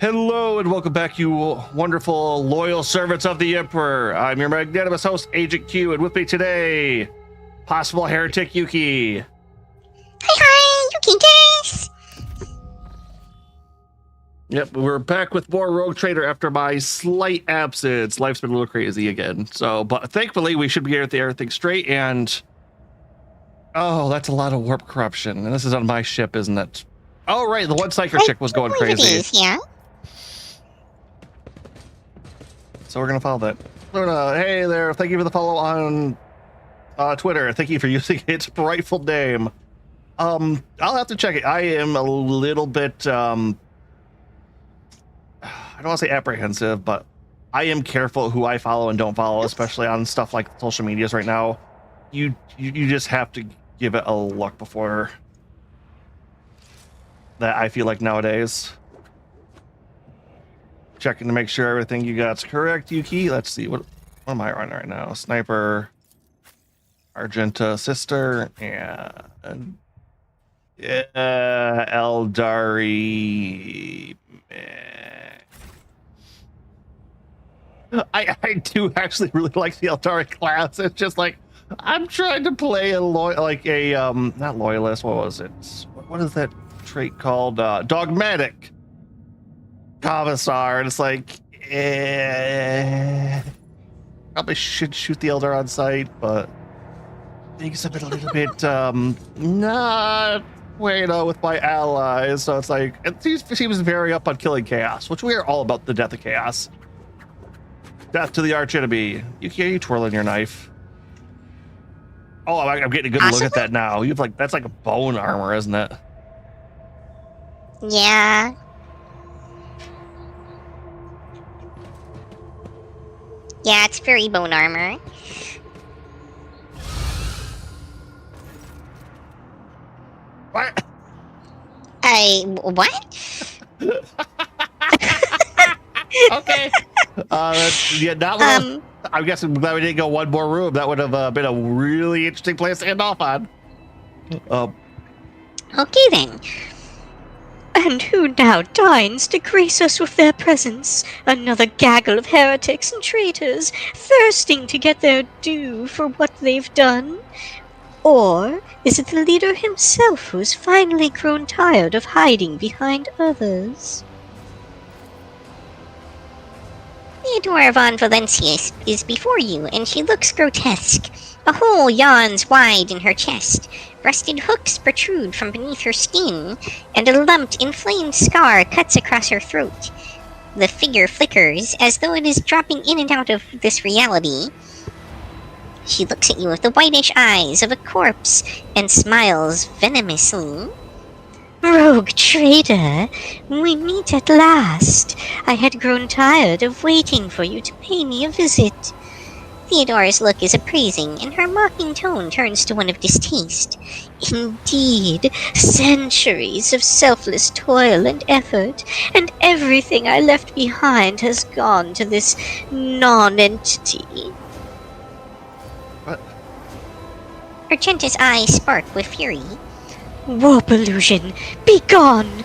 Hello and welcome back, you wonderful, loyal servants of the Emperor. I'm your magnanimous host, Agent Q, and with me today, possible heretic Yuki. Hi, Yuki Days. Yep, we're back with more Rogue Trader after my slight absence. Life's been a little crazy again. But thankfully, we should be able to get everything straight, and... Oh, that's a lot of warp corruption. And this is on my ship, isn't it? Oh, right, the one Psyker chick was going crazy. It is, yeah. So we're going to follow that. Hey there, thank you for the follow on Twitter. Thank you for using its rightful name. I'll have to check it. I am a little bit, I don't want to say apprehensive, but I am careful who I follow and don't follow, especially on stuff like social medias right now. You just have to give it a look before that, I feel like, nowadays. Checking to make sure everything you got's correct, Yuki. Let's see, what am I running right now? Sniper, Argenta Sister, and Eldari. I do actually really like the Eldari class. It's just like, I'm trying to play a not loyalist. What was it? What is that trait called? Dogmatic Commissar. And it's like, probably should shoot the Elder on sight, but things have been a little bit not with my allies. So it's like, he seems very up on killing chaos, which we are all about the death of chaos. Death to the arch enemy. You twirling your knife. Oh, I'm getting a good look at that now. You've that's like a bone armor, isn't it? Yeah. Yeah, it's very bone armor. What? What? Okay. I'm guessing I'm glad we didn't go one more room. That would have been a really interesting place to end off on. Okay then. And who now deigns to grace us with their presence? Another gaggle of heretics and traitors, thirsting to get their due for what they've done? Or is it the leader himself who's finally grown tired of hiding behind others? Theodora von Valencia is before you, and she looks grotesque. A hole yawns wide in her chest. Rusted hooks protrude from beneath her skin, and a lumped, inflamed scar cuts across her throat. The figure flickers, as though it is dropping in and out of this reality. She looks at you with the whitish eyes of a corpse, and smiles venomously. Rogue Trader, we meet at last. I had grown tired of waiting for you to pay me a visit. Theodora's look is appraising, and her mocking tone turns to one of distaste. Indeed, centuries of selfless toil and effort, and everything I left behind has gone to this non-entity. What? Argenta's eyes spark with fury. Warp illusion, be gone!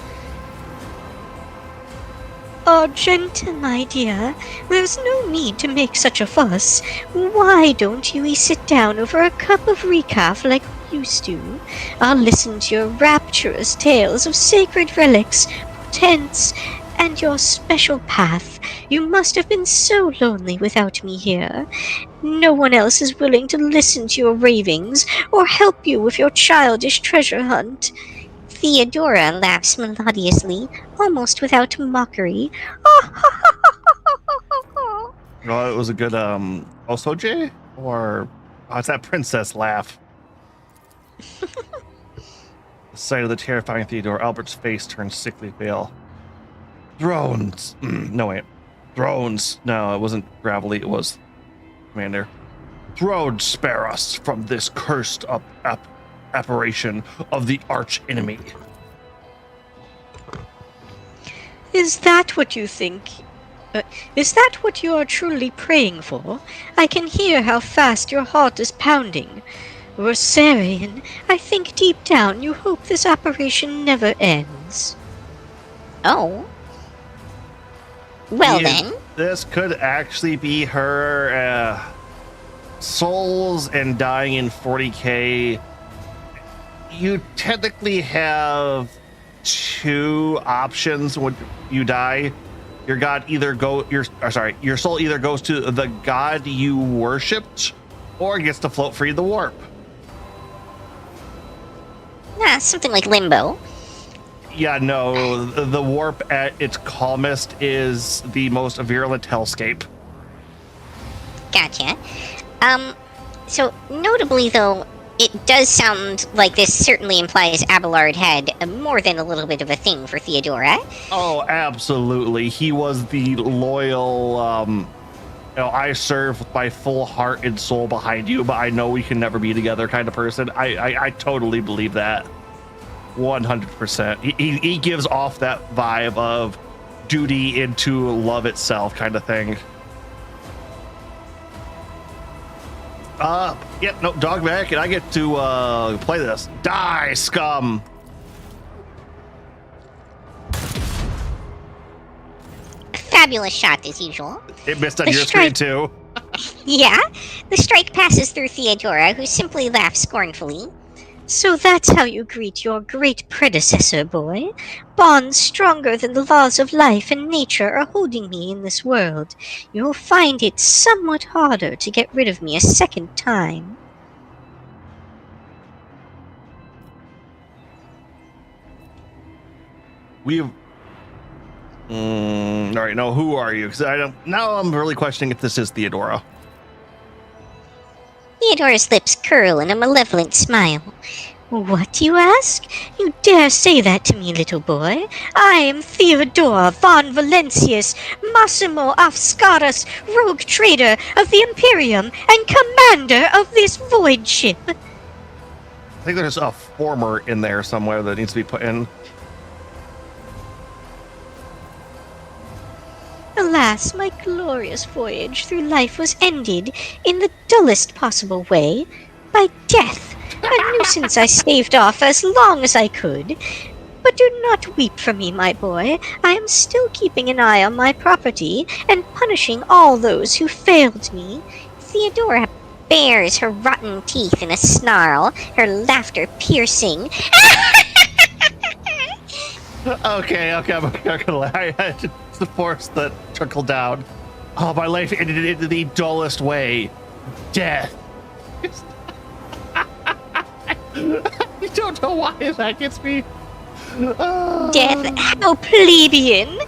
Argenta, my dear, there's no need to make such a fuss. Why don't you sit down over a cup of recaf like we used to? I'll listen to your rapturous tales of sacred relics, portents, and your special path. You must have been so lonely without me here. No one else is willing to listen to your ravings or help you with your childish treasure hunt. Theodora laughs melodiously, almost without mockery. Well, it was a good Osoje, or it's that princess laugh. The sight of the terrifying Theodora, Albert's face turned sickly pale. Thrones. No, wait. Thrones. No, it wasn't Gravelly. It was Commander. Thrones, spare us from this cursed apparition of the arch enemy. Is that what you think? Is that what you are truly praying for? I can hear how fast your heart is pounding. Rosarian, I think deep down you hope this apparition never ends. Oh. Well Yeah, then. This could actually be her souls and dying in 40k. You technically have two options when you die. Your soul either goes to the god you worshipped or gets to float free of the warp. Something like limbo. Yeah, no, the warp at its calmest is the most virulent hellscape. Gotcha. So notably though, it does sound like this certainly implies Abelard had more than a little bit of a thing for Theodora. Oh, absolutely. He was the loyal, I serve with my full heart and soul behind you, but I know we can never be together kind of person. I totally believe that. 100%. He gives off that vibe of duty into love itself kind of thing. Yep, no, dog back, and I get to play this. Die, scum! Fabulous shot as usual. It missed on The your screen strike- too. Yeah, the strike passes through Theodora, who simply laughs scornfully. So that's how you greet your great predecessor, boy. Bonds stronger than the laws of life and nature are holding me in this world. You'll find it somewhat harder to get rid of me a second time. We've. All right, now who are you? Because I don't. Now I'm really questioning if this is Theodora. Theodora's lips curl in a malevolent smile. What, you ask? You dare say that to me, little boy? I am Theodora von Valentius, Massimo Afscaras, rogue trader of the Imperium and commander of this void ship. I think there's a former in there somewhere that needs to be put in. Alas, my glorious voyage through life was ended in the dullest possible way, by death, a nuisance I staved off as long as I could. But do not weep for me, my boy. I am still keeping an eye on my property and punishing all those who failed me. Theodora bares her rotten teeth in a snarl, her laughter piercing. Okay, I'm not gonna lie. It's the force that trickled down. Oh, my life ended in the dullest way. Death. You don't know why that gets me. Death, how plebeian!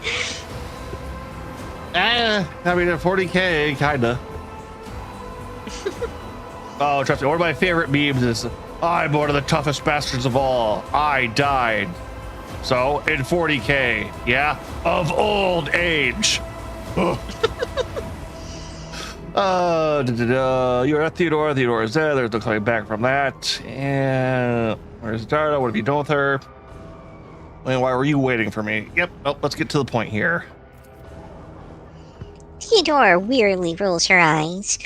I mean, at 40k, kinda. Oh, trust me, one of my favorite memes is, I'm one of the toughest bastards of all. I died. So, in 40k, yeah? Of old age. You're at Theodora. Theodora's there. There's no coming back from that. And where's Darla? What have you done with her? And why were you waiting for me? Yep. Oh, let's get to the point here. Theodora wearily rolls her eyes.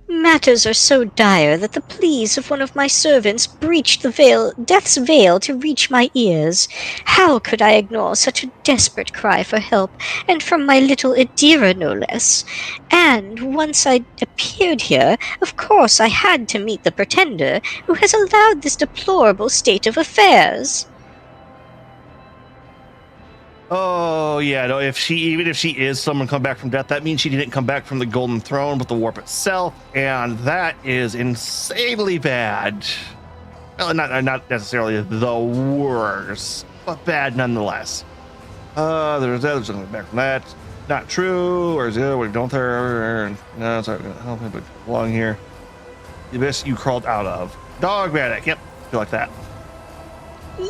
Matters are so dire that the pleas of one of my servants breached death's veil to reach my ears. How could I ignore such a desperate cry for help, and from my little Adira no less? And once I appeared here, of course I had to meet the Pretender, who has allowed this deplorable state of affairs. Oh yeah, no. Even if she is someone come back from death, that means she didn't come back from the Golden Throne, but the warp itself, and that is insanely bad. Well, not necessarily the worst, but bad nonetheless. There's something back from that. Not true, or is it? We don't there. No, sorry, help me, but belong here. The abyss you crawled out of. Dogmatic. Yep, feel like that.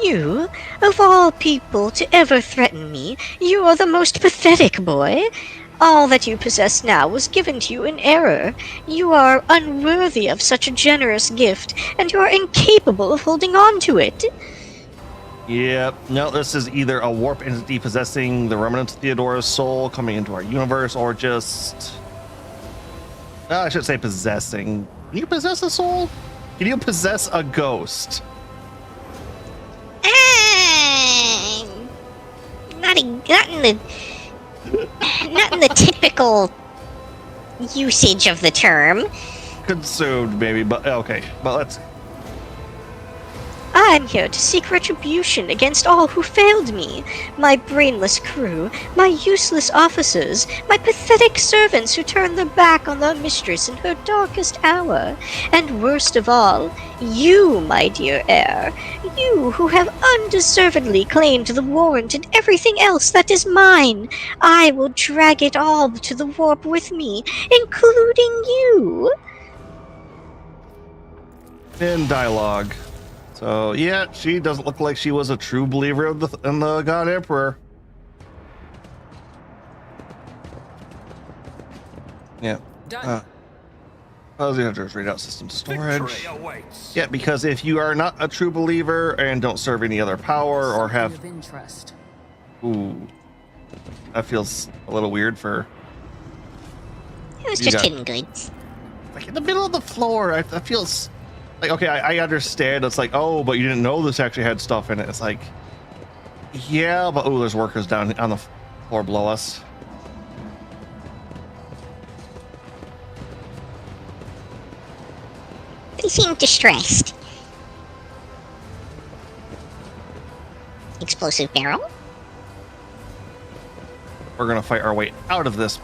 You, of all people to ever threaten me, you are the most pathetic boy. All that you possess now was given to you in error. You are unworthy of such a generous gift, and you are incapable of holding on to it. Yep. No, this is either a warp entity possessing the remnants of Theodora's soul coming into our universe, or just... I should say possessing. Can you possess a soul? Can you possess a ghost? Not in the typical usage of the term. Consumed, maybe, but okay. But let's... I'm here to seek retribution against all who failed me. My brainless crew, my useless officers, my pathetic servants who turned their back on their mistress in her darkest hour. And worst of all, you, my dear heir. You who have undeservedly claimed the warrant and everything else that is mine. I will drag it all to the warp with me, including you. In dialogue. So yeah, she doesn't look like she was a true believer of in the God Emperor. Yeah. Positive readout system storage. Yeah, because if you are not a true believer and don't serve any other power or have interest. Ooh. That feels a little weird for... It was just hidden goods. Like in the middle of the floor, that feels... Like, okay, I understand. It's like, oh, but you didn't know this actually had stuff in it. It's like, yeah, but oh, there's workers down on the floor below us. They seem distressed. Explosive barrel? We're gonna fight our way out of this.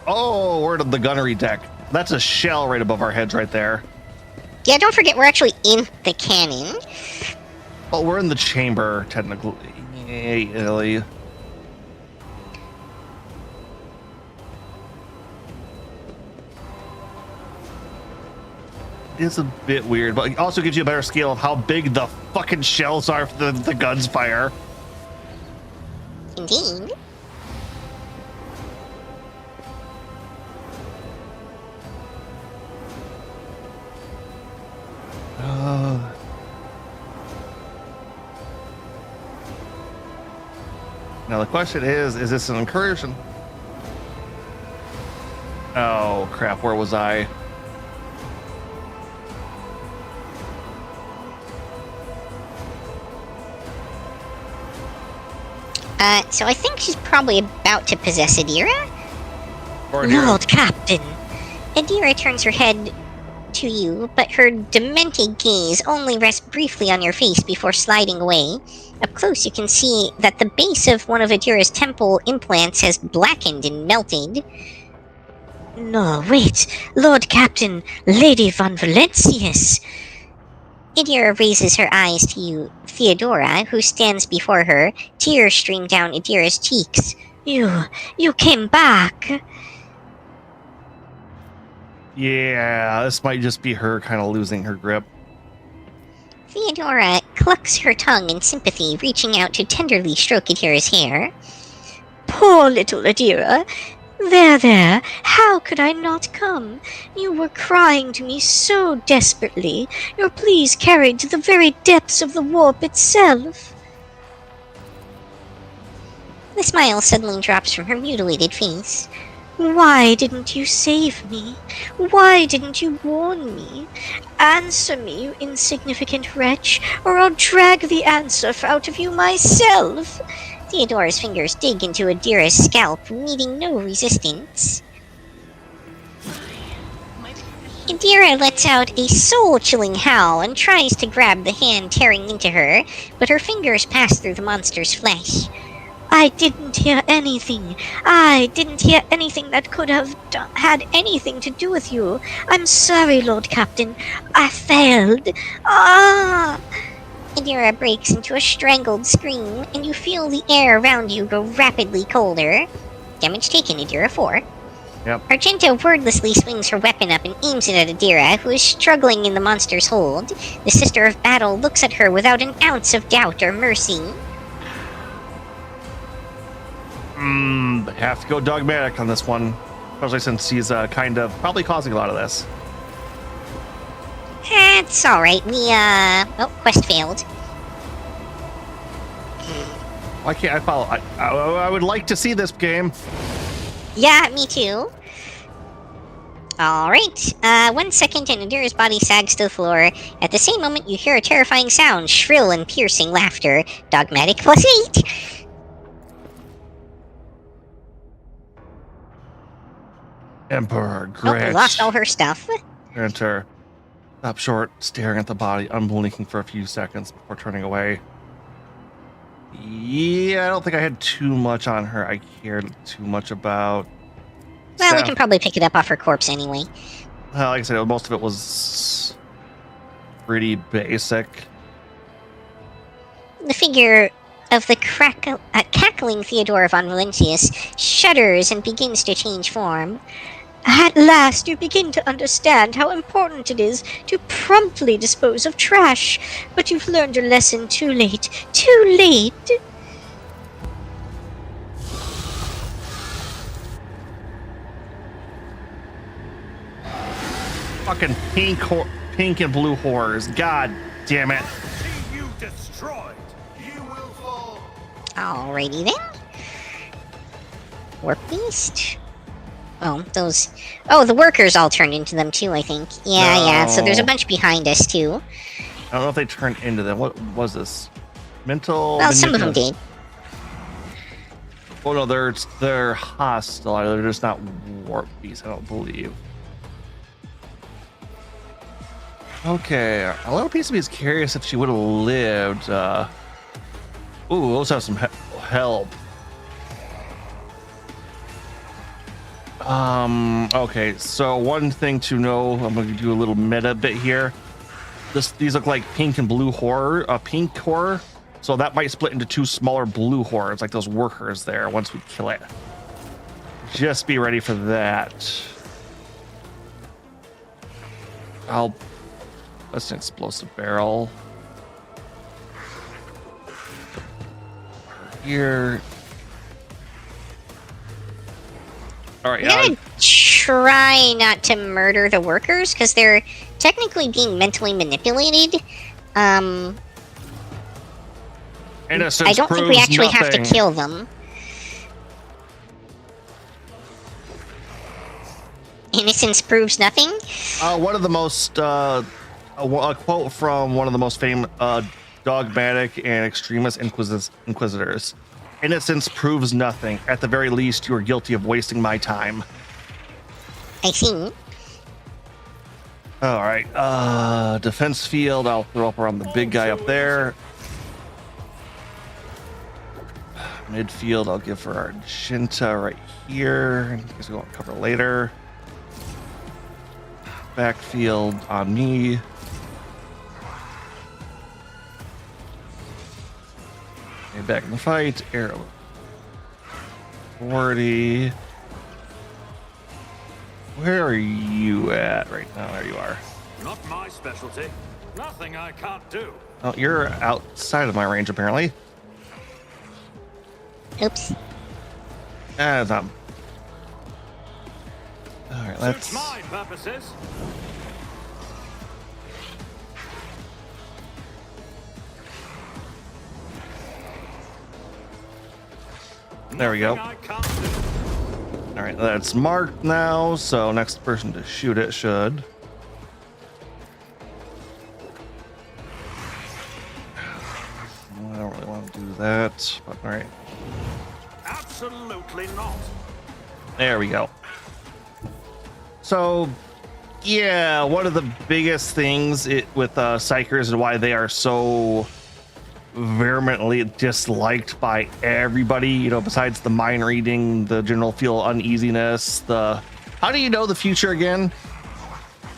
Oh, we're to the gunnery deck. That's a shell right above our heads right there. Yeah, don't forget we're actually in the cannon. Oh, we're in the chamber, technically. Yay. It is a bit weird, but it also gives you a better scale of how big the fucking shells are for the guns fire. Indeed. Now the question is this an incursion? Oh crap, where was I? So I think she's probably about to possess Adira. Or Adira. Lord Captain. Adira turns her head to you, but her demented gaze only rests briefly on your face before sliding away. Up close, you can see that the base of one of Adira's temple implants has blackened and melted. No, wait. Lord Captain, Lady Von Valentius. Adira raises her eyes to you, Theodora, who stands before her. Tears stream down Adira's cheeks. You came back. Yeah, this might just be her kind of losing her grip. Theodora clucks her tongue in sympathy, reaching out to tenderly stroke Adira's hair. Poor little Adira. There, how could I not come? You were crying to me so desperately, your pleas carried to the very depths of the warp itself. The smile suddenly drops from her mutilated face. Why didn't you save me? Why didn't you warn me? Answer me, you insignificant wretch, or I'll drag the answer out of you myself. Theodora's fingers dig into Adira's scalp, meeting no resistance. Adira lets out a soul-chilling howl and tries to grab the hand tearing into her, but her fingers pass through the monster's flesh. I didn't hear anything. I didn't hear anything that could have had anything to do with you. I'm sorry, Lord Captain. I failed. Ah! Adira breaks into a strangled scream, and you feel the air around you grow rapidly colder. Damage taken, Adira 4. Yep. Argento wordlessly swings her weapon up and aims it at Adira, who is struggling in the monster's hold. The Sister of Battle looks at her without an ounce of doubt or mercy. Have to go dogmatic on this one, especially since he's kind of probably causing a lot of this. It's alright, quest failed. Why can't I follow? I would like to see this game. Yeah, me too. Alright, 1 second and Adira's body sags to the floor. At the same moment, you hear a terrifying sound, shrill and piercing laughter. Dogmatic +8. Emperor Oh, Gretch. lost all her stuff. Enter. Stop short, staring at the body, unblinking for a few seconds before turning away. Yeah, I don't think I had too much on her. I cared too much about. Well, we Staff. can probably pick it up off her corpse anyway. Like I said, most of it was pretty basic. The figure of the cackling Theodora von Valentius shudders and begins to change form. At last you begin to understand how important it is to promptly dispose of trash, but you've learned your lesson too late. Too late! Fucking pink and blue horrors. God damn it. See you destroyed. You will fall. Alrighty then. Work beast. Oh, those. Oh, the workers all turned into them too, I think. Yeah. So there's a No. bunch behind us too. I don't know if they turned into them. What was this? Mental? Well, some of them manipula- did. Oh no, they're hostile. They're just not warp beasts. I don't believe. Okay, a little piece of me is curious if she would have lived. Ooh, let's have some help. Okay, so one thing to know, I'm going to do a little meta bit here. These look like pink and blue horror, pink horror. So that might split into two smaller blue horrors, like those workers there, once we kill it. Just be ready for that. That's an explosive barrel. Here. All right. I'm gonna try not to murder the workers because they're technically being mentally manipulated. Innocence I don't think we proves actually have to nothing. kill them. Innocence proves nothing? One of the most a quote from one of the most famous dogmatic and extremist inquisitors. Innocence proves nothing. At the very least, you are guilty of wasting my time. I see. All right. Defense field. I'll throw up around the big guy up there. Midfield. I'll give for Argenta right here. In case we won't cover later. Backfield on me. Okay, back in the fight. Arrow. 40. Where are you at right now? There you are. Not my specialty. Nothing I can't do. Oh, you're outside of my range, apparently. Oops. That's not. All right, let's. Suits my purposes. There we go. Nothing I can't do. All right, that's marked now, so next person to shoot it should. I don't really want to do that, but all right. Absolutely not. There we go. So, yeah, one of the biggest things with Psychers and why they are so vehemently disliked by everybody, you know, besides the mind reading, the general feel uneasiness, the how do you know the future again?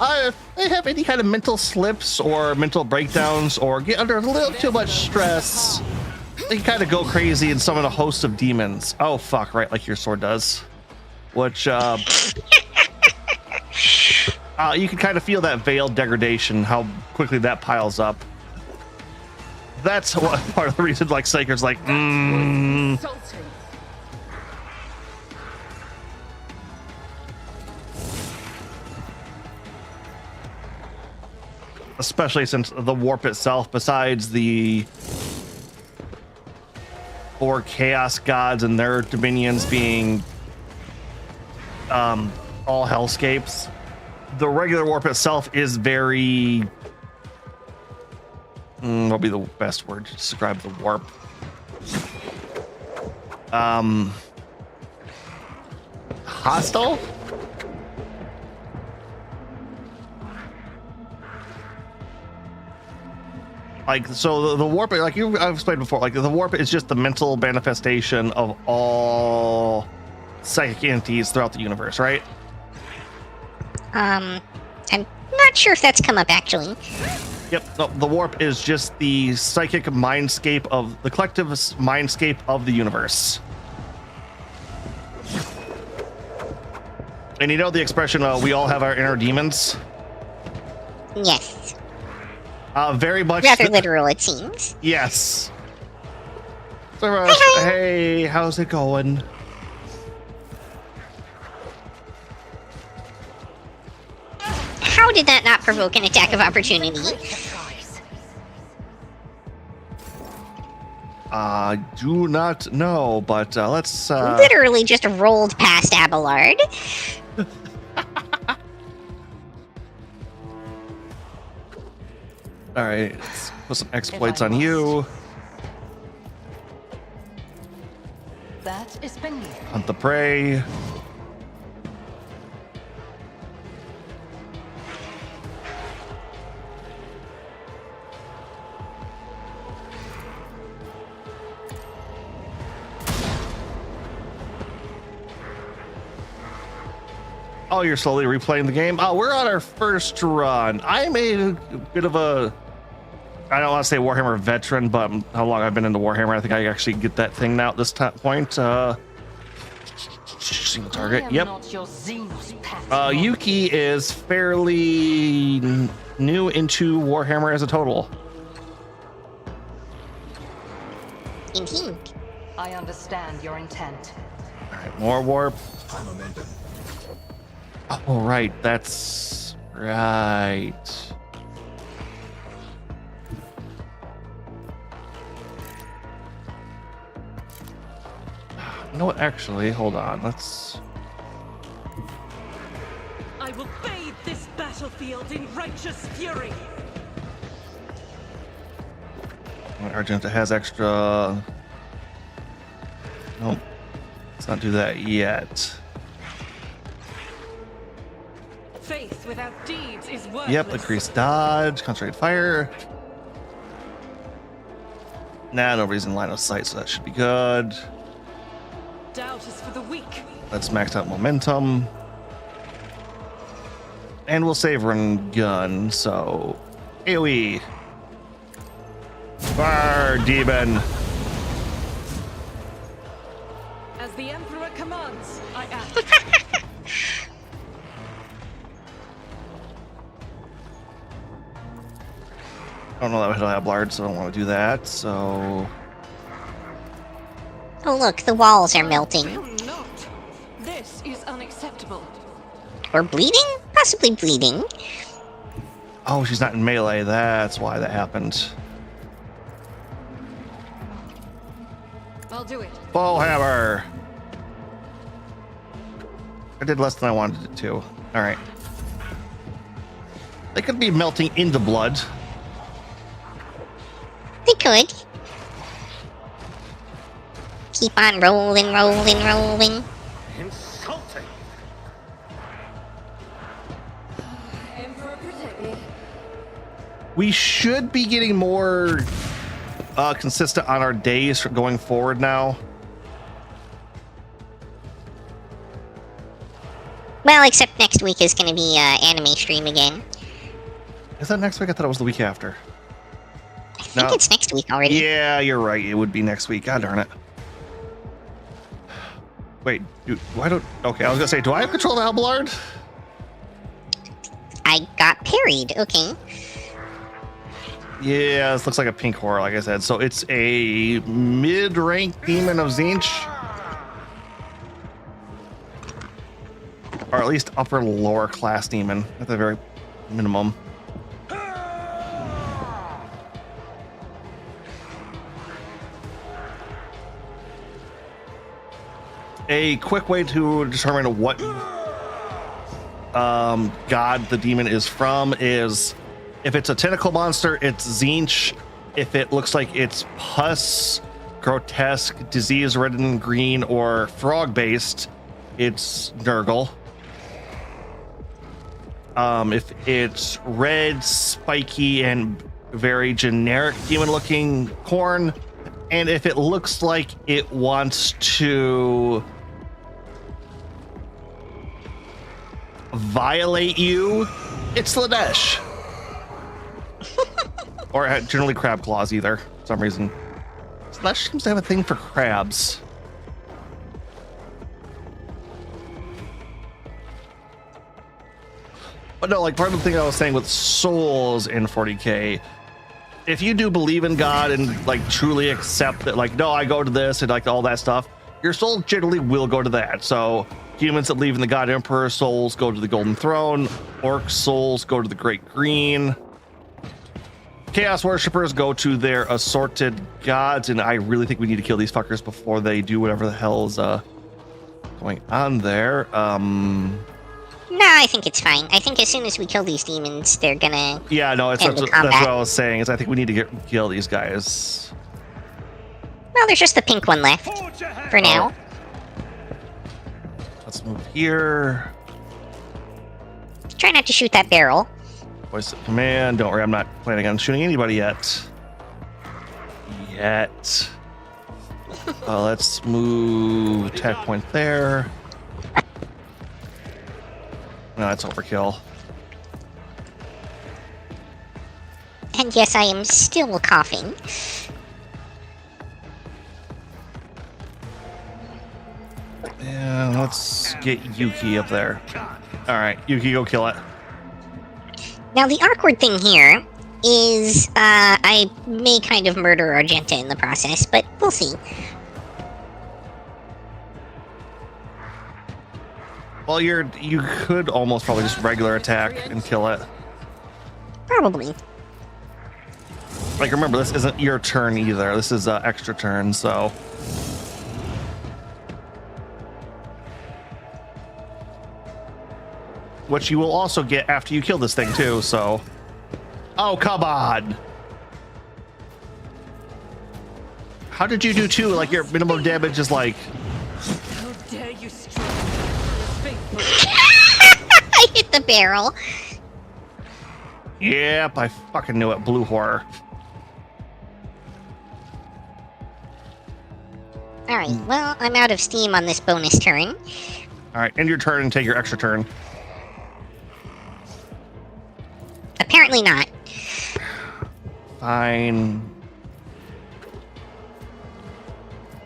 If they have any kind of mental slips or mental breakdowns or get under a little too much stress, they kind of go crazy and summon a host of demons. Oh, fuck, right, like your sword does. Which, you can kind of feel that veiled degradation, how quickly that piles up. That's what part of the reason, like, Psyker's like, Especially since the warp itself, besides the 4 chaos gods and their dominions being all hellscapes, the regular warp itself is very what'll be the best word to describe the warp? Hostile? Like, so the warp, like I've explained before, like the warp is just the mental manifestation of all psychic entities throughout the universe, right? I'm not sure if that's come up actually. Yep. No, the warp is just the psychic mindscape of the collective mindscape of the universe. And you know the expression, we all have our inner demons? Yes. Very much. Rather literal, it seems. Yes. So, hey, how's it going? How did that not provoke an attack of opportunity? Do not know, but let's. Literally just rolled past Abelard. All right, let's put some exploits on you. That is beneath. Hunt the prey. Oh, you're slowly replaying the game? Oh, we're on our first run. I made a bit of a, I don't want to say Warhammer veteran, but how long I've been into Warhammer, I think I actually get that thing now at this point. Single target, yep. Yuki is fairly new into Warhammer as a total. Indeed. I understand your intent. All right, more warp. Oh, right, that's right. You know what, actually, hold on, let's... I will bathe this battlefield in righteous fury. Argenta has extra... Nope, let's not do that yet. Faith without deeds is worthless. Yep, increased dodge, concentrated fire. Nah, nobody's in line of sight, so that should be good. Doubt is for the weak. Let's max out momentum. And we'll save run gun, so AoE. Fire demon. As the Emperor commands, I act. I don't know that he'll have Blard, so I don't want to do that, so... Oh look, the walls are melting. Do not. This is unacceptable. Or bleeding? Possibly bleeding. Oh, she's not in melee, that's why that happened. I'll do it. Ball hammer. I did less than I wanted it to. All right. They could be melting into blood. They could. Keep on rolling, rolling, rolling. Insulting. We should be getting more consistent on our days going forward now. Well, except next week is going to be anime stream again. Is that next week? I thought it was the week after. I think No. it's next week already. Yeah, you're right. It would be next week. God darn it. Wait, why don't... Okay, I was gonna say, do I have control of Abelard? I got parried. Okay. Yeah, this looks like a pink horror, like I said. So it's a mid-rank demon of Zinch. Or at least upper lower class demon at the very minimum. A quick way to determine what god the demon is from is if it's a tentacle monster, it's Zinch. If it looks like it's pus, grotesque, disease, red and green, or frog based, it's Nurgle. If it's red, spiky, and very generic demon looking corn, and if it looks like it wants to violate you, it's Lanesh. Or generally crab claws either, for some reason. Slash seems to have a thing for crabs. But no, like part of the thing I was saying with souls in 40K, if you do believe in God and like truly accept that, like, no, I go to this and like all that stuff, your soul generally will go to that. So humans that believe in the God Emperor souls go to the Golden Throne, orc souls go to the Great Green, Chaos worshippers go to their assorted gods, and I really think we need to kill these fuckers before they do whatever the hell is going on there. No, I think it's fine. I think as soon as we kill these demons, they're gonna... Yeah, no, end that's the what combat. I was saying. Is I think we need to kill these guys. Well, there's just the pink one left for now. Let's move here. Try not to shoot that barrel. Voice of command. Don't worry, I'm not planning on shooting anybody yet. Let's move attack point there. No, that's overkill. And yes, I am still coughing. Yeah, let's get Yuki up there. All right, Yuki, go kill it. Now, the awkward thing here is I may kind of murder Argenta in the process, but we'll see. Well, you could almost probably just regular attack and kill it. Probably. Like, remember, this isn't your turn either. This is extra turn, so. Which you will also get after you kill this thing, too, so. Oh, come on! How did you do two? Like, your minimum damage is like. How dare you strike me for your faithful I hit the barrel. Yep, I fucking knew it. Blue horror. Alright, well, I'm out of steam on this bonus turn. Alright, end your turn and take your extra turn. Apparently not. Fine.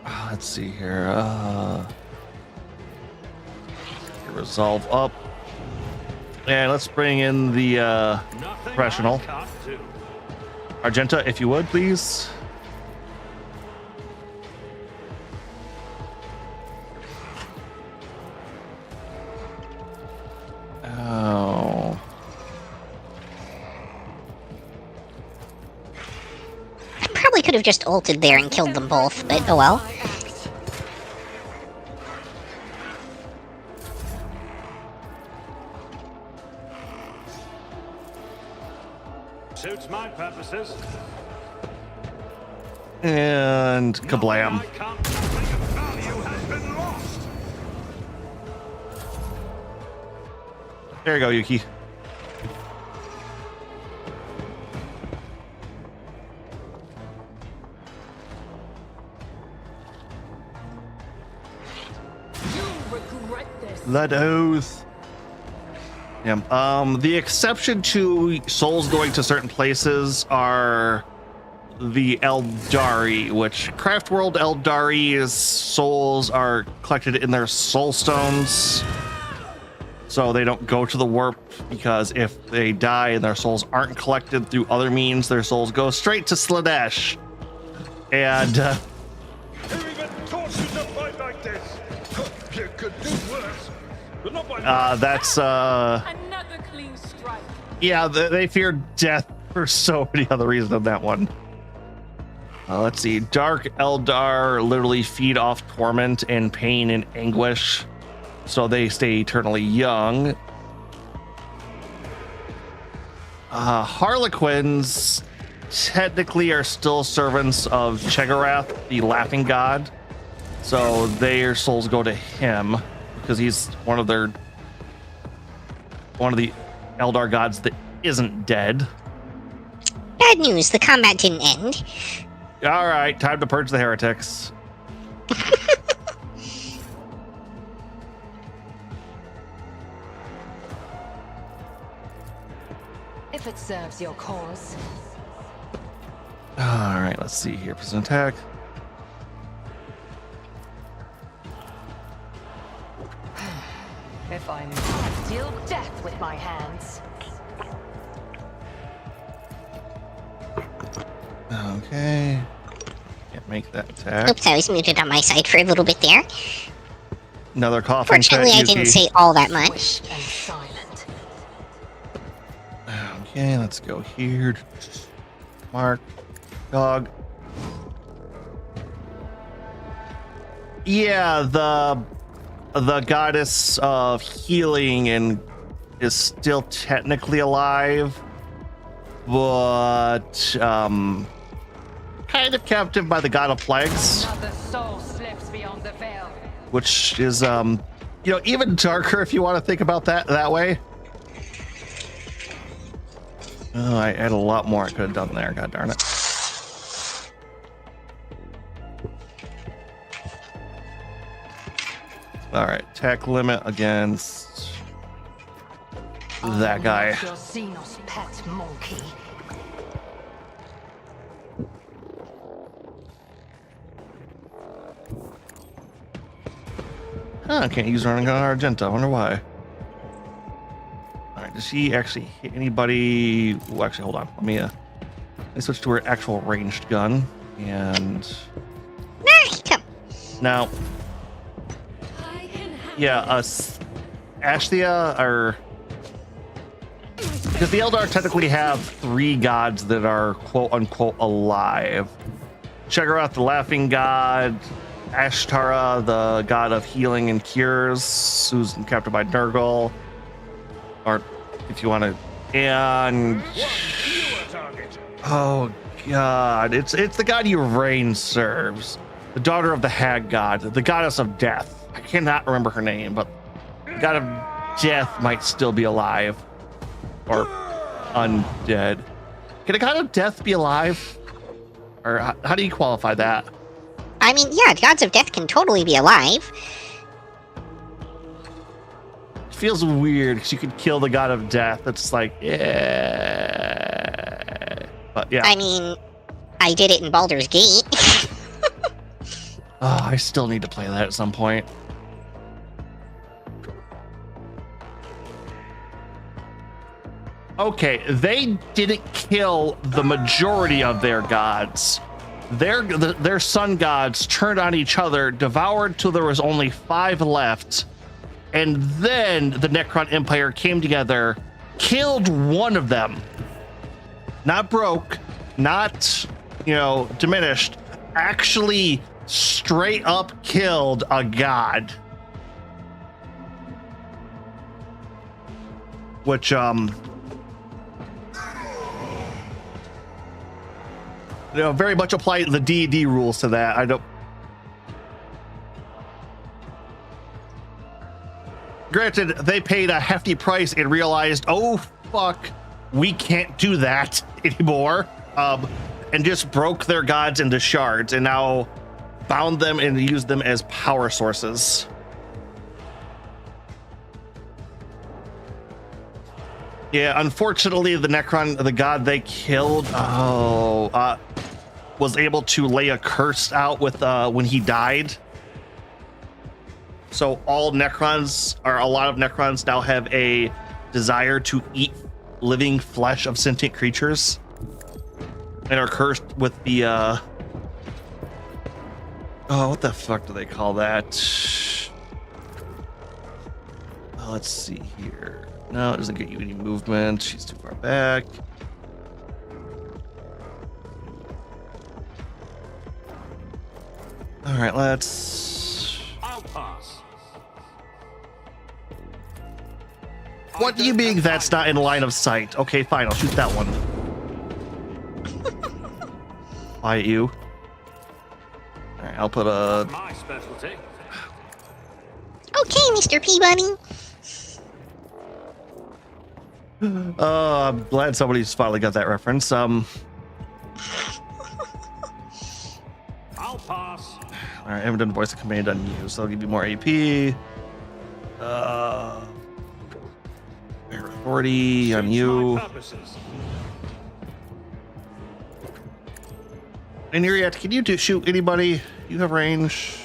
Let's see here. Resolve up. And let's bring in the Nothing professional. I can't do. Argenta, if you would, please. Oh. I probably could have just ulted there and killed them both, but oh well. Suits my purposes. And kablam. Nothing I can't do. Nothing of value has been lost. There you go, Yuki. You'll regret this. That oath. Yeah. The exception to souls going to certain places are the Eldari, which Craftworld Eldari's souls are collected in their soul stones. So they don't go to the warp, because if they die and their souls aren't collected through other means, their souls go straight to Slaanesh. And Who even taught you to fight like this? You could do worse. But not by that's Another clean strike. yeah, they fear death for so many other reasons than that one. Let's see. Dark Eldar literally feed off torment and pain and anguish, so they stay eternally young. Harlequins technically are still servants of Chegarath, the Laughing God, so their souls go to him because he's one of the Eldar gods that isn't dead. Bad news, the combat didn't end. All right, time to purge the heretics. If it serves your cause. All right, let's see here. Precision attack. If I must deal death with my hands. Okay. Can't make that attack. Oops, I was muted on my side for a little bit there. Another coughing fit, Fortunately, I Yuki. didn't say all that much. Swift and silent. Okay, let's go here. Mark. Dog. Yeah, the goddess of healing and is still technically alive, but kind of captive by the god of plagues, Another soul slips beyond the veil. which is even darker if you want to think about that way. Oh, I had a lot more I could have done there. God darn it. All right, attack limit against that guy. Your Xenos pet monkey. Huh, I can't use running on Argenta. I wonder why. All right, does she actually hit anybody? Well, actually, hold on. Let me switch to her actual ranged gun. And Come. now, yeah, Ashthea are, because the Eldar technically have 3 gods that are quote unquote alive. Chegarath, the Laughing God, Ashtara, the god of healing and cures, who's captured by Nurgle, or if you want to, and oh god, it's the god Urain serves, the daughter of the Hag God, the goddess of death. I cannot remember her name, but the god of death might still be alive or undead. Can a god of death be alive, or how do you qualify that? I mean, yeah, gods of death can totally be alive. It feels weird because you could kill the god of death. It's like, yeah. But yeah. I mean, I did it in Baldur's Gate. Oh, I still need to play that at some point. Okay, they didn't kill the majority of their gods. Their sun gods turned on each other, devoured till there was only 5 left, and then the Necron Empire came together, killed one of them. Not broke, not, diminished, actually straight up killed a god. Which, very much apply the D&D rules to that. I don't. Granted, they paid a hefty price and realized, oh fuck, we can't do that anymore, and just broke their gods into shards and now bound them and used them as power sources. Yeah, unfortunately, the Necron, the god they killed, was able to lay a curse out with when he died. So all Necrons, or a lot of Necrons, now have a desire to eat living flesh of sentient creatures, and are cursed with the what the fuck do they call that? Let's see here. No, it doesn't get you any movement. She's too far back. All right, let's. I'll pass. What do you mean that's not in line of sight? Okay, fine, I'll shoot that one. Quiet you. All right, I'll put a. My specialty. Okay, Mr. Peabody. I'm glad somebody's finally got that reference. I'll pass. All right, I haven't done voice of command on you, so I'll give you more AP. Bear authority on Suits you. my purposes. And Uriat, can you shoot anybody? You have range.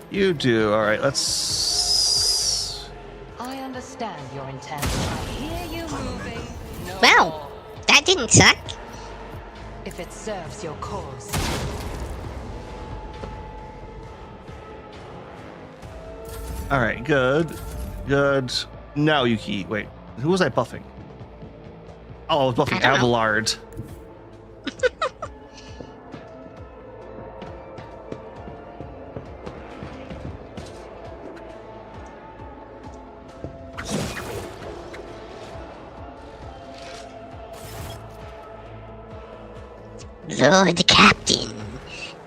You do. All right, let's. I understand your intent. I hear you moving. No Wow. more. That didn't suck. If it serves your cause. All right, good. Now, Yuki. Wait, who was I buffing? Oh, I was buffing I don't know. Abelard. Lord Captain.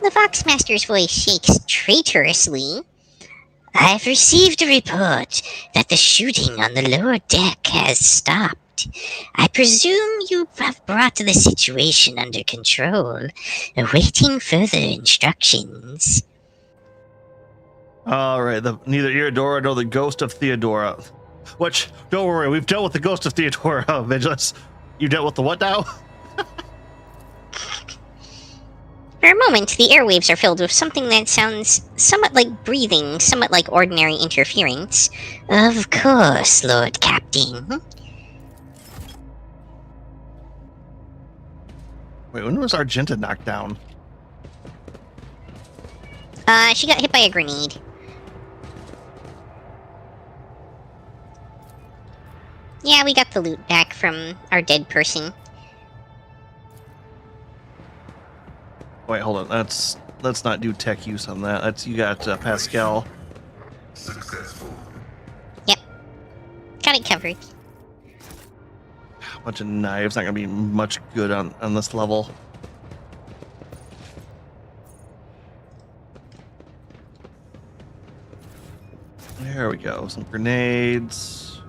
The Voxmaster's voice shakes traitorously. I've received a report that the shooting on the lower deck has stopped. I presume you have brought the situation under control, awaiting further instructions. All right, neither Eudora nor the ghost of Theodora. Which, don't worry, we've dealt with the ghost of Theodora, Vigilance. You dealt with the what now? For a moment, the airwaves are filled with something that sounds somewhat like breathing, somewhat like ordinary interference. Of course, Lord Captain. Wait, when was Argenta knocked down? She got hit by a grenade. Yeah, we got the loot back from our dead person. Wait, hold on. Let's not do tech use on that. You got Pascal. Successful. Yep. Got it covered. A bunch of knives. Not gonna be much good on this level. There we go. Some grenades.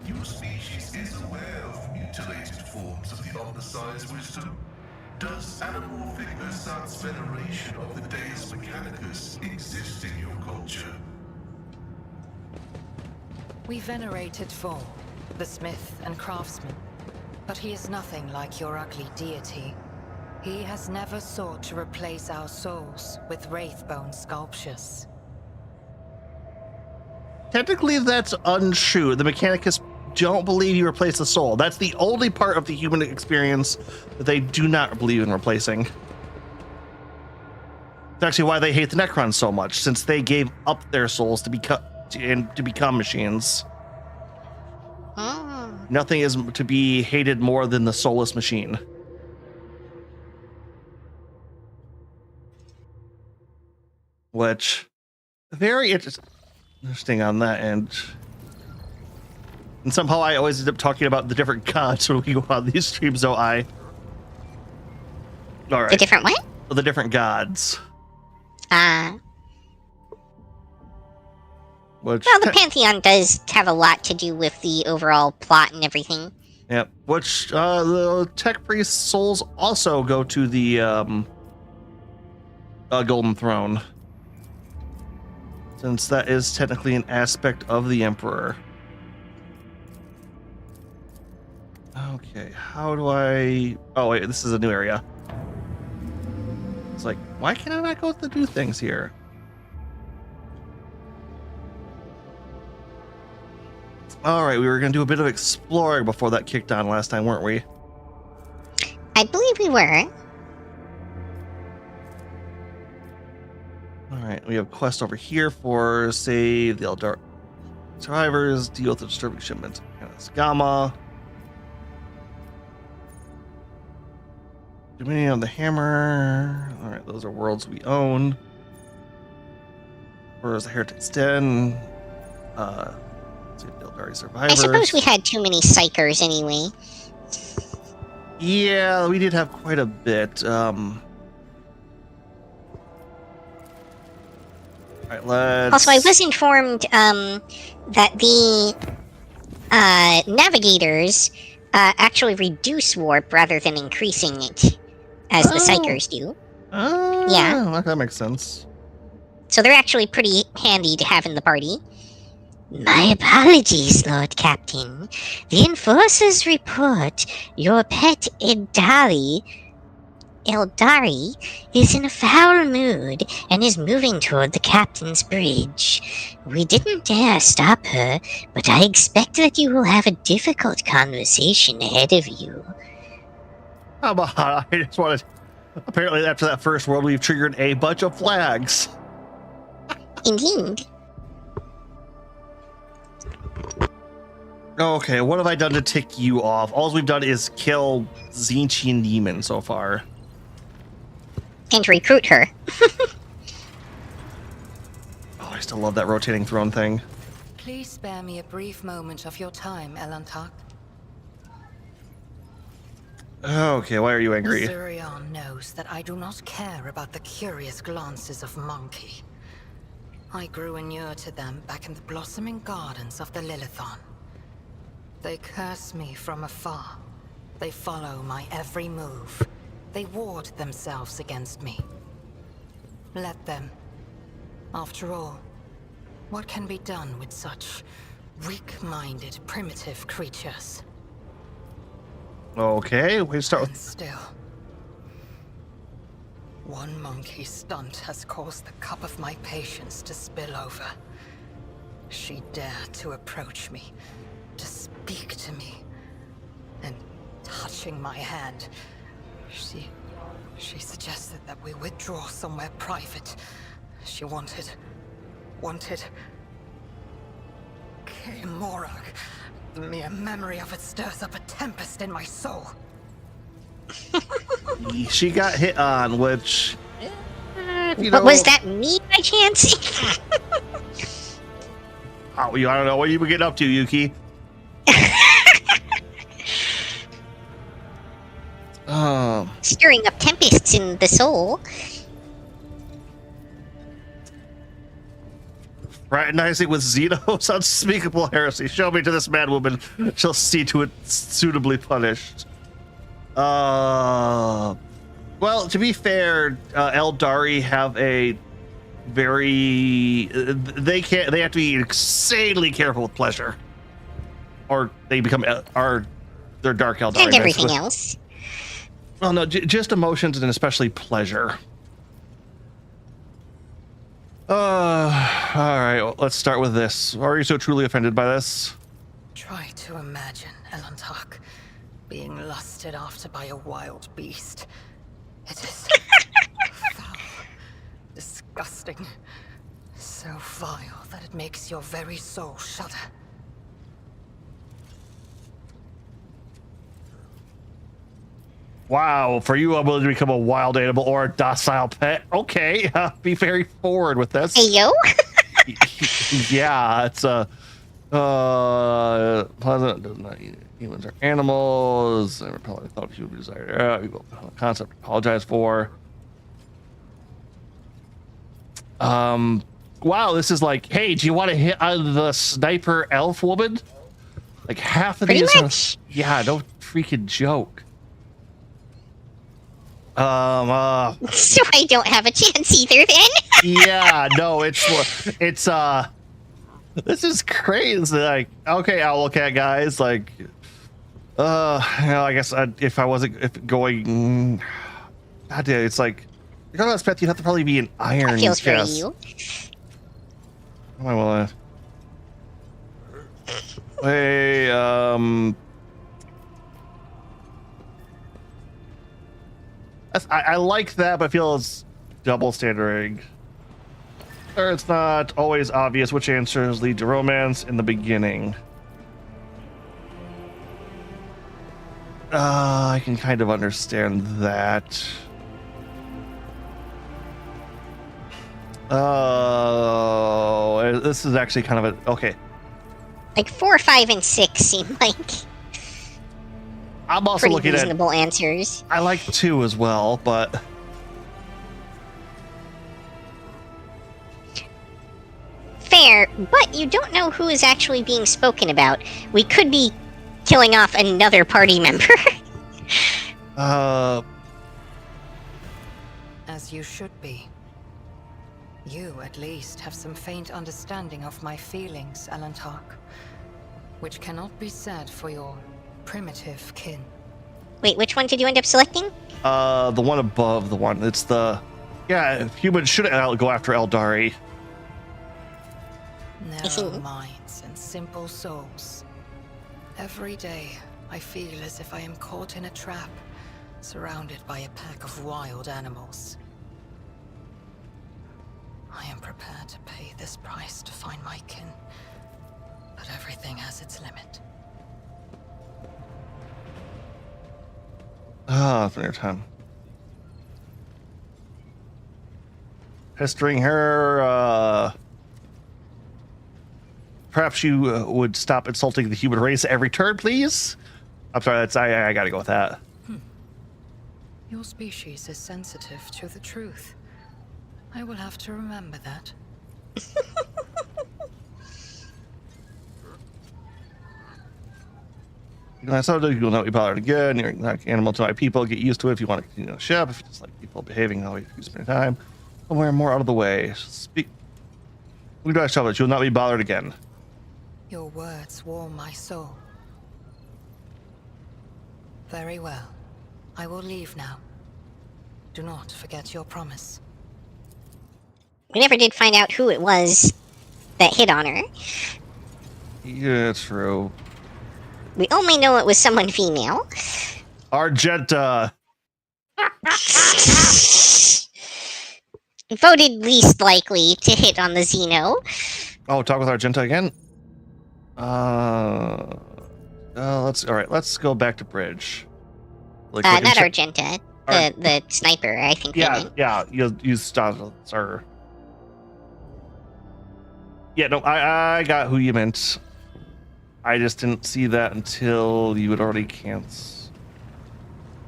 Your species is aware of mutilated forms of the undersized wisdom. Does anamorphic Ursat's veneration of the Deus Mechanicus exist in your culture? We venerated Vol, the smith and craftsman. But he is nothing like your ugly deity. He has never sought to replace our souls with wraithbone sculptures. Technically, that's untrue. The Mechanicus don't believe you replace the soul. That's the only part of the human experience that they do not believe in replacing. It's actually why they hate the Necrons so much, since they gave up their souls to become machines. Nothing is to be hated more than the soulless machine. Which, very interesting on that end. And somehow I always end up talking about the different gods when we go on these streams, so I. All right. The different what? The different gods. Which Well, the Pantheon does have a lot to do with the overall plot and everything. Yep. Which the tech priest souls also go to the Golden Throne, since that is technically an aspect of the Emperor. Okay, how do I? Oh wait, this is a new area. It's like, why can I not go to do things here? All right, we were gonna do a bit of exploring before that kicked on last time, weren't we? I believe we were. All right, we have a quest over here for save the Eldar survivors, deal with the disturbing shipment. Gamma. Dominion on the Hammer. All right, those are worlds we own. Where's the Heretics Den? Save the Eldari survivors. I suppose we had too many psychers anyway. Yeah, we did have quite a bit. All right, let's. Also, I was informed that the navigators actually reduce warp rather than increasing it, as the psychers do. Yeah. That makes sense. So they're actually pretty handy to have in the party. My apologies, Lord Captain. The Enforcers report your pet Eldari is in a foul mood and is moving toward the captain's bridge. We didn't dare stop her, but I expect that you will have a difficult conversation ahead of you. How about I just wanted. Apparently, after that first world, we've triggered a bunch of flags. Indeed. Okay, what have I done to tick you off? All we've done is kill Zinchian Demon so far. And recruit her. Oh, I still love that rotating throne thing. Please spare me a brief moment of your time, Elantak. Okay, why are you angry? Zurion knows that I do not care about the curious glances of Monkey. I grew inured to them back in the blossoming gardens of the Lilithon. They curse me from afar. They follow my every move. They ward themselves against me. Let them. After all, what can be done with such weak-minded, primitive creatures? Okay, we start And with. still, one monkey stunt has caused the cup of my patience to spill over. She dared to approach me, to speak to me, and touching my hand, she suggested that we withdraw somewhere private. She wanted Kaer Morag. The mere memory of it stirs up a tempest in my soul. She got hit on, which. You But know, was that me by chance? Oh, I don't know what you were getting up to, Yuki. Stirring up tempests in the soul. Fraternizing with Xenos, unspeakable heresy. Show me to this man woman, shall see to it suitably punished. Well, to be fair, Eldari have a very they have to be insanely careful with pleasure, or they become they're dark Eldari. And everything basically. else. Well, no, just emotions and especially pleasure. All right, well, let's start with this. Are you so truly offended by this? Try to imagine, Elantak, being lusted after by a wild beast. It is foul, disgusting, so vile that it makes your very soul shudder. Wow, for you, I'm willing to become a wild animal or a docile pet. Okay, be very forward with this. Hey, yo? Yeah, it's a. unpleasant. Does not eat humans or animals. I probably thought he would desire. We will concept apologize for. Wow, this is like, hey, do you want to hit the sniper elf woman? Like half of Pretty these much. yeah, no freaking joke. So I don't have a chance either then. Yeah, no, it's this is crazy. Like, okay, Owlcat guys, like, I guess if I wasn't going, God damn, it's like, you're gonna expect you'd have to probably be an iron That feels for chest. you. Oh, well, hey, I like that, but I feel it's double standarding. Or it's not always obvious which answers lead to romance in the beginning. I can kind of understand that. Oh, this is actually kind of a okay. Like 4, 5, and 6 seem like I'm also pretty looking reasonable answers. I like 2 as well, but Fair, but you don't know who is actually being spoken about. We could be killing off another party member. As you should be. You, at least, have some faint understanding of my feelings, Alantark. Which cannot be said for your primitive kin. Wait, which one did you end up selecting? the one above the one. It's the humans should go after Eldari. Narrow minds and simple souls. Every day, I feel as if I am caught in a trap, surrounded by a pack of wild animals. I am prepared to pay this price to find my kin, but everything has its limit. For your time. Pestering her, perhaps you would stop insulting the human race every turn, please? I'm sorry, that's I gotta go with that. Your species is sensitive to the truth. I will have to remember that. I saw you will not be bothered again. You're not an animal to my people. Get used to it if you want to continue to ship. If you just like people behaving how you spend your time, somewhere more out of the way. Speak. We do shop it. You will not be bothered again. Your words warm my soul. Very well. I will leave now. Do not forget your promise. We never did find out who it was that hit on her. Yeah, true. We only know it was someone female. Argenta. Voted least likely to hit on the Xeno. Oh, talk with Argenta again. Let's go back to Bridge. Like, Not Argenta. The sniper, I think. Yeah. You stop, sir. Yeah, no, I got who you meant. I just didn't see that until you had already canceled.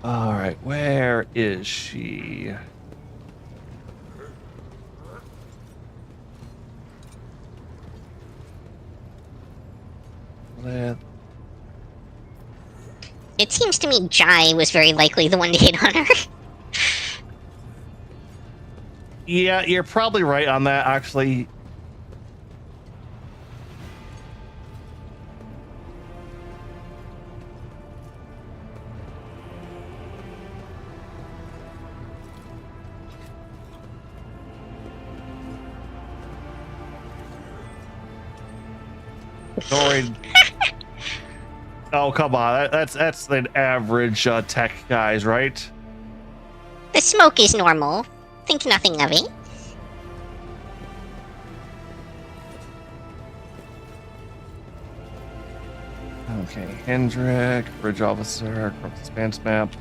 All right, where is she? It seems to me Jai was very likely the one to hit on her. Yeah, you're probably right on that, actually. Sorry. Oh, come on. That's an average tech guys, right? The smoke is normal. Think nothing of it. Okay, Hendrik, bridge officer, expanse map.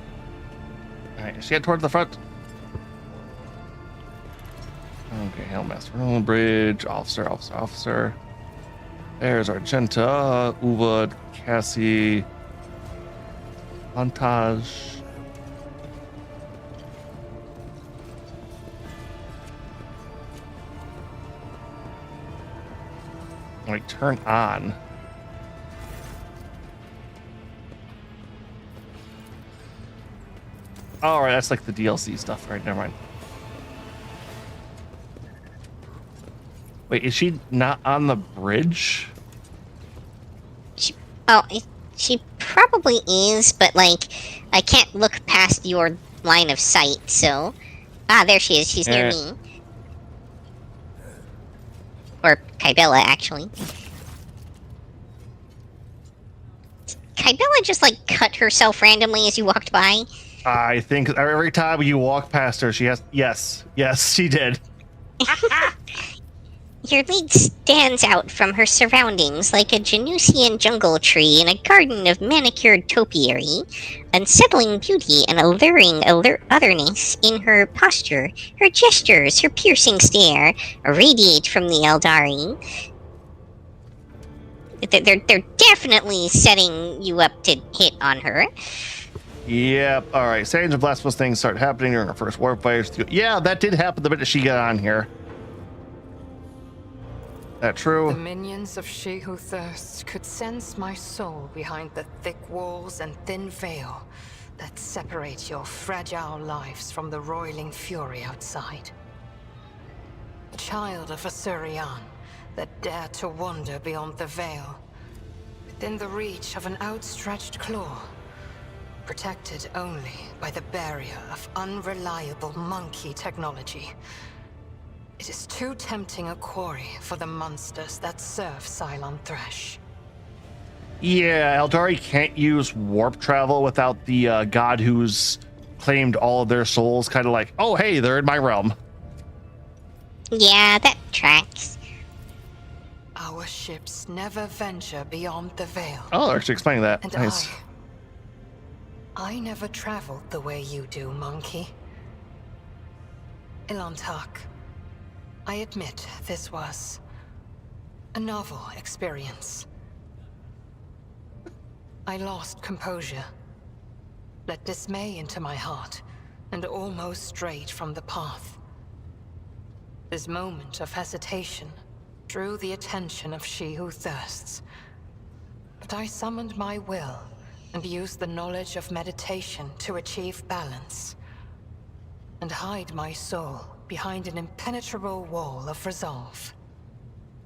Alright, is she head towards the front? Okay, Helmmaster, bridge, officer. There's Argenta, Uvad, Cassie, Montage. Like, turn on. All right, that's like the DLC stuff. All right, never mind. Wait, is she not on the bridge? She probably is, but like, I can't look past your line of sight, so. There she is. She's near me. Or Kybella, actually. Kybella just like cut herself randomly as you walked by. I think every time you walk past her, she has. Yes, she did. Your lead stands out from her surroundings like a Genusian jungle tree in a garden of manicured topiary, unsettling beauty and alluring otherness in her posture, her gestures, her piercing stare radiate from the Eldari. They're definitely setting you up to hit on her. Yep. All right. Strange and blasphemous things start happening during our first war fight. Yeah, that did happen the minute she got on here. That true? The minions of She Who Thirsts could sense my soul behind the thick walls and thin veil that separate your fragile lives from the roiling fury outside. A child of Asurian that dare to wander beyond the veil, within the reach of an outstretched claw, protected only by the barrier of unreliable monkey technology. It is too tempting a quarry for the monsters that serve Cylon Thresh. Yeah, Eldari can't use warp travel without the god who's claimed all of their souls. Kind of like, oh, hey, they're in my realm. Yeah, that tracks. Our ships never venture beyond the veil. Oh, they're actually explaining that. And Nice. I never traveled the way you do, monkey. Ilantak, I admit this was a novel experience. I lost composure, let dismay into my heart, and almost strayed from the path. This moment of hesitation drew the attention of She Who Thirsts. But I summoned my will and used the knowledge of meditation to achieve balance, and hide my soul behind an impenetrable wall of resolve.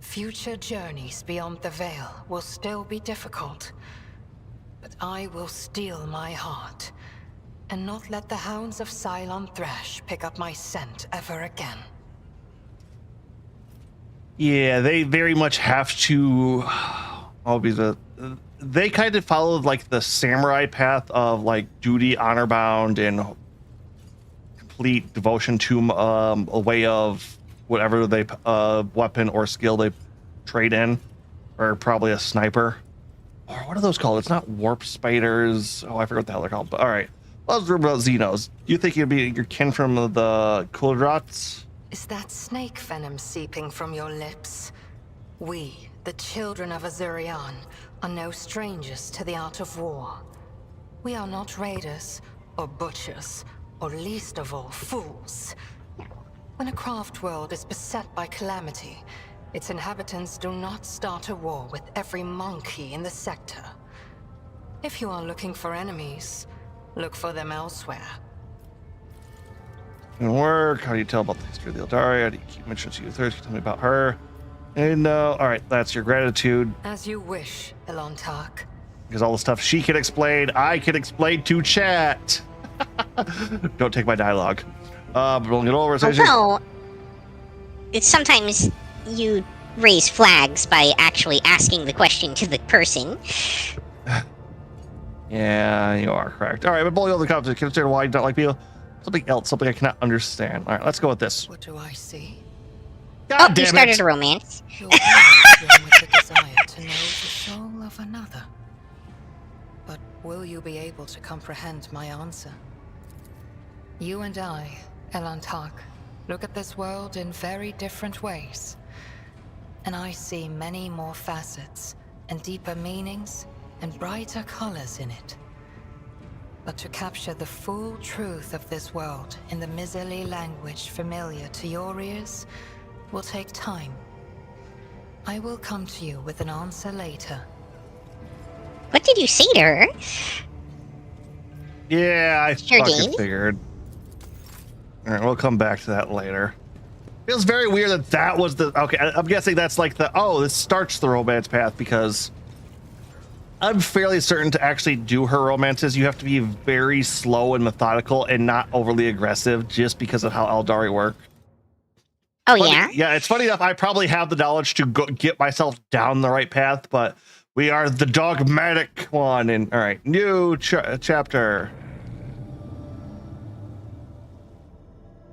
Future journeys beyond the veil will still be difficult, but I will steel my heart and not let the hounds of Cylon Thresh pick up my scent ever again. Yeah, they very much have to. They kind of followed like the samurai path of like duty, honor bound, and complete devotion to a way of whatever they weapon or skill they trade in, or probably a sniper. Or what are those called? It's not warp spiders. Oh, I forgot what the hell they're called. But all right, let's talk about Xenos. You think you'd be your kin from the Kuldrats? Is that snake venom seeping from your lips? We, the children of Azurian, are no strangers to the art of war. We are not raiders, or butchers, or least of all, fools. When a craft world is beset by calamity, its inhabitants do not start a war with every monkey in the sector. If you are looking for enemies, look for them elsewhere. Can work. How do you tell about the history of the Eldari? How do you keep mentioning She Who Thirsts? Tell me about her. And all right, that's your gratitude. As you wish, Ilantak. Because all the stuff she can explain, I can explain to chat. Don't take my dialogue. But we'll get over it. Although, it's sometimes you raise flags by actually asking the question to the person. Yeah, you are correct. All right, but bully all the cops. Consider why you don't like people. Something else, something I cannot understand. All right, let's go with this. What do I see? God You damn started it! a romance. Your heart is with the desire to know the soul of another. But will you be able to comprehend my answer? You and I, Ilantak, look at this world in very different ways. and I see many more facets and deeper meanings and brighter colors in it. But to capture the full truth of this world in the Mizili language familiar to your ears will take time. I will come to you with an answer later. What did you say to her? Yeah, I Sure fucking did. figured. All right, we'll come back to that later. Feels very weird that that was the... Okay, I'm guessing that's like the... Oh, this starts the romance path, because I'm fairly certain to actually do her romances, you have to be very slow and methodical and not overly aggressive, just because of how Eldari work. Oh, Funny- yeah? Yeah, it's funny enough, I probably have the knowledge to go get myself down the right path, but we are the dogmatic one. And all right, new chapter.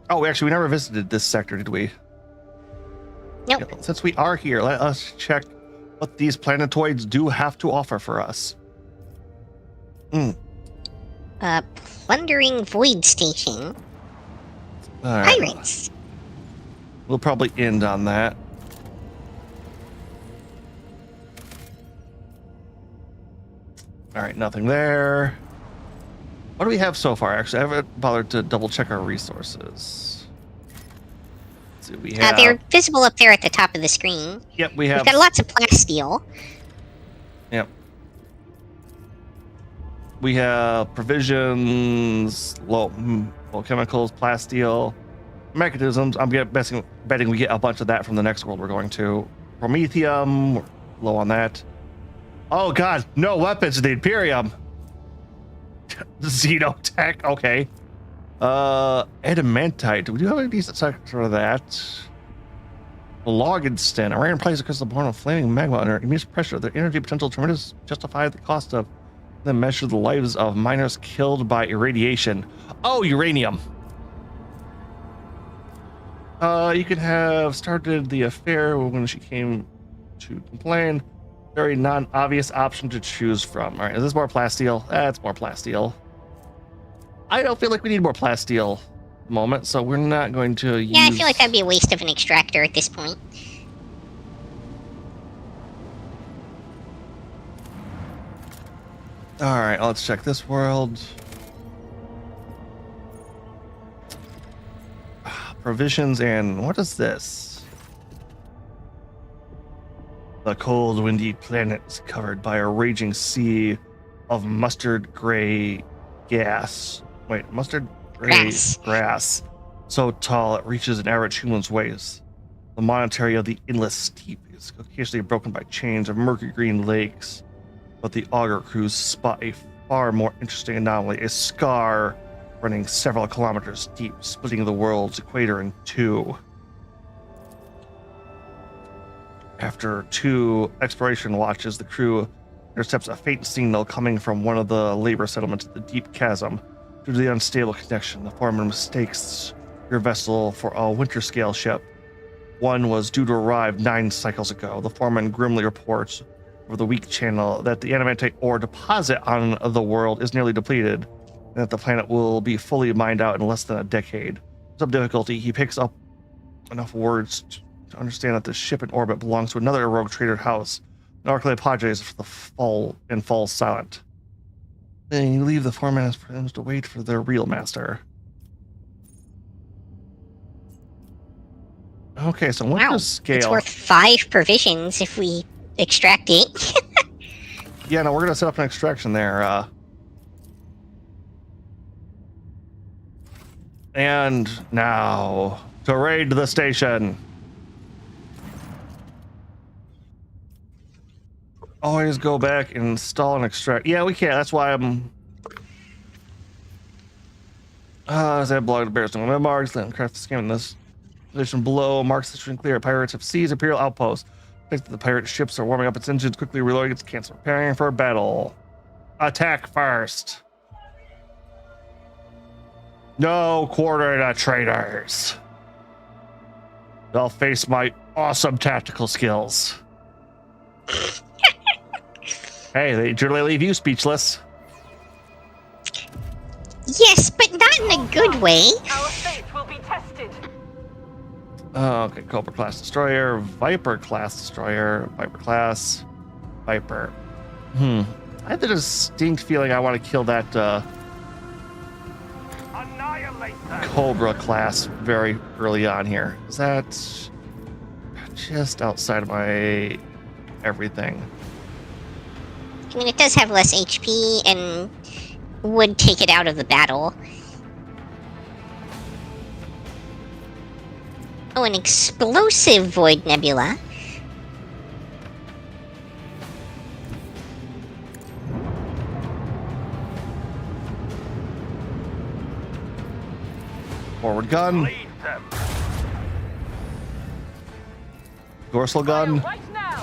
Oh, actually, we never visited this sector, did we? Nope. Yeah, since we are here, let us check what these planetoids do have to offer for us. Plundering Void Station. All right. Pirates. We'll probably end on that. All right, nothing there. What do we have so far? Actually, I haven't bothered to double check our resources. Let's see what we have. They're visible up there at the top of the screen. Yep, we have. We've got lots of plasteel. Yep. We have provisions, low chemicals, plasteel, mechanisms. I'm betting we get a bunch of that from the next world we're going to. Promethium, we're low on that. Oh god, no weapons in the Imperium. Xenotech, okay. Adamantite. Do we have any decent sector of that? Loginsten. A random place because the born of flaming magma under immense pressure. Their energy potential tremendous justify the cost of them measure the lives of miners killed by irradiation. Oh, uranium. You could have started the affair when she came to complain. Very non-obvious option to choose from. All right, is this more plasteel? That's more plasteel. I don't feel like we need more plasteel at the moment, so we're not going to use... Yeah, I feel like that'd be a waste of an extractor at this point. All right, let's check this world. Provisions and what is this? The cold, windy planet is covered by a raging sea of mustard gray gas. Wait, mustard gray grass. So tall it reaches an average human's waist. The monotony of the endless steep is occasionally broken by chains of murky green lakes. But the auger crews spot a far more interesting anomaly, a scar running several kilometers deep, splitting the world's equator in two. After 2 exploration watches, the crew intercepts a faint signal coming from one of the labor settlements at the deep chasm. Due to the unstable connection, the foreman mistakes your vessel for a winter scale ship. One was due to arrive 9 cycles ago. The foreman grimly reports over the weak channel that the adamantite ore deposit on the world is nearly depleted, and that the planet will be fully mined out in less than a decade. With some difficulty, he picks up enough words to understand that the ship in orbit belongs to another rogue trader house. Narclay Padres falls silent. Then you leave the foreman for them to wait for their real master. Okay, so what's the scale? It's worth 5 provisions if we extract it. Yeah, no, we're gonna set up an extraction there. And now to raid the station. Always go back and install and extract. Yeah, we can't. That's why I'm. As I blog the bears on marks, let craft the scheme in this position below. Marks the string clear. Pirates have seized Imperial outpost. The pirate ships are warming up its engines, quickly reloading its cans, preparing for battle. Attack first. No quarter to traitors. They'll face my awesome tactical skills. Hey, they generally leave you speechless. Yes, but not in a good way. Our faith will be tested. Okay, Cobra class destroyer, Viper class destroyer, Viper class, Viper. I have the distinct feeling I want to kill that Annihilate them. Cobra class very early on here. Is that just outside of my everything? I mean, it does have less HP and would take it out of the battle. Oh, an explosive Void Nebula. Forward gun, Lead them. dorsal gun. Right now!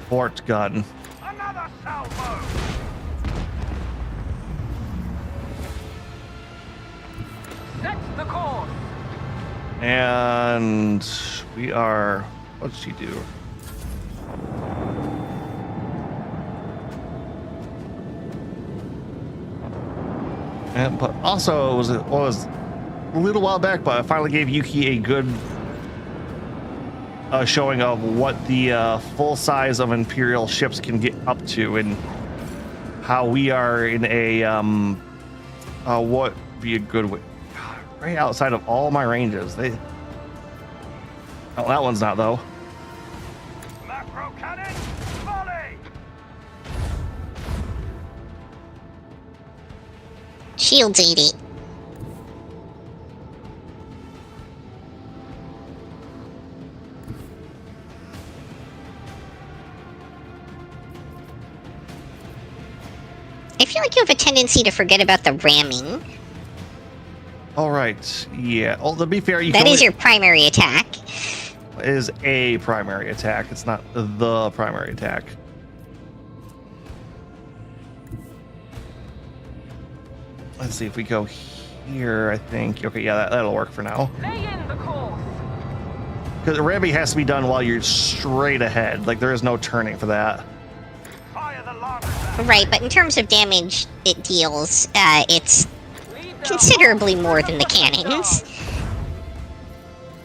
Port gun. Another salvo. Set the course! And we are. What did she do? And, but also, it was a little while back, but I finally gave Yuki a good showing of what the full size of Imperial ships can get up to, and how we are in a what would be a good way, right outside of all my ranges. Oh, that one's not though. Macro cannon. Volley. Shields 80. I feel like you have a tendency to forget about the ramming. All right, yeah. Well, to be fair, you That can is only- your primary attack. is a primary attack. It's not the primary attack. Let's see if we go here. I think. Okay, yeah, that'll work for now. Lay in the course! Because the ramming has to be done while you're straight ahead. Like there is no turning for that. Fire the Lancer. Right, but in terms of damage it deals, it's Lead them considerably more than the cannons.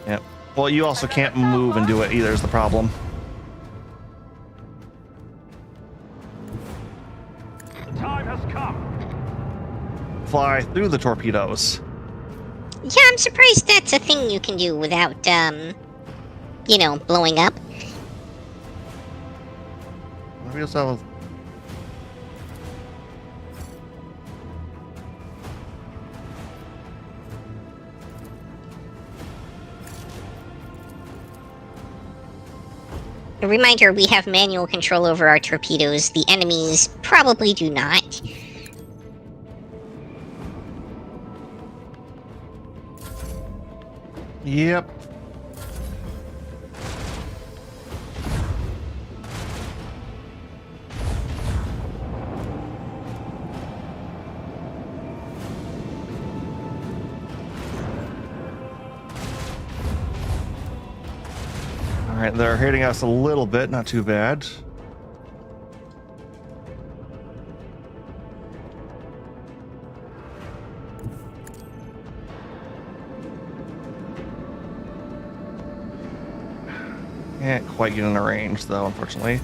Yep. Well, you also can't move and do it either. Is the problem. The time has come. Fly through the torpedoes. Yeah, I'm surprised that's a thing you can do without, blowing up. Maybe also. A reminder, we have manual control over our torpedoes. The enemies probably do not. Yep. All right, they're hitting us a little bit, not too bad. Can't quite get in the range, though, unfortunately.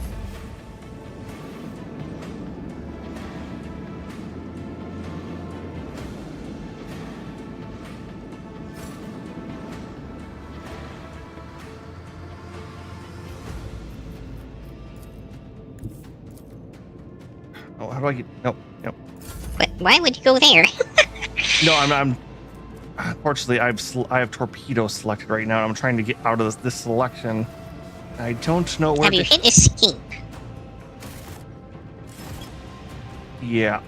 Oh, how do I get? Nope, nope. But why would you go there? No, I'm. Unfortunately, I have torpedo selected right now. I'm trying to get out of this selection. I don't know where Have you hit escape? Yeah.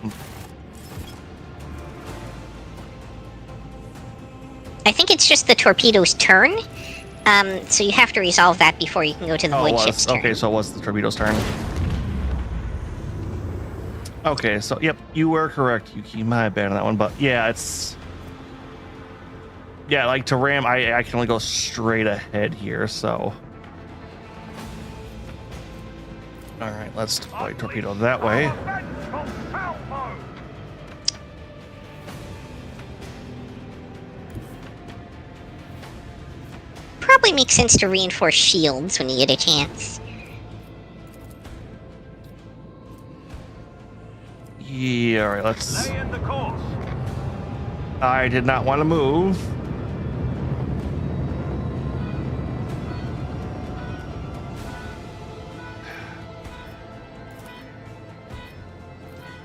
I think it's just the torpedo's turn. So you have to resolve that before you can go to the Oh, it void ship's was. turn. Okay, so it was the torpedo's turn. Okay, so yep, you were correct, Yuki. My bad on that one, but yeah, it's. Yeah, like to ram, I can only go straight ahead here, so. All right, let's deploy torpedo that way. Our vengeful salvo! Probably makes sense to reinforce shields when you get a chance. Yeah, all right, let's... Lay in the course. I did not want to move.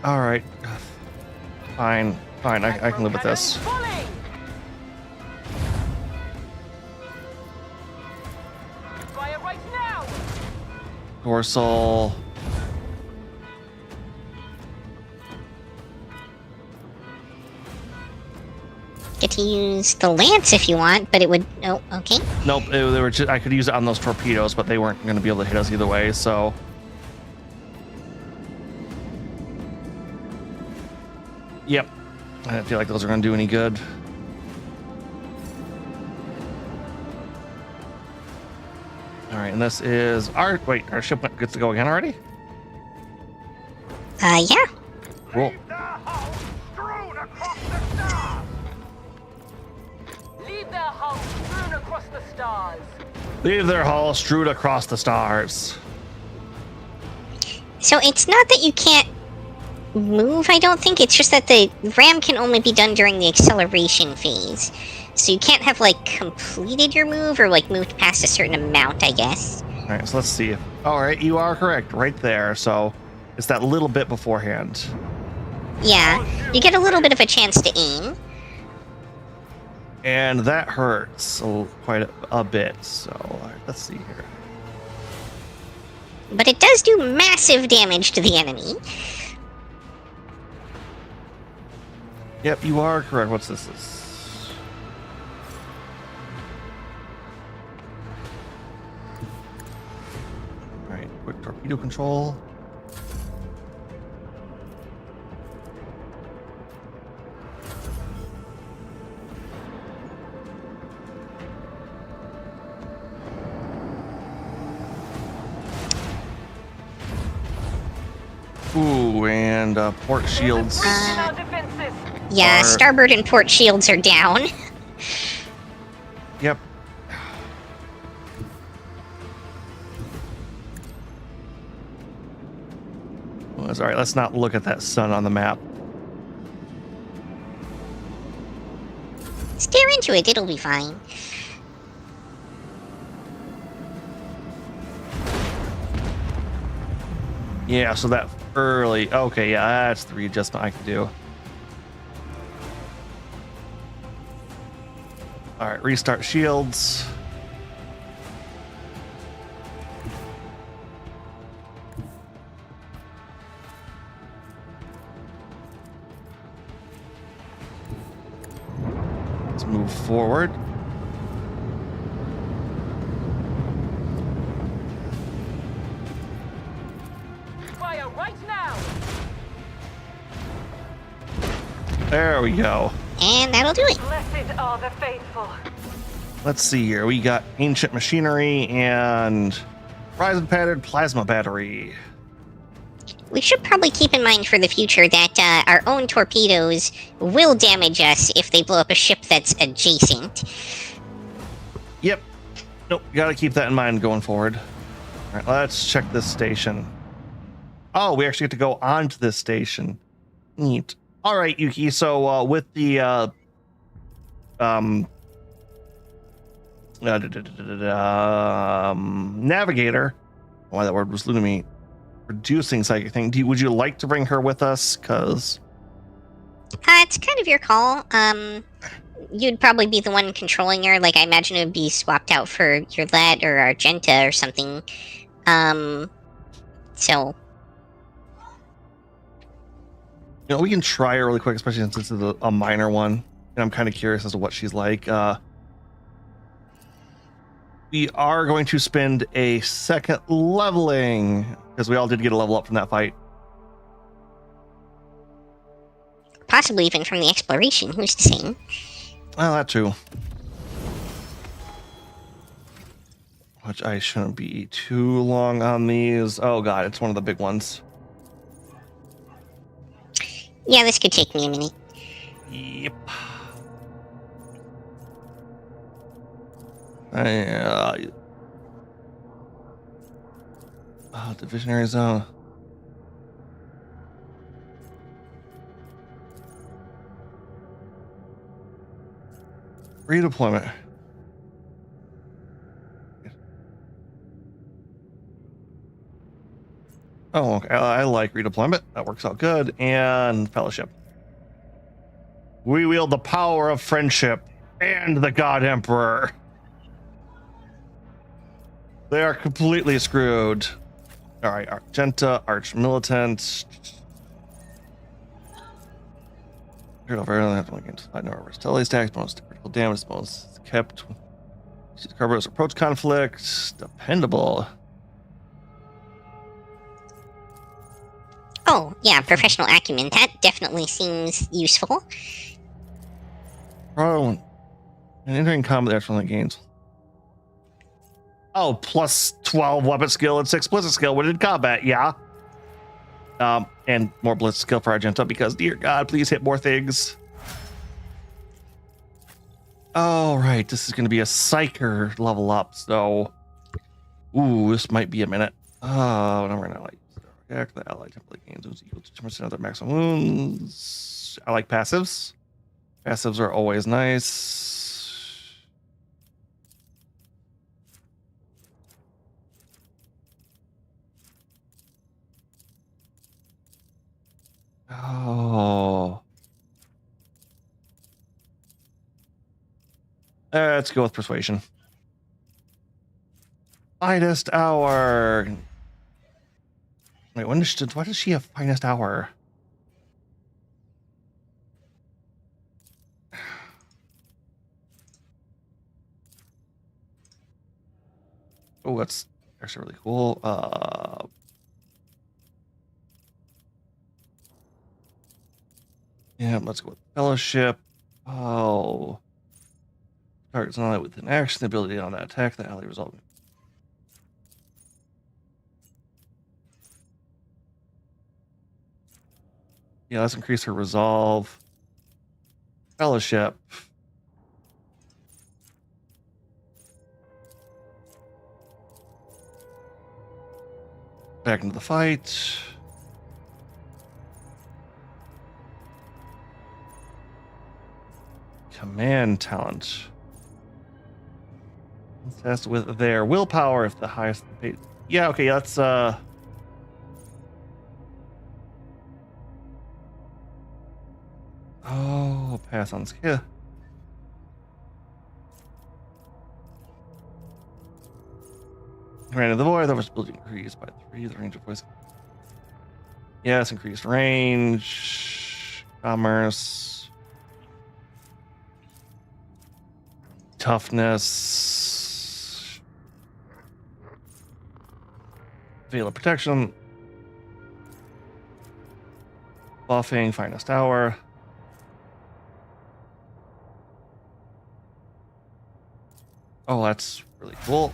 All right. Fine, fine, I can live with this. Fire right now! Dorsal. Get to use the lance if you want, but it would... Oh, okay. Nope, they were just, I could use it on those torpedoes, but they weren't going to be able to hit us either way, so... Yep. I didn't feel like those are going to do any good. Alright, and this is our... Wait, our ship gets to go again already? Yeah. Cool. Leave their hulls strewn across the stars! Leave their hulls strewn across the stars. Leave their hull strewed across the stars. So it's not that you can't move, I don't think. It's just that the ram can only be done during the acceleration phase. So you can't have, like, completed your move or, like, moved past a certain amount, I guess. Alright, so let's see. Alright, you are correct. Right there. So it's that little bit beforehand. Yeah, you get a little bit of a chance to aim. And that hurts quite a bit. So alright, let's see here. But it does do massive damage to the enemy. Yep, you are correct. What's this? Alright, quick torpedo control. Ooh, and port shields. Our defenses. Yeah, starboard and port shields are down. Yep. Well, it's alright, let's not look at that sun on the map. Stare into it, it'll be fine. Yeah, so that early... Okay, yeah, that's the readjustment I can do. Alright, restart shields. Let's move forward. Fire right now! There we go. And that'll do it. Blessed are the faithful. Let's see here. We got ancient machinery and horizon pattern plasma battery. We should probably keep in mind for the future that our own torpedoes will damage us if they blow up a ship that's adjacent. Yep. Nope. Got to keep that in mind going forward. All right, let's check this station. Oh, we actually get to go onto this station. Neat. All right, Yuki. So with the navigator, why that word was eluding me. Reducing psychic thing. Would you like to bring her with us? Cause It's kind of your call. You'd probably be the one controlling her. Like, I imagine it would be swapped out for your Let or Argenta or something. So... You know, we can try her really quick, especially since this is a minor one. And I'm kind of curious as to what she's like. We are going to spend a second leveling, because we all did get a level up from that fight. Possibly even from the exploration, who's to say? Well, that too. which I shouldn't be too long on these. Oh god, it's one of the big ones. Yeah, this could take me a minute. Yep. Divisionary zone. Redeployment. Oh, okay. I like redeployment. That works out good. And fellowship. We wield the power of friendship and the God Emperor. They are completely screwed. All right, Argenta, Arch Militant. Versatility stacks, bonus to critical damage, bonus kept. Carbo's approach conflict. Dependable. Oh, yeah, professional acumen. That definitely seems useful. When entering combat, actually gains. Oh, plus 12 weapon skill and 6 blizzard skill when in combat, yeah. And more blizzard skill for Argenta because, dear God, please hit more things. All right, this is going to be a Psyker level up, so... Ooh, this might be a minute. Number 9, the allied template gains was equal to 2% of their maximum wounds. I like passives. Passives are always nice. Oh. Let's go with persuasion. Finest hour. Wait, why does she have finest hour? Oh, that's actually really cool. Yeah, let's go with fellowship. Oh. Targets not with an action, the ability on that attack, the ally result. Yeah, let's increase her resolve. Fellowship. Back into the fight. Command talent. Test with their willpower if the highest. Yeah, okay, that's Oh, pass on skill. Command of the void, the ability increased by 3, the range of voice. Yes, increased range. Commerce. Toughness. Veil of protection. Buffing, finest hour. Oh, that's really cool.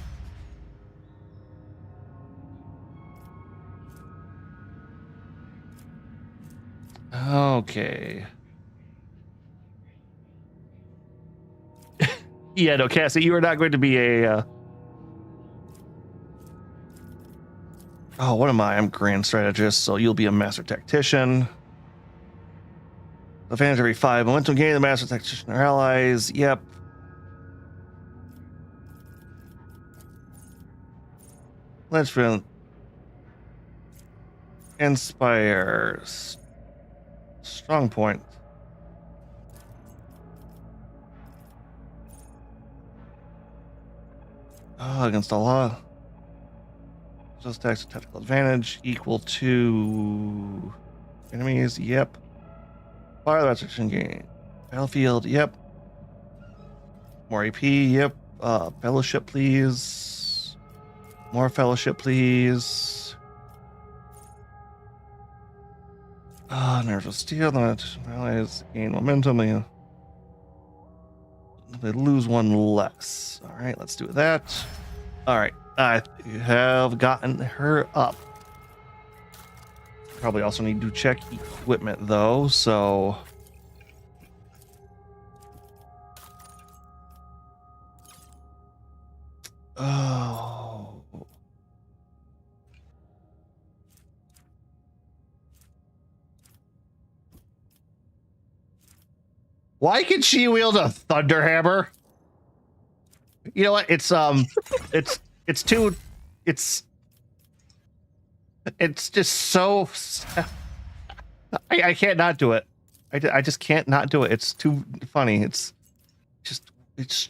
Okay. Yeah, no, Cassie, you are not going to be a... Oh, what am I? I'm Grand Strategist, so you'll be a Master Tactician. Advantage every 5 momentum gain. The Master Tactician or allies. Yep. Lynchman. Inspires. Strong point. Oh, against the law. Just tax tactical advantage equal to enemies. Yep. Fire restriction gain. Battlefield. Yep. More AP. Yep. Fellowship, please. More fellowship, please. Nerves of steel. That allies gain momentum. They lose one less. All right, let's do that. All right, I have gotten her up. Probably also need to check equipment though, so. Oh. Why can she wield a thunder hammer? You know what? It's too, it's just so. I can't not do it. I just can't not do it. It's too funny. It's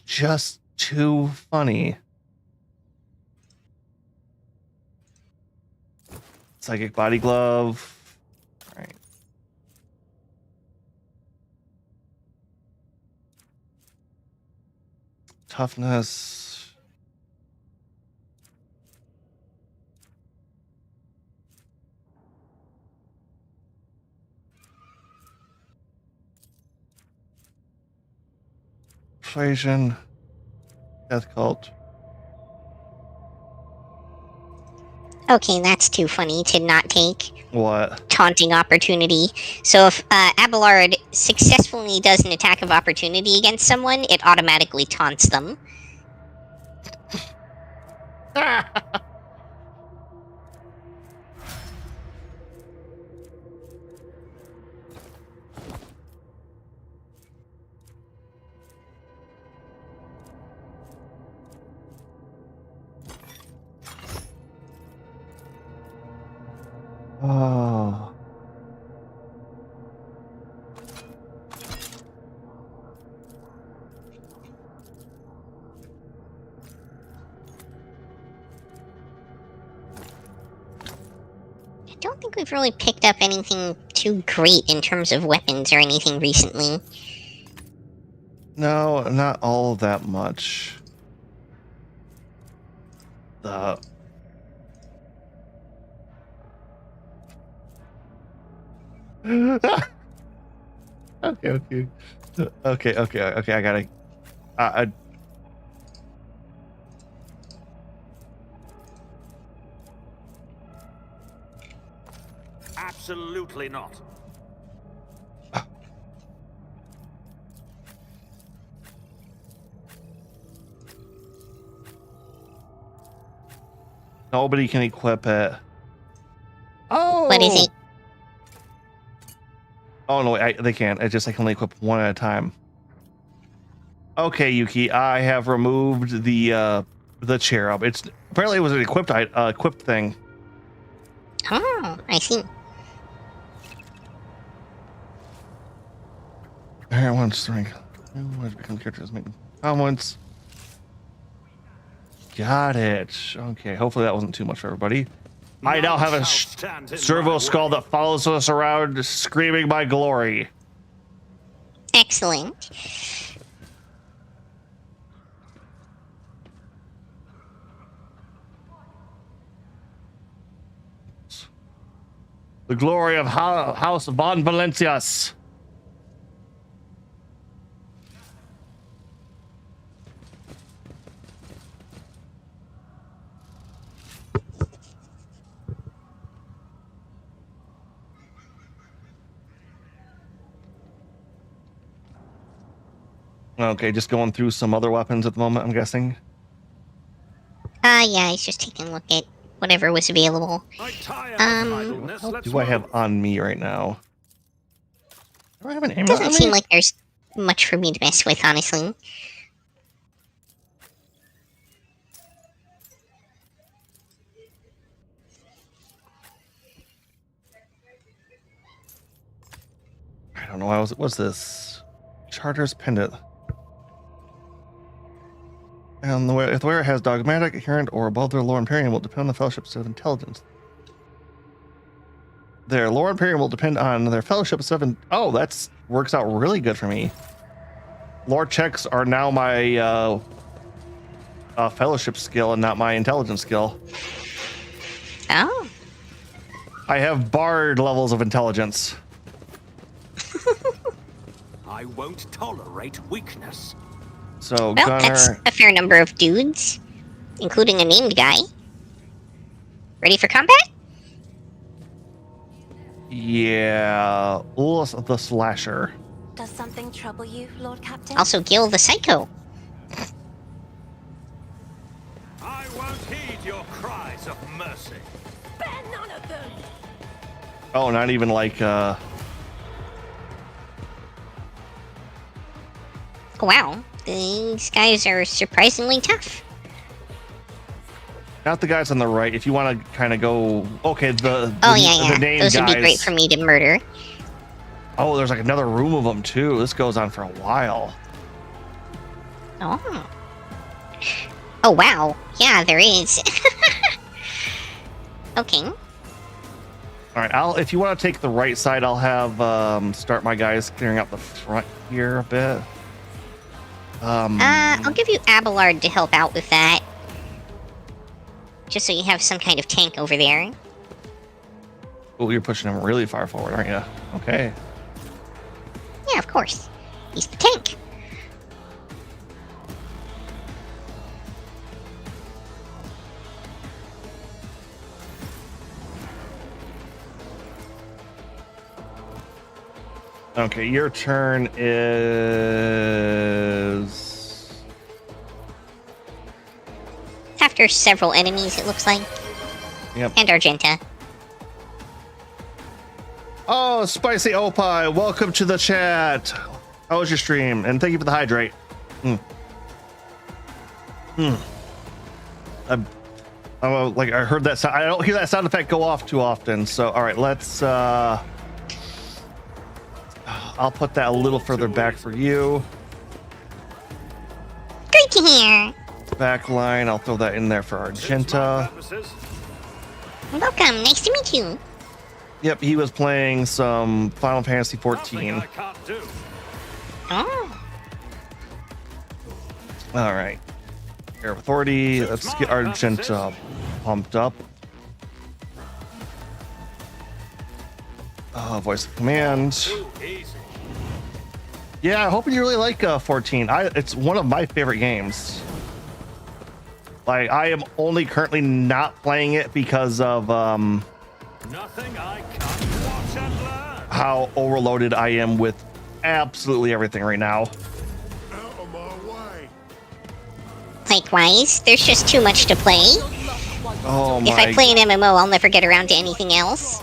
just too funny. Psychic body glove. All right. Toughness. Persuasion. Death cult. Okay, that's too funny to not take. What? Taunting opportunity. So if Abelard successfully does an attack of opportunity against someone, it automatically taunts them. Oh. I don't think we've really picked up anything too great in terms of weapons or anything recently. No, not all that much. The okay. I gotta. Absolutely not. Nobody can equip it. Oh. What is it? Oh no, they can't. It's just I can only equip one at a time. Okay, Yuki, I have removed the cherub. It's apparently it was an equipped thing. Oh, I see. Alright, one strength. Become characters making comments. Got it. Okay, hopefully that wasn't too much for everybody. I now have a servo skull that follows us around, screaming my glory. Excellent. The glory of House von Valencias. Okay, just going through some other weapons at the moment, I'm guessing. Yeah, he's just taking a look at whatever was available. What do I have on me right now? Do I have an amulet Doesn't on seem me? like there's much for me to mess with, honestly. I don't know. What's this? Charter's pendant. And if the wearer has dogmatic, adherent, or above their Lord Imperium will depend on the Fellowship's set of intelligence. Their Lord Imperium will depend on their Fellowship set of... that works out really good for me. Lore checks are now my Fellowship skill and not my intelligence skill. Oh. I have Bard levels of intelligence. I won't tolerate weakness. So, Well, Gunner... that's a fair number of dudes. including a named guy. Ready for combat? Yeah, Ulus the Slasher. Does something trouble you, Lord Captain? Also Gil the Psycho. I won't heed your cries of mercy. Spare none of them! Oh, not even like Wow, these guys are surprisingly tough. not the guys on the right. If you want to kind of go, okay, the Oh yeah. the name Those would be guys. great for me to murder. Oh, there's like another room of them too. This goes on for a while. Oh. Oh wow. Yeah, there is. Okay. All right, if you want to take the right side, I'll have start my guys clearing out the front here a bit. I'll give you Abelard to help out with that. Just so you have some kind of tank over there. Oh, you're pushing him really far forward, aren't you? Okay. Yeah, of course. He's the tank. Okay, your turn is After several enemies, it looks like. Yep. And Argenta. Oh, Spicy Opie, welcome to the chat. How was your stream? And thank you for the hydrate. I'm like, I heard that sound. I don't hear that sound effect go off too often. So, all right, let's. I'll put that a little further back for you. Great to hear. Back line, I'll throw that in there for Argenta. Welcome. Nice to meet you. Yep, he was playing some Final Fantasy Nothing I XIV. can't do. Oh. All right. Air of Authority. Let's get Argenta pumped up. Voice of Command. Ooh, easy. Yeah, hoping you really like 14. It's one of my favorite games. Like, I am only currently not playing it because of Nothing I can't watch and learn. how overloaded I am with absolutely everything right now. Out of my way. Likewise, there's just too much to play. Oh my. If I play an MMO, I'll never get around to anything else.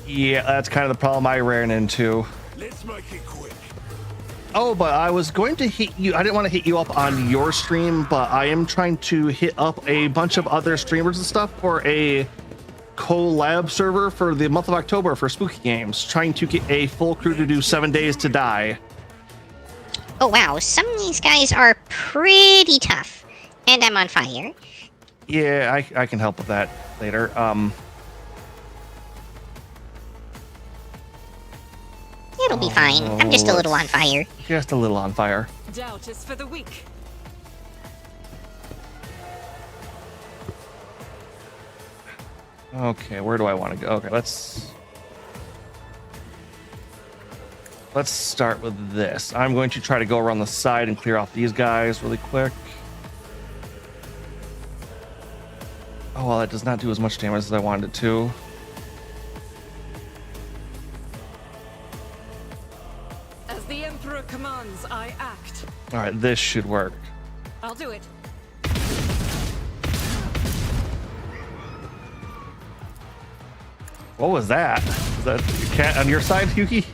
Yeah, that's kind of the problem I ran into. Let's make it quick. Oh, but I was going to hit you. I didn't want to hit you up on your stream, but I am trying to hit up a bunch of other streamers and stuff for a collab server for the month of October for Spooky Games, trying to get a full crew to do 7 Days to Die. Oh wow, some of these guys are pretty tough. And I'm on fire. Yeah, I can help with that later. It'll be fine. I'm just a little on fire. Just a little on fire. Doubt is for the weak. Okay, where do I want to go? Okay, let's start with this. I'm going to try to go around the side and clear off these guys really quick. Oh, well, that does not do as much damage as I wanted it to. As the Emperor commands, I act. All right, this should work. I'll do it. What was that? Is that a cat on your side, Yuki?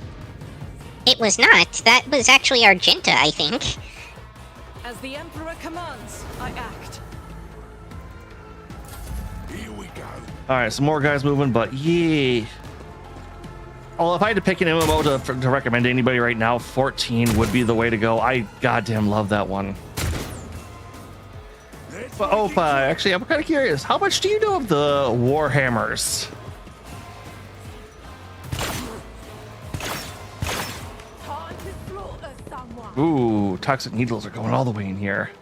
It was not. That was actually Argenta, I think. As the Emperor commands, I act. Here we go. All right, some more guys moving, but yeah. Oh, if I had to pick an MMO to recommend to anybody right now, 14 would be the way to go. I goddamn love that one. But Opa, actually, I'm kind of curious. How much do you know of the Warhammers? Time to slaughter someone. Ooh, toxic needles are going all the way in here.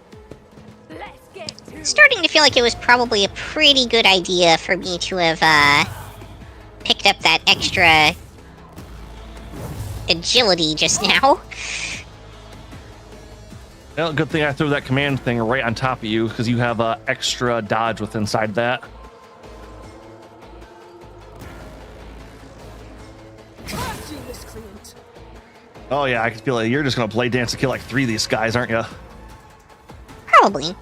Let's get to Starting to feel like it was probably a pretty good idea for me to have picked up that extra agility just now. Well, good thing I threw that command thing right on top of you because you have extra dodge with inside that. Oh yeah, I can feel it. You're just gonna play dance to kill like 3 of these guys, aren't you? Probably.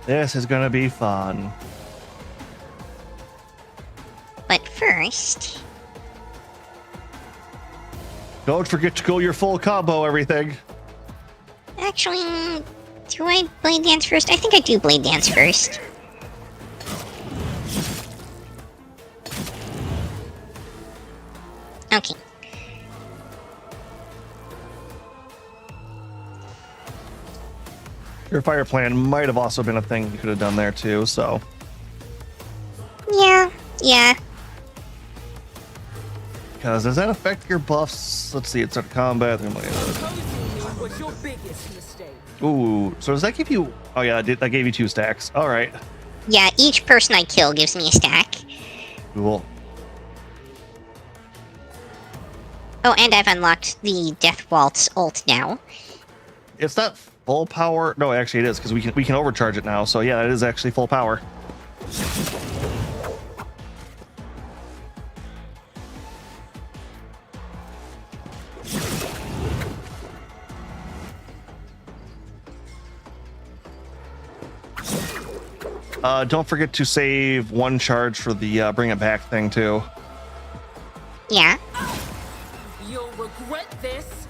This is gonna be fun. But first, Don't forget to go your full combo, everything. actually, do I blade dance first? I think I do blade dance first. Okay. Your fire plan might have also been a thing you could have done there too, so. Yeah. Because does that affect your buffs? Let's see, it's at combat. Was your biggest mistake. Ooh, so does that give you... Oh yeah, that gave you 2 stacks. All right. Yeah, each person I kill gives me a stack. Cool. Oh, and I've unlocked the Death Waltz ult now. It's not full power. No, actually it is, because we can overcharge it now. So yeah, it is actually full power. Don't forget to save 1 charge for the bring it back thing too. Yeah. You'll regret this.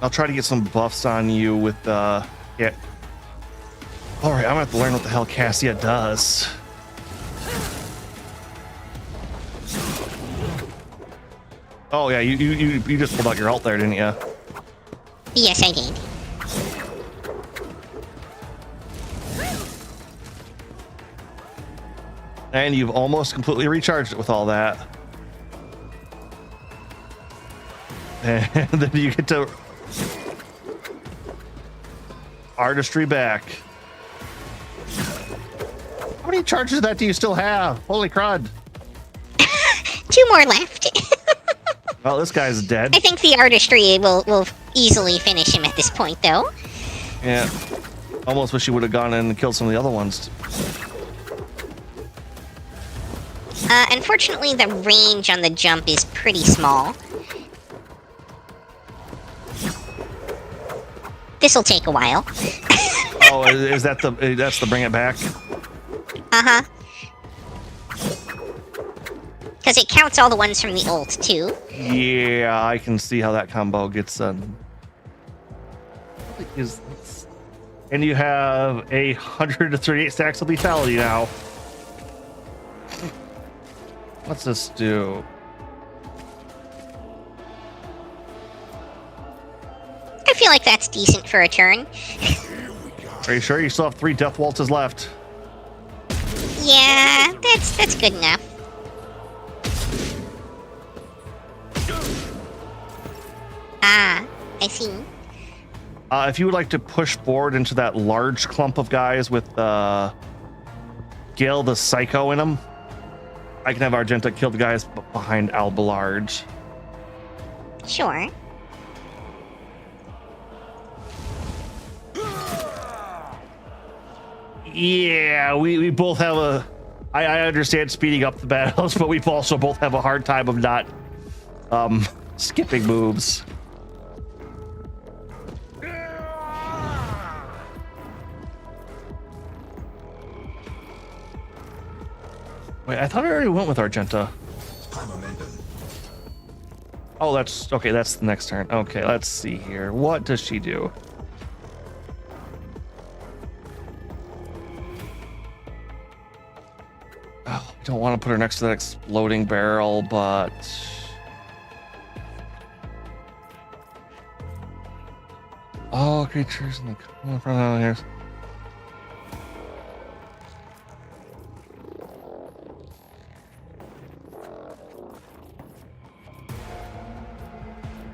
I'll try to get some buffs on you with yeah. All right, I'm gonna have to learn what the hell Cassia does. Oh yeah, you just pulled out your ult there, didn't you? Yes, I did. And you've almost completely recharged it with all that. And then you get to artistry back. How many charges of that do you still have? Holy crud. 2 more left. Well, this guy's dead. I think the artistry will easily finish him at this point, though. Yeah. Almost wish you would have gone in and killed some of the other ones. Unfortunately, the range on the jump is pretty small. This'll take a while. Oh, is that that's the bring it back? Uh-huh. Because it counts all the ones from the ult, too. Yeah, I can see how that combo gets done. And you have 138 stacks of lethality now. What's this do? I feel like that's decent for a turn. Are you sure you still have 3 death waltzes left? Yeah, that's good enough. Ah, I see. If you would like to push forward into that large clump of guys with Gale the Psycho in them, I can have Argenta kill the guys behind Alballard. Sure. Yeah, we both have a... I understand speeding up the battles, but we also both have a hard time of not skipping moves. Wait, I thought I already went with Argenta. Oh, that's... Okay, that's the next turn. Okay, let's see here. What does she do? Oh, I don't want to put her next to that exploding barrel, but... All creatures in the front of here.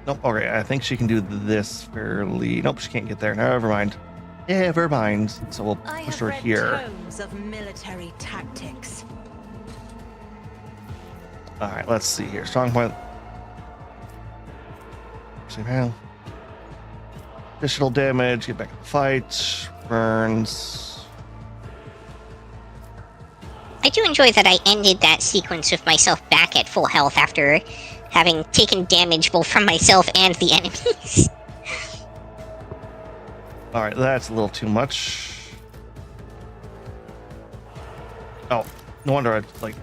Nope, okay, I think she can do this fairly... Nope, she can't get there. Never mind. Never mind. So we'll push her here. Tomes of military tactics. Alright, let's see here. Strong point. Actually, man. Additional damage, get back in the fight, burns. I do enjoy that I ended that sequence with myself back at full health after having taken damage both from myself and the enemies. Alright, that's a little too much. Oh, no wonder I, like...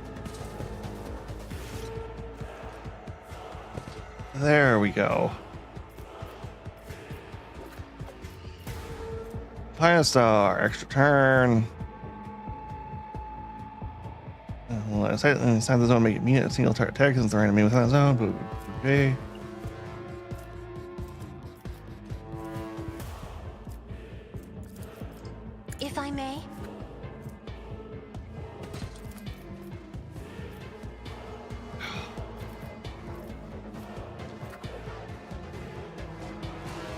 There we go. Final star, extra turn. Well, inside the zone, make it immune a single target attack since they're enemy within the zone. Okay. If I may.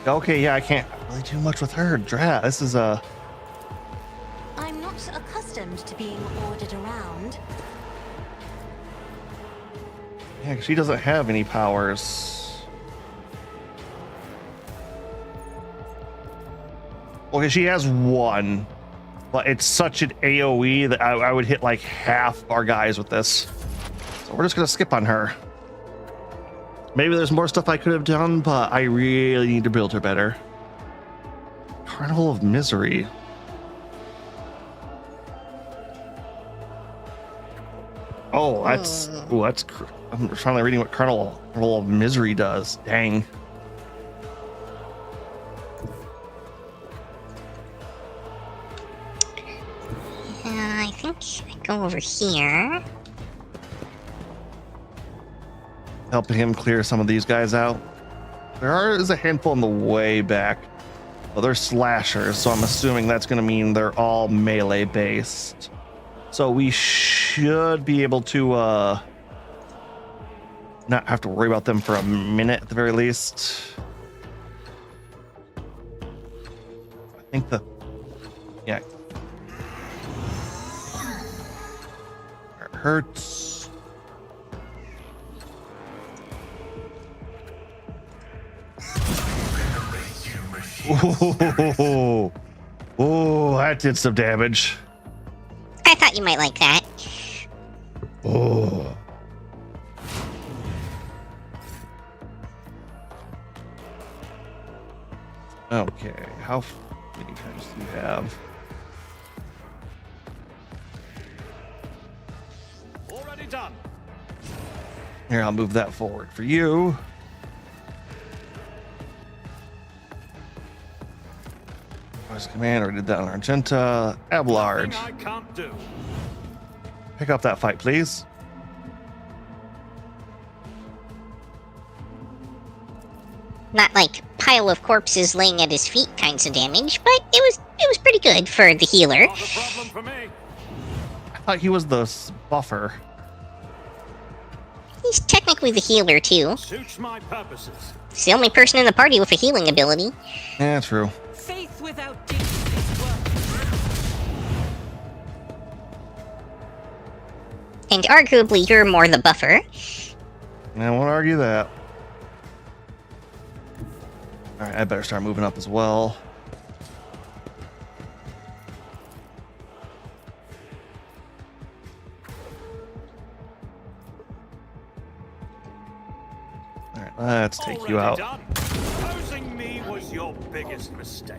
Okay, yeah, I can't really do much with her. Drat, this is a... I'm not accustomed to being ordered around. Yeah, 'cause she doesn't have any powers. Okay, she has one, but it's such an AoE that I would hit like half our guys with this. So we're just gonna skip on her. Maybe there's more stuff I could have done, but I really need to build her better. Carnival of Misery. Oh, that's... Ooh, that's... I'm finally reading what Carnival of Misery does. Dang. I think I go over here. Helping him clear some of these guys out. Is a handful on the way back. Well, they're slashers, so I'm assuming that's going to mean they're all melee based. So we should be able to not have to worry about them for a minute at the very least. I think yeah. It hurts. Oh, that did some damage. I thought you might like that. Oh. Okay, how many times do you have? Already done. Here, I'll move that forward for you. Vice Commander did that on Argenta. Abelard, Nothing I can't do. pick up that fight, please. Not like pile of corpses laying at his feet kinds of damage, but it was pretty good for the healer. Not a problem for me. I thought he was the buffer. He's technically the healer too. Suits my purposes. He's the only person in the party with a healing ability. Yeah, true. Faith without deeds is worthless. And arguably you're more the buffer. I won't argue that. Alright, I better start moving up as well. Alright, let's take you Already out. done. Opposing me was your biggest mistake.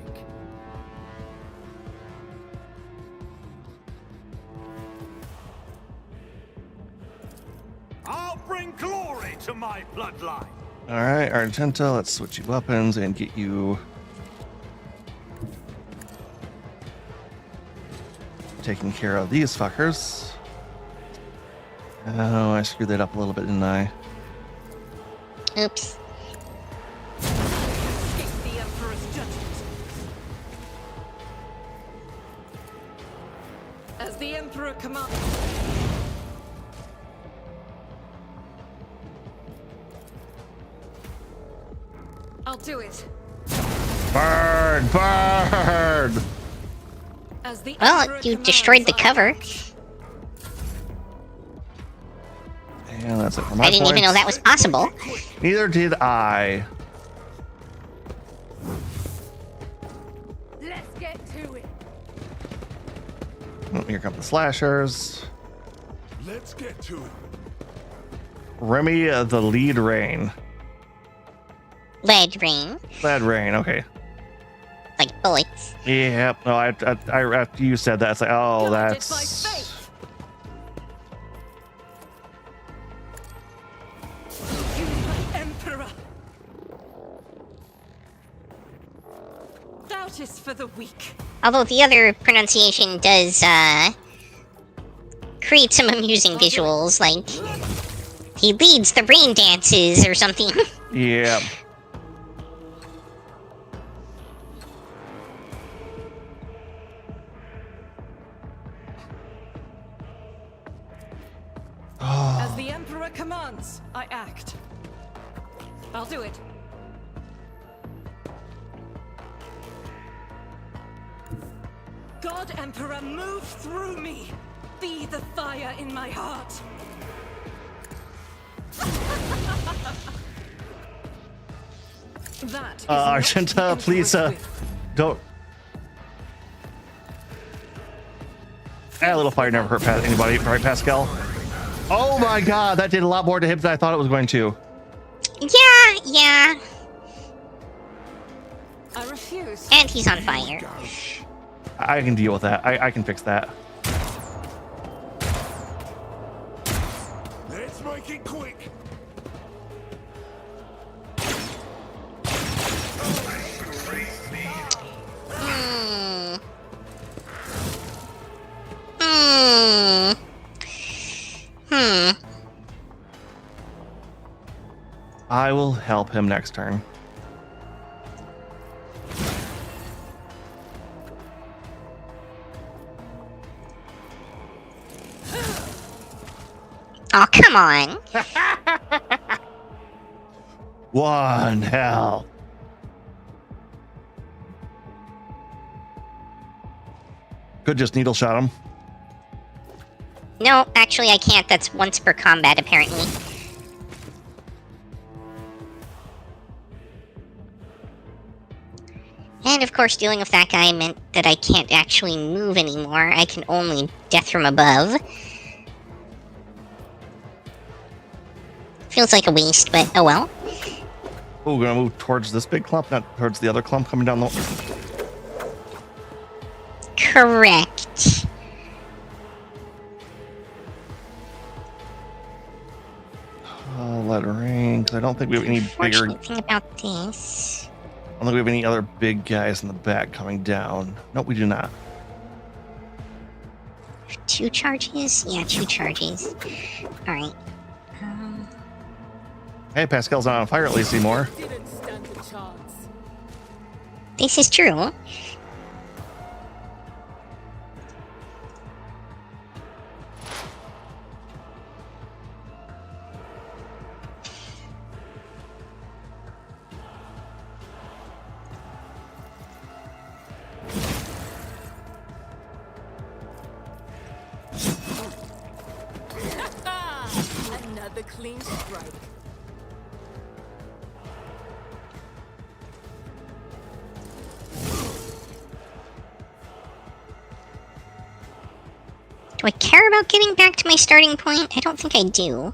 I'll bring glory to my bloodline. Alright, Argenta, let's switch you weapons and get you taking care of these fuckers. Oh, I screwed that up a little bit, didn't I? Oops. Escape the Emperor's judgment. As the Emperor commands. I'll do it. Burn! Burn! As the Well, Emperor you destroyed the cover. And that's it for my I didn't even know points. that was possible. Neither did I. Here come the slashers. Let's get to it. Remy, the lead rain. Lead rain. Lead rain. Okay. Like bullets. Yeah. No, I after you said that, it's like, oh, Guided that's. by faith. You, my Emperor. Doubt is for the weak. Although the other pronunciation does create some amusing visuals, like he leads the rain dances or something. Yeah. As the Emperor commands, I act. I'll do it. God Emperor, move through me. Be the fire in my heart. That is not Argenta, the Emperor's please, will. don't. A little fire never hurt anybody, right, Pascal? Oh my god, that did a lot more to him than I thought it was going to. Yeah. I refuse. And he's on fire. I can deal with that. I can fix that. Let's make it quick. Hmm. Hmm. Hmm. I will help him next turn. Oh, come on. One hell. Could just needle shot him. No, actually I can't. That's once per combat, apparently. And of course, dealing with that guy meant that I can't actually move anymore. I can only death from above. Feels like a waste, but oh well. Oh, we're gonna move towards this big clump, not towards the other clump coming down the. Correct. Let it rain, because I don't think we have any bigger. Unfortunate thing about this. I don't think we have any other big guys in the back coming down. Nope, we do not. 2 charges? Yeah, 2 charges. Alright. Hey, Pascal's not on fire at least anymore. Didn't stand a chance. This is true. Another clean strike. Do I care about getting back to my starting point? I don't think I do.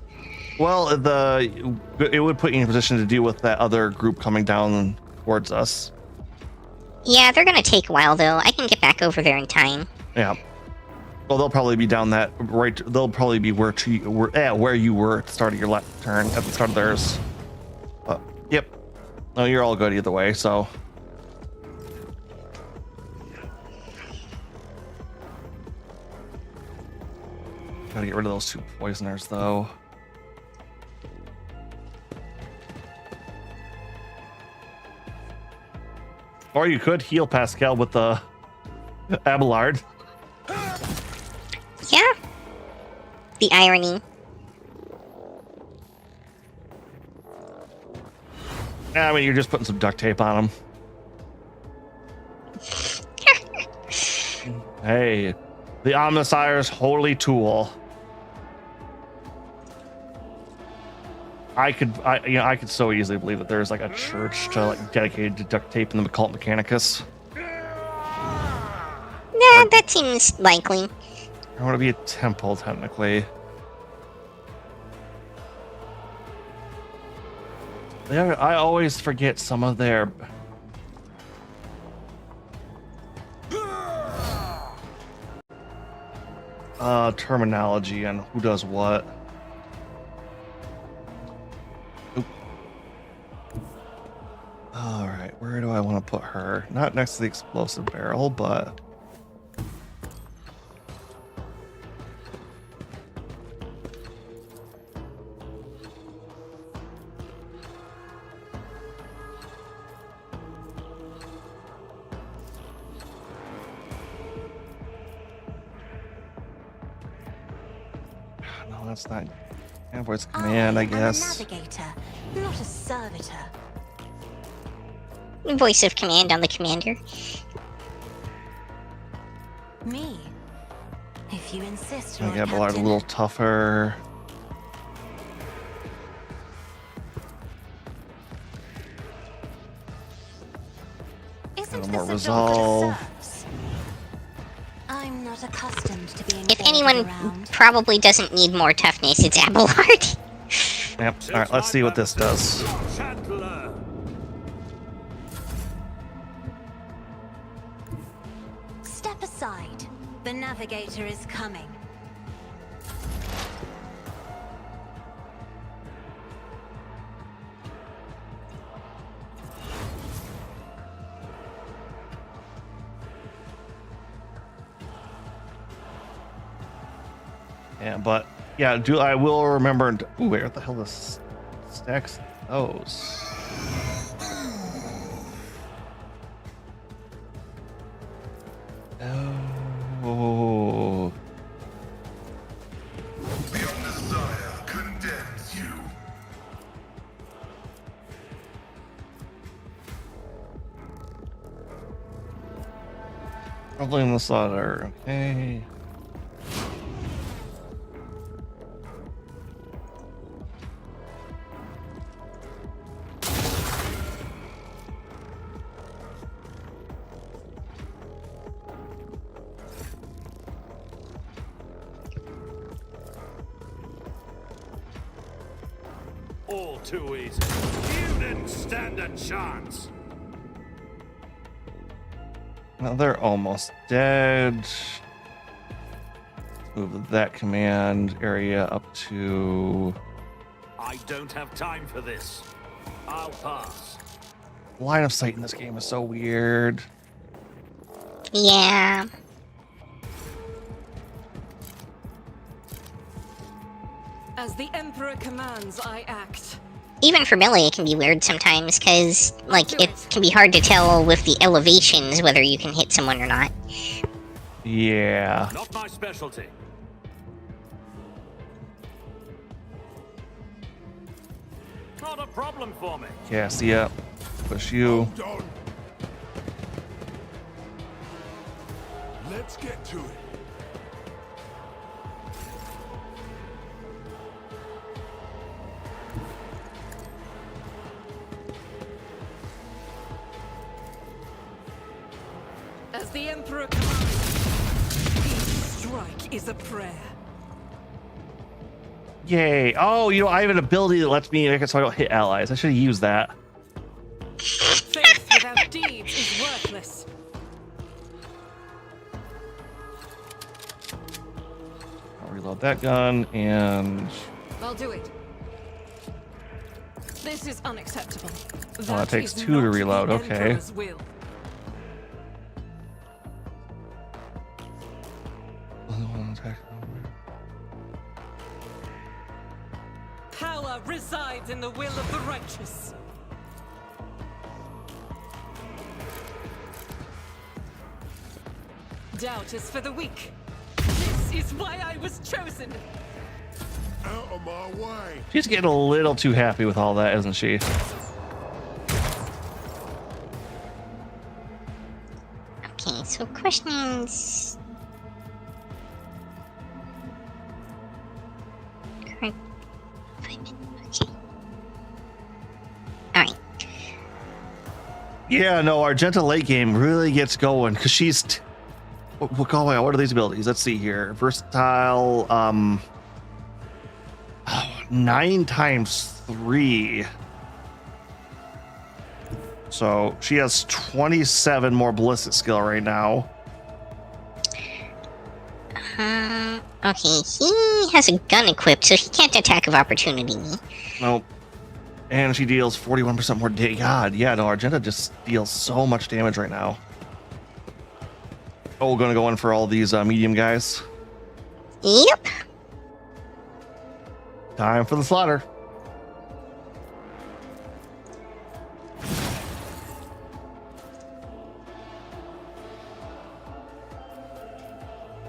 Well, it would put you in a position to deal with that other group coming down towards us. Yeah, they're gonna take a while though. I can get back over there in time. Yeah. Well, they'll probably be down that right. They'll probably be where you were at the start of your left turn, at the start of theirs. Yep. No, you're all good either way. So. Gotta get rid of those 2 poisoners, though. Or you could heal Pascal with the Abelard. Yeah. The irony. I mean, you're just putting some duct tape on them. Hey, the Omnissire's holy tool. I could so easily believe that there's like a church dedicated to duct tape in the Cult Mechanicus. Nah, that seems likely. I want to be a temple, technically. I always forget some of their terminology on who does what. Oop. All right, where do I want to put her? Not next to the explosive barrel, but no, that's not voice command, I guess. I'm a navigator, not a servitor. Voice of command on the commander. Me? If you insist, I Lord get a lot a Captain. little tougher. Isn't little more this a dog that resolve. serves? I'm not accustomed to being If ordered anyone around. probably doesn't need more toughness, it's Abelard. Yep. All right, let's see what this does. Chandler. Step aside. The navigator is coming. Yeah, but yeah, I will remember. Ooh, where the hell is stacks those? Oh. The Omnissiah condemns you. Probably in the slaughter. Okay. All too easy. You didn't stand a chance. Well, they're almost dead. Move that command area up to I don't have time for this. I'll pass. line of sight in this game is so weird. Yeah. As the Emperor commands, I act. Even for melee, it can be weird sometimes, because, like, it can be hard to tell with the elevations whether you can hit someone or not. Yeah. Not my specialty. Not a problem for me. Yeah, see ya. Push you. Hold on. Let's get to it. As the Emperor commands, each strike is a prayer. Yay. Oh, you know, I have an ability that lets me make it so I don't hit allies. I should have used that. Faith without deeds is worthless. I'll reload that gun and I'll do it. This is unacceptable. Oh, it takes is 2 to not reload, the okay. Emperor's will. Power resides in the will of the righteous. Doubt is for the weak. This is why I was chosen. Out of my way. She's getting a little too happy with all that, isn't she? Okay, so questions. Current 5 minutes. Okay. Alright. Yeah, no, Argenta late game really gets going because she's What are these abilities? Let's see here. Versatile. 9 times 3. So she has 27 more ballistic skill right now. Okay, he has a gun equipped, so he can't attack of opportunity. Nope. And she deals 41% more damage. God, yeah, no, Argenta just deals so much damage right now. Oh, we're gonna go in for all these medium guys. Yep. Time for the slaughter.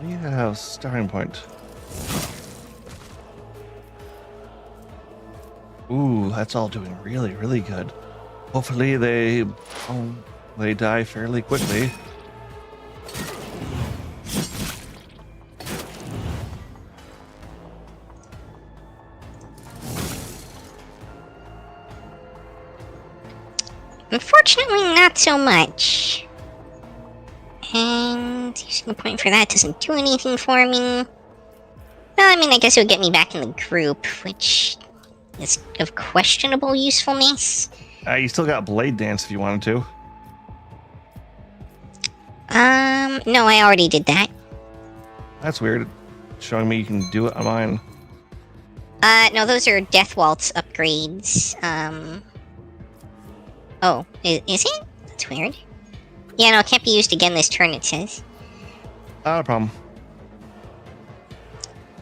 We have starting point. Ooh, that's all doing really, really good. Hopefully they die fairly quickly. Unfortunately, not so much. And using a point for that doesn't do anything for me. Well, I mean, I guess it would get me back in the group, which is of questionable usefulness. You still got Blade Dance if you wanted to. No, I already did that. That's weird. Showing me you can do it on mine. No, those are Death Waltz upgrades. Oh, is it? That's weird. Yeah, no, it can't be used again this turn, it says. Not a problem.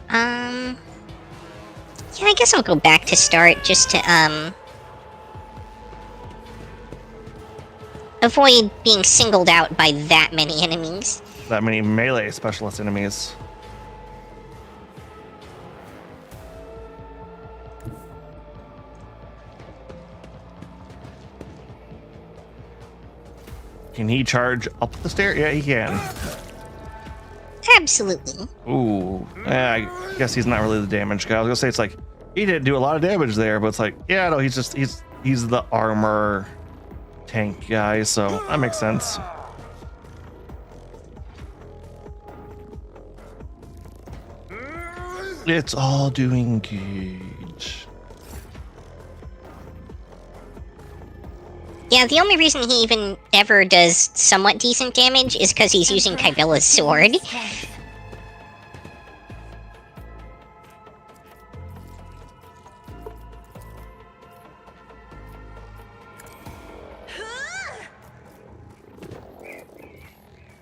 Yeah, I guess I'll go back to start just to, avoid being singled out by that many enemies. That many melee specialist enemies. Can he charge up the stair? Yeah, he can. Absolutely. Ooh. I guess he's not really the damage guy. I was gonna say it's like he didn't do a lot of damage there, but it's like, yeah, no, he's the armor tank guy, so that makes sense. It's all doing gauge. Yeah, the only reason he even ever does somewhat decent damage is because he's using Kybella's sword.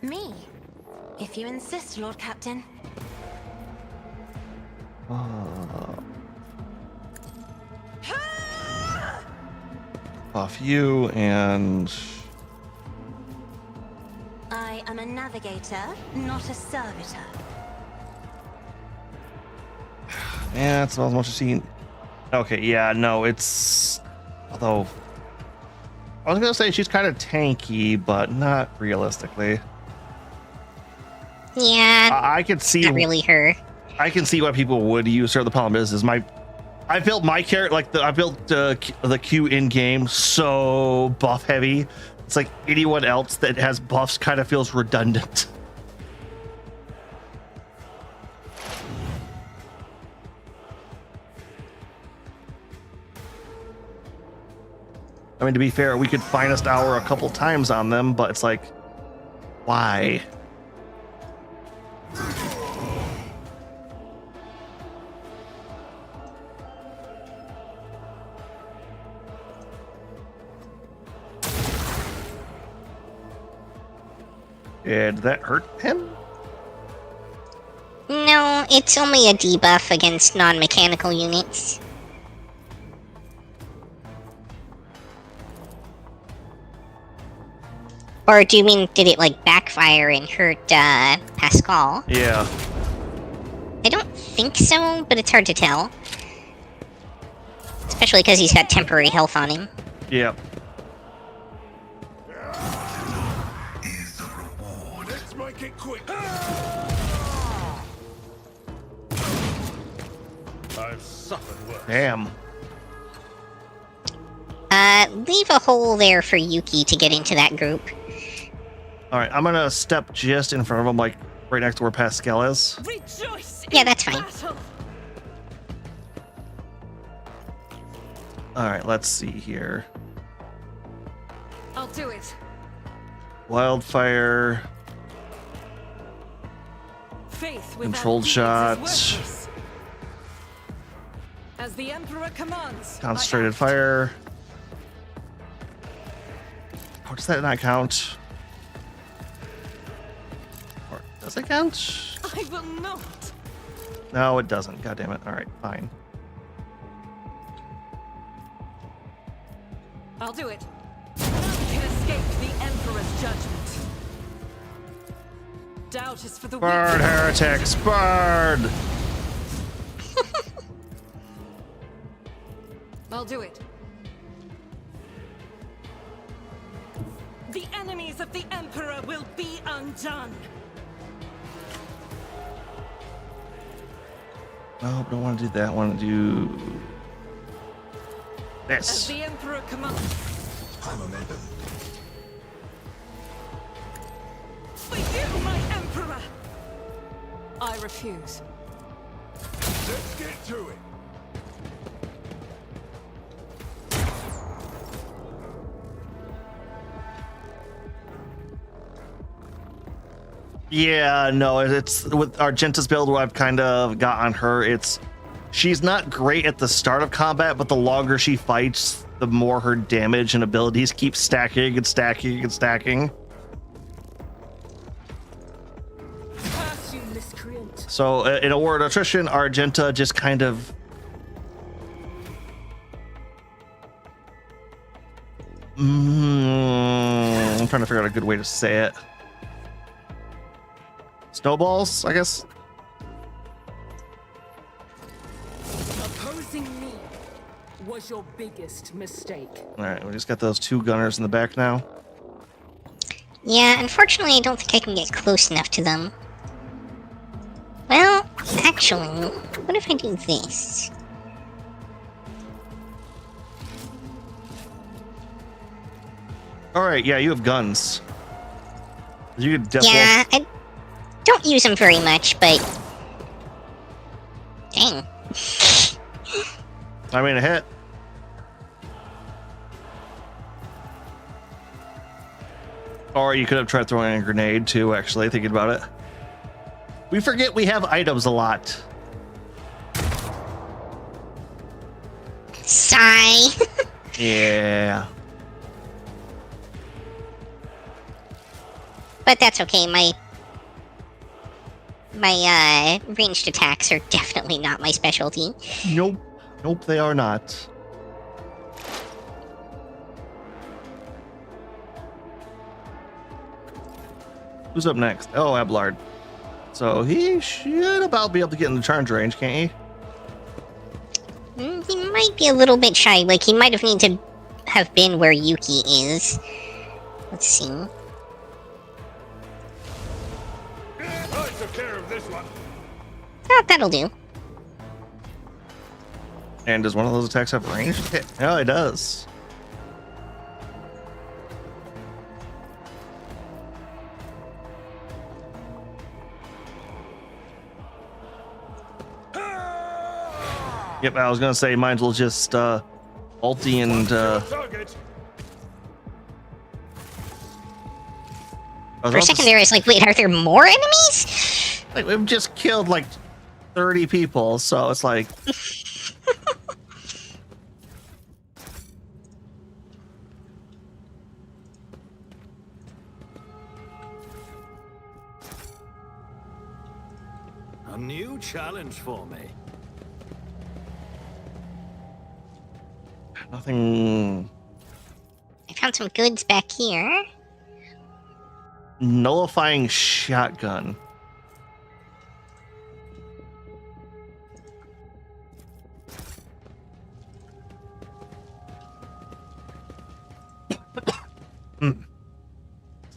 Me? If you insist, Lord Captain. Off you and I am a navigator, not a servitor. yeah, that's not as much as seen. Okay, yeah, no, it's although I was gonna say she's kind of tanky, but not realistically. Yeah, I could see not really her. I can see why people would use her. The problem is I built my character I built the Q in game so buff heavy. It's like anyone else that has buffs kind of feels redundant. I mean, to be fair, we could finest hour a couple times on them, but it's like, why? Did that hurt him? No, it's only a debuff against non-mechanical units. Or do you mean, did it, like, backfire and hurt, Pascal? Yeah. I don't think so, but it's hard to tell. Especially because he's got temporary health on him. Yep. Is the reward. Let's make it quick. I've suffered worse. Damn. Leave a hole there for Yuki to get into that group. All right, I'm gonna step just in front of him, like right next to where Pascal is. Rejoice Yeah, in that's fine. battle. All right, let's see here. I'll do it. Wildfire, Faith without Controlled deeds is shot. worthless. As the Emperor commands. I concentrated act. fire. Oh, does that not count? Or does it count? I will not. No, it doesn't. God damn it. All right, fine. I'll do it. None can escape the Emperor's judgment. Doubt is for the Burn, weak. heretics, burn! I'll do it. The enemies of the Emperor will be undone. No, don't want to do that. I want to do As this. the Emperor commands. High momentum. For you, my Emperor! I refuse. Let's get to it. Yeah, no, it's with Argenta's build. What I've kind of got on her, she's not great at the start of combat, but the longer she fights, the more her damage and abilities keep stacking and stacking and stacking. Curse you, miscreant. So, in a word of attrition, Argenta just kind of I'm trying to figure out a good way to say it. Snowballs, I guess. Opposing me was your biggest mistake. All right, we just got those two gunners in the back now. Yeah, unfortunately, I don't think I can get close enough to them. Well, actually, what if I do this? All right, yeah, you have guns. You could definitely. Yeah, I don't use them very much, but... Dang. I mean, a hit. Or you could have tried throwing a grenade too, actually, thinking about it. We forget we have items a lot. Sigh. Yeah. But that's okay, my ranged attacks are definitely not my specialty. Nope. Nope, they are not. Who's up next? Oh, Abelard. So he should about be able to get in the charge range, can't he? He might be a little bit shy, like he might have needed to have been where Yuki is. Let's see. I took care of this one. Oh, that'll do. And does one of those attacks have range? Yeah, it does. Yep, I was gonna say might as well just ulti and Target. I was For a about to second there, I was like, wait, are there more enemies? like, we've just killed like 30 people, so it's like A new challenge for me. nothing. I found some goods back here. Nullifying shotgun.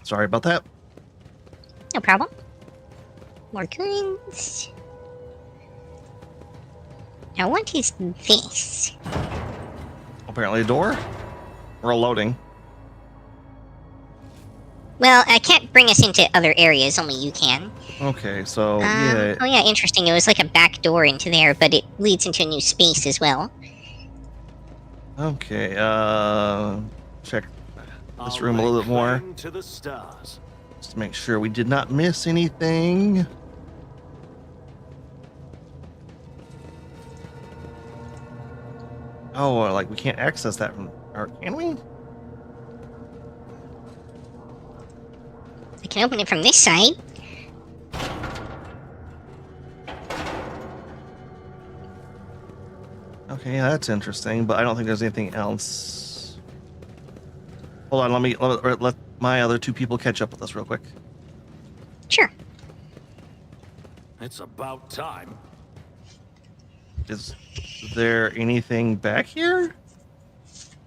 Sorry about that. No problem. More goods. Now what is this? Apparently a door. We're loading. Well, I can't bring us into other areas, only you can. Okay, so yeah. Oh yeah, interesting. It was like a back door into there, but it leads into a new space as well. Okay, check this room a little bit more. To the stars. Just to make sure we did not miss anything. Oh, like we can't access that from, or can we? I can open it from this side. Okay, yeah, that's interesting, but I don't think there's anything else. Hold on, let my other two people catch up with us real quick. Sure. It's about time. Is there anything back here?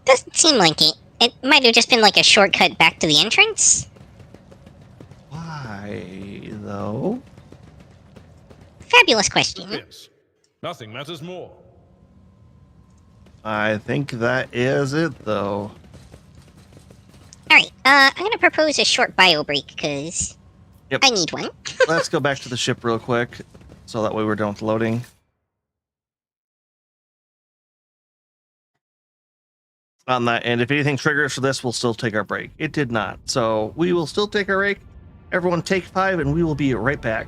Doesn't seem like it. It might have just been like a shortcut back to the entrance. Why, though? Fabulous question. Yes. Nothing matters more. I think that is it, though. Alright, I'm gonna propose a short bio break, because Yep. I need one. Let's go back to the ship real quick, so that way we're done with loading. On that end, if anything triggers for this, we'll still take our break. It did not, so we will still take our break. Everyone take 5, and we will be right back.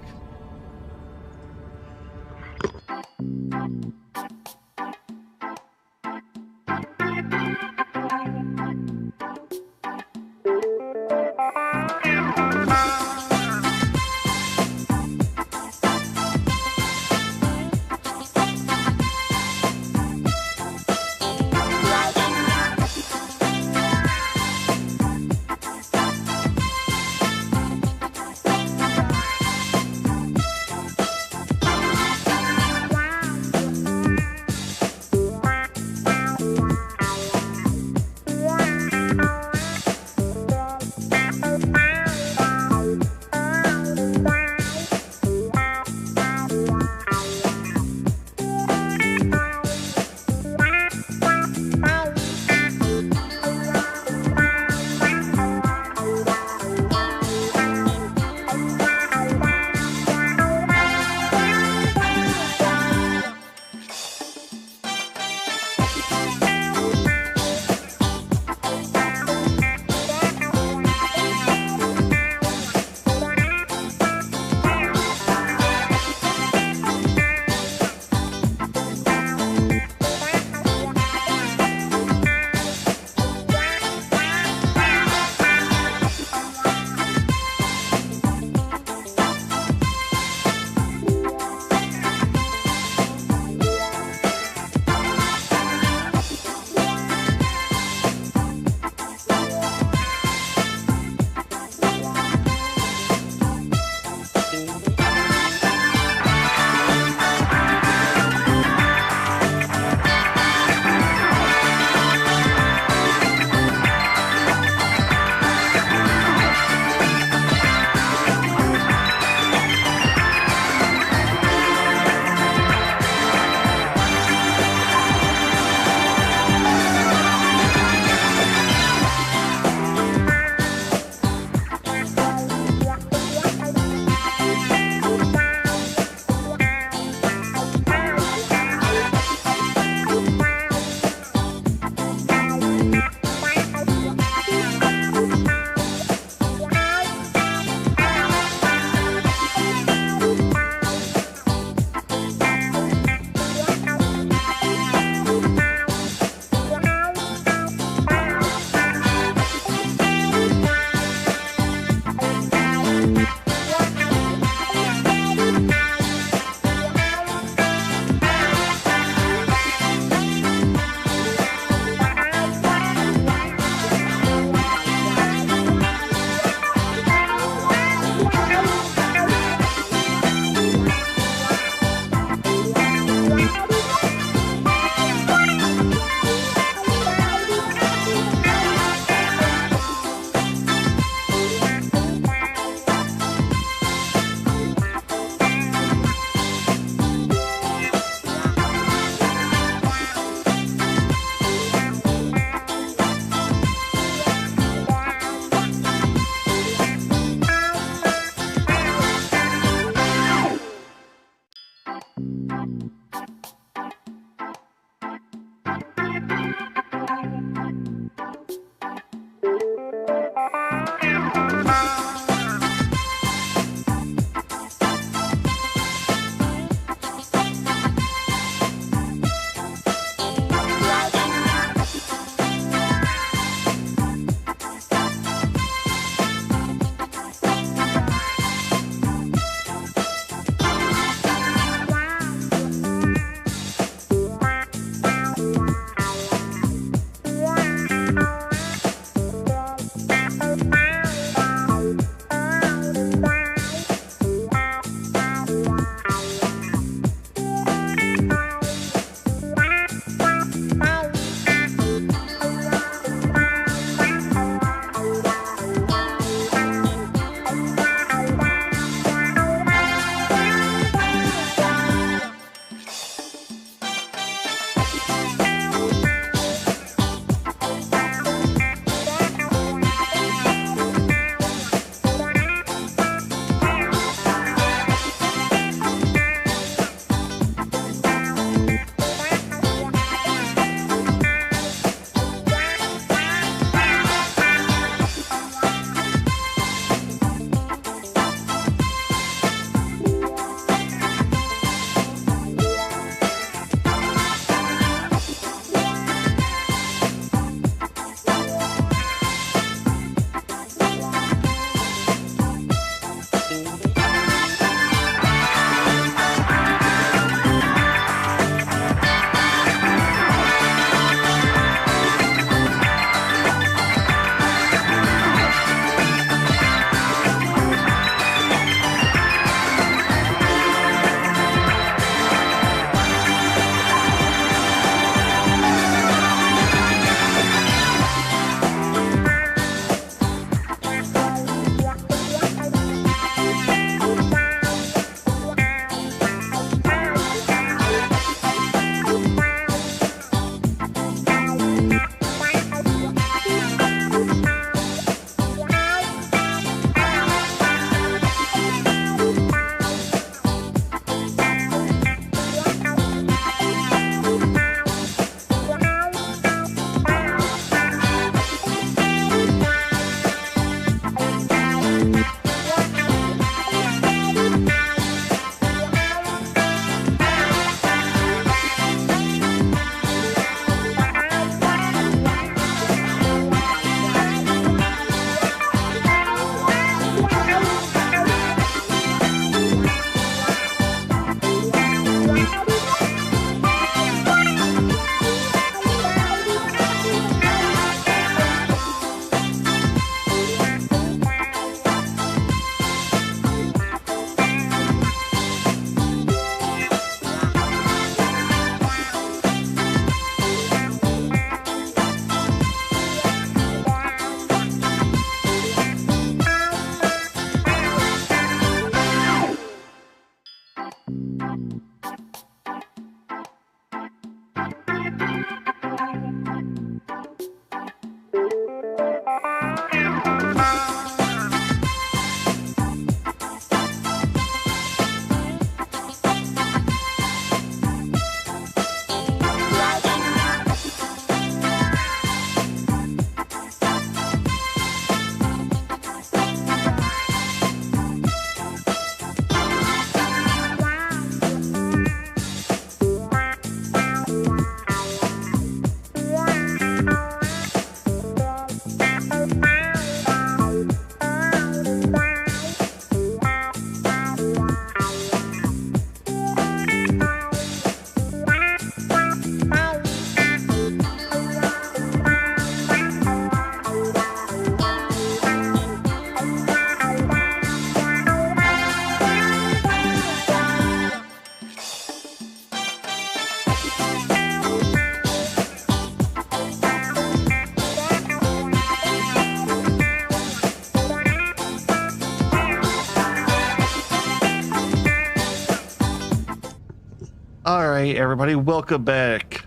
All right, everybody, welcome back.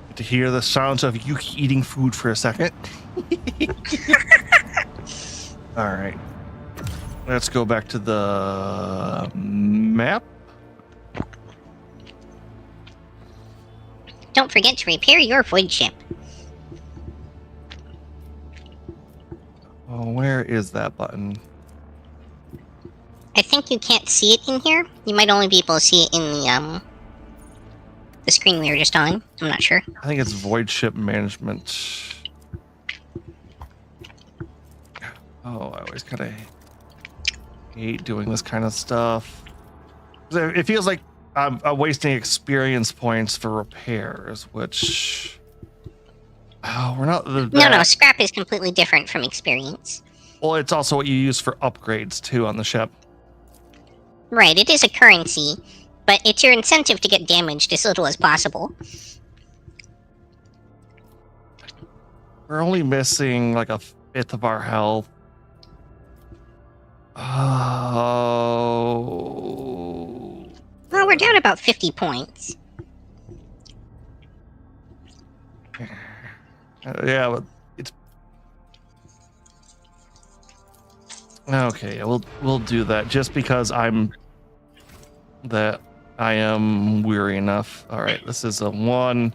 Get to hear the sounds of Yuki eating food for a second. All right. Let's go back to the map. Don't forget to repair your void ship. Oh, where is that button? I think you can't see it in here. You might only be able to see it in the screen we were just on. I'm not sure. I think it's void ship management. Oh, I always kind of hate doing this kind of stuff. It feels like I'm wasting experience points for repairs, which... Oh, we're not... No, scrap is completely different from experience. Well, it's also what you use for upgrades, too, on the ship. Right, it is a currency, but it's your incentive to get damaged as little as possible. We're only missing, like, a fifth of our health. Oh... Well, we're down about 50 points. Yeah, but it's okay. We'll do that just because I am weary enough. All right, this is a 1.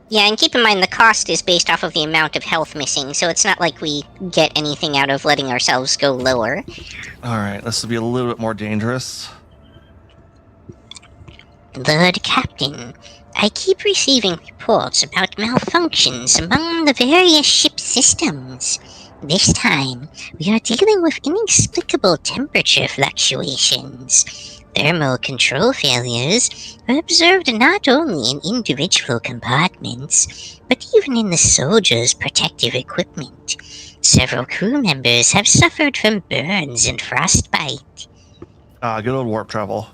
Yeah, and keep in mind the cost is based off of the amount of health missing, so it's not like we get anything out of letting ourselves go lower. All right, this will be a little bit more dangerous. Lord Captain, I keep receiving reports about malfunctions among the various ship systems. This time, we are dealing with inexplicable temperature fluctuations. Thermal control failures are observed not only in individual compartments, but even in the soldiers' protective equipment. Several crew members have suffered from burns and frostbite. Good old warp travel.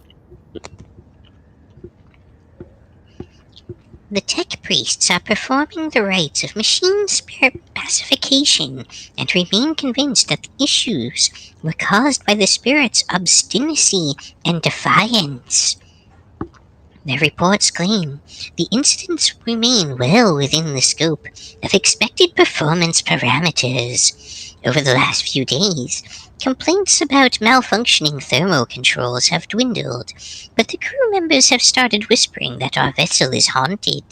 The tech priests are performing the rites of machine spirit pacification and remain convinced that the issues were caused by the spirit's obstinacy and defiance. Their reports claim the incidents remain well within the scope of expected performance parameters. Over the last few days, complaints about malfunctioning thermal controls have dwindled, but the crew members have started whispering that our vessel is haunted.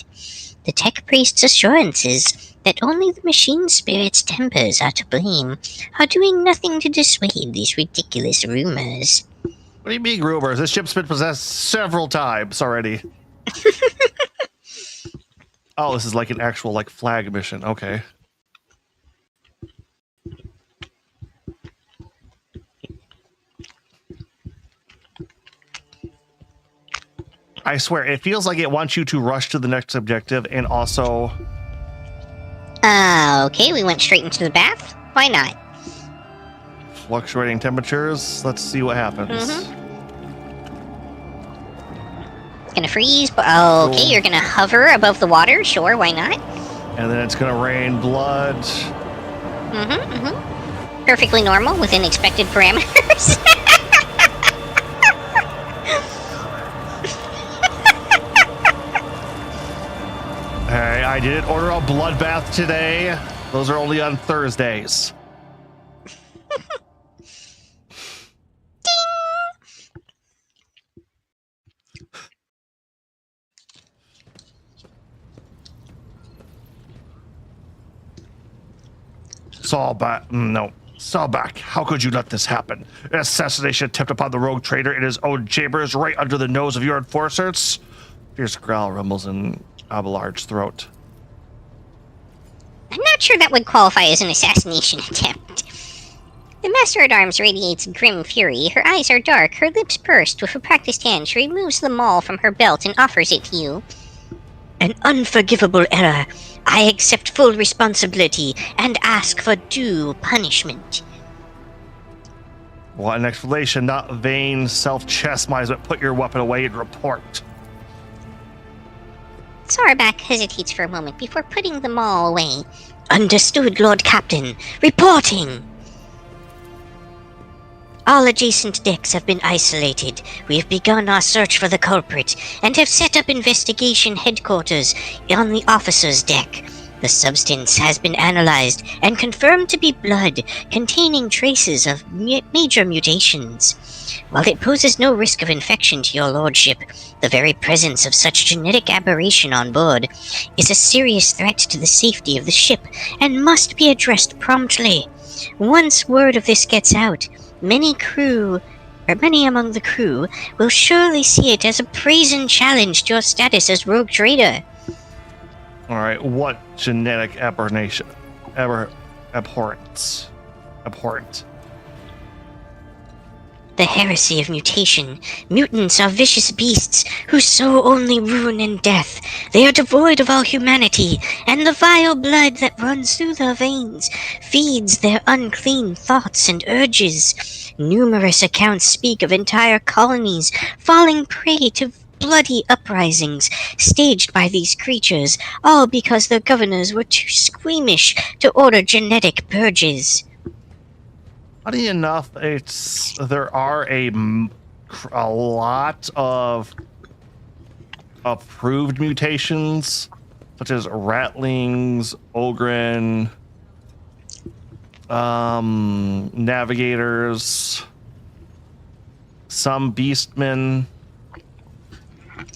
The tech priest's assurances that only the machine spirit's tempers are to blame are doing nothing to dissuade these ridiculous rumors. What do you mean rumors? This ship's been possessed several times already. Oh, this is like an actual like flag mission. Okay. I swear, it feels like it wants you to rush to the next objective and also... Okay, we went straight into the bath. Why not? Fluctuating temperatures. Let's see what happens. It's gonna freeze, but okay, Cool. You're gonna hover above the water. Sure, why not? And then it's gonna rain blood. Perfectly normal within expected parameters. Hey, I didn't order a bloodbath today. Those are only on Thursdays. Sawback, how could you let this happen? An assassination attempt upon the rogue trader in his own chambers, right under the nose of your enforcers? Fierce growl rumbles in Abelard's throat. I'm not sure that would qualify as an assassination attempt. The Master-at-Arms radiates grim fury. Her eyes are dark, her lips pursed. With a practiced hand, she removes the maul from her belt and offers it to you. An unforgivable error. I accept full responsibility and ask for due punishment. Want an explanation, not vain self-chastisement. Put your weapon away and report. Sawback hesitates for a moment before putting the maul away. Understood, Lord Captain. Reporting! All adjacent decks have been isolated. We have begun our search for the culprit, and have set up investigation headquarters on the officer's deck. The substance has been analyzed and confirmed to be blood containing traces of major mutations. While it poses no risk of infection to your lordship, the very presence of such genetic aberration on board is a serious threat to the safety of the ship and must be addressed promptly. Once word of this gets out, many among the crew will surely see it as a brazen challenge to your status as rogue trader. All right, what genetic aberration? Abhorrent. The heresy of mutation. Mutants are vicious beasts who sow only ruin and death. They are devoid of all humanity, and the vile blood that runs through their veins feeds their unclean thoughts and urges. Numerous accounts speak of entire colonies falling prey to bloody uprisings staged by these creatures, all because their governors were too squeamish to order genetic purges. Funny enough, there are a lot of approved mutations, such as Ratlings, Ogryn, Navigators, some Beastmen,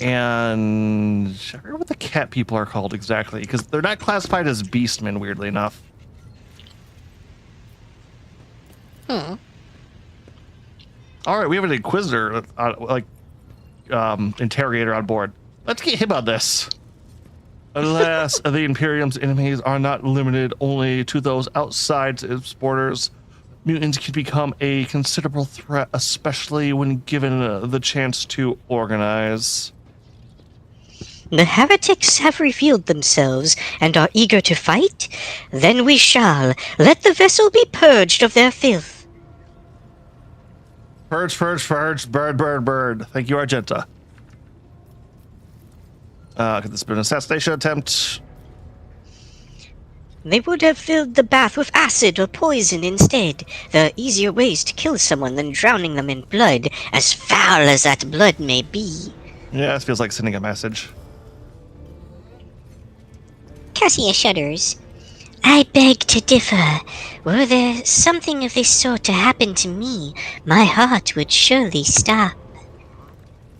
and I forget what the cat people are called exactly, because they're not classified as Beastmen, weirdly enough. All right, we have an Inquisitor, interrogator on board. Let's get him on this. Alas, the Imperium's enemies are not limited only to those outside its borders. Mutants can become a considerable threat, especially when given the chance to organize. The heretics have revealed themselves and are eager to fight? Then we shall. Let the vessel be purged of their filth. Purge, bird. Thank you, Argenta. Could this be an assassination attempt? They would have filled the bath with acid or poison instead. There are easier ways to kill someone than drowning them in blood, as foul as that blood may be. Yeah, this feels like sending a message. Cassia shudders. I beg to differ. Were there something of this sort to happen to me, my heart would surely stop.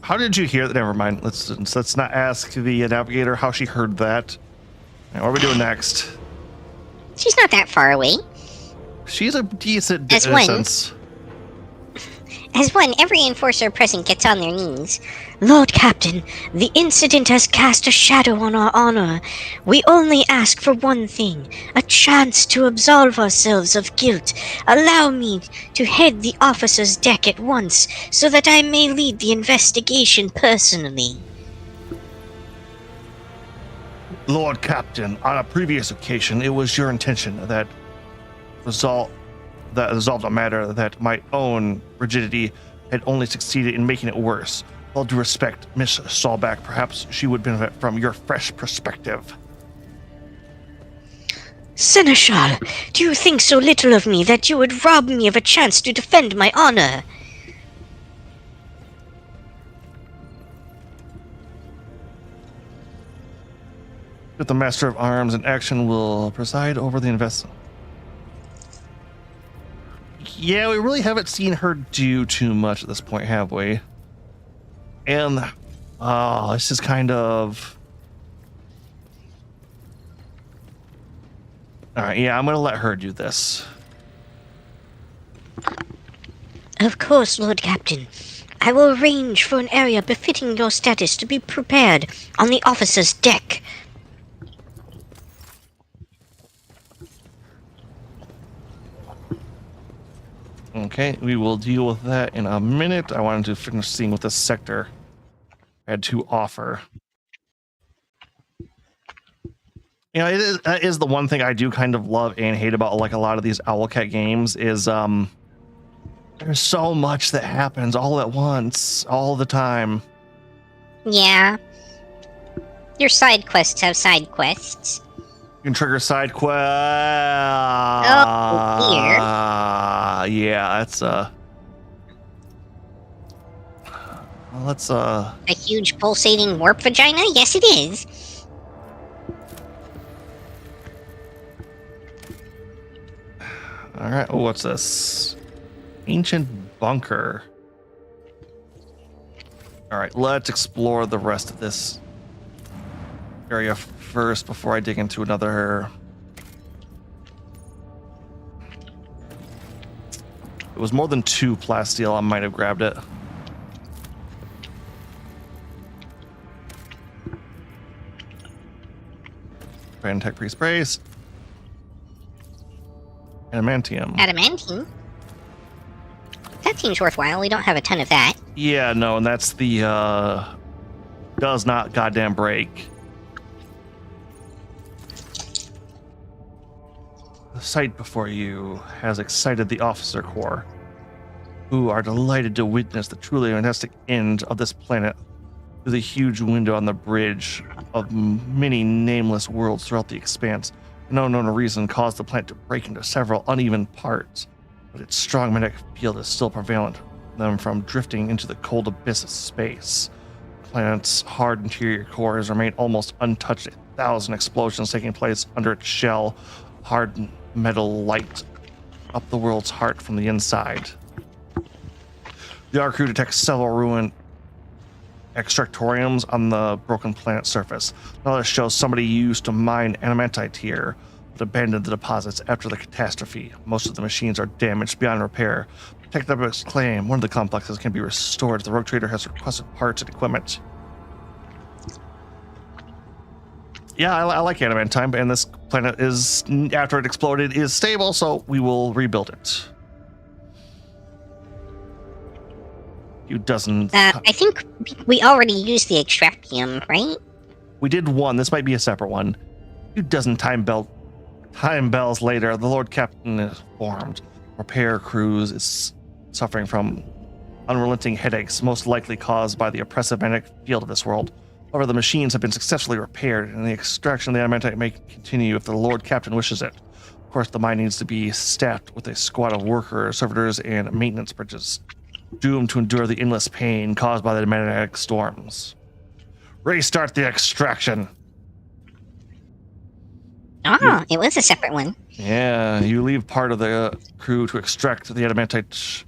How did you hear that? Never mind. Let's not ask the navigator how she heard that. What are we doing next? She's not that far away. She's a decent As distance. As one, every enforcer present gets on their knees. Lord Captain, the incident has cast a shadow on our honor. We only ask for one thing, a chance to absolve ourselves of guilt. Allow me to head the officer's deck at once, so that I may lead the investigation personally. Lord Captain, on a previous occasion, it was your intention that resolved a matter that my own rigidity had only succeeded in making it worse. All due respect, Miss Saulback, perhaps she would benefit from your fresh perspective. Seneschal, do you think so little of me that you would rob me of a chance to defend my honor? The Master of Arms in action will preside over the investment. Yeah, we really haven't seen her do too much at this point, have we? And, this is kind of... Alright, yeah, I'm gonna let her do this. Of course, Lord Captain. I will arrange for an area befitting your status to be prepared on the officer's deck. Okay, we will deal with that in a minute. I wanted to finish seeing what this sector had to offer. You know, that is the one thing I do kind of love and hate about like a lot of these Owlcat games is there's so much that happens all at once, all the time. Yeah. Your side quests have side quests. You can trigger side quest. Oh, dear. Yeah, that's Let's A huge pulsating warp vagina? Yes, it is. all right. Oh, what's this? Ancient bunker. All right, let's explore the rest of this area first before I dig into another. It was more than 2 plasteel. I might have grabbed it. Tech Priest Brace. Adamantium. Adamantium? That seems worthwhile. We don't have a ton of that. Yeah, no, and that's the does not goddamn break. The sight before you has excited the officer corps, who are delighted to witness the truly fantastic end of this planet through the huge window on the bridge of many nameless worlds throughout the expanse. No known reason caused the planet to break into several uneven parts, but its strong magnetic field is still prevalent, them from drifting into the cold abyss of space. The planet's hard interior core has remained almost untouched. 1,000 explosions taking place under its shell. Hard metal light up the world's heart from the inside. The R crew detects several ruined extractoriums on the broken planet surface. Another shows somebody used to mine adamantite here, but abandoned the deposits after the catastrophe. Most of the machines are damaged beyond repair. Technobics claim one of the complexes can be restored. The Rogue Trader has requested parts and equipment. Yeah, I like adamantine, and this planet is, after it exploded, is stable, so we will rebuild it. You doesn't. I think we already used the extractium, right? We did one. This might be a separate one. 2 dozen time bells later, the Lord Captain is formed. Repair crews is suffering from unrelenting headaches, most likely caused by the oppressive magnetic field of this world. However, the machines have been successfully repaired, and the extraction of the adamantite may continue if the Lord Captain wishes it. Of course, the mine needs to be staffed with a squad of workers, servitors, and maintenance bridges, doomed to endure the endless pain caused by the magnetic storms. Restart the extraction. Oh, it was a separate one. Yeah, you leave part of the crew to extract the adamantite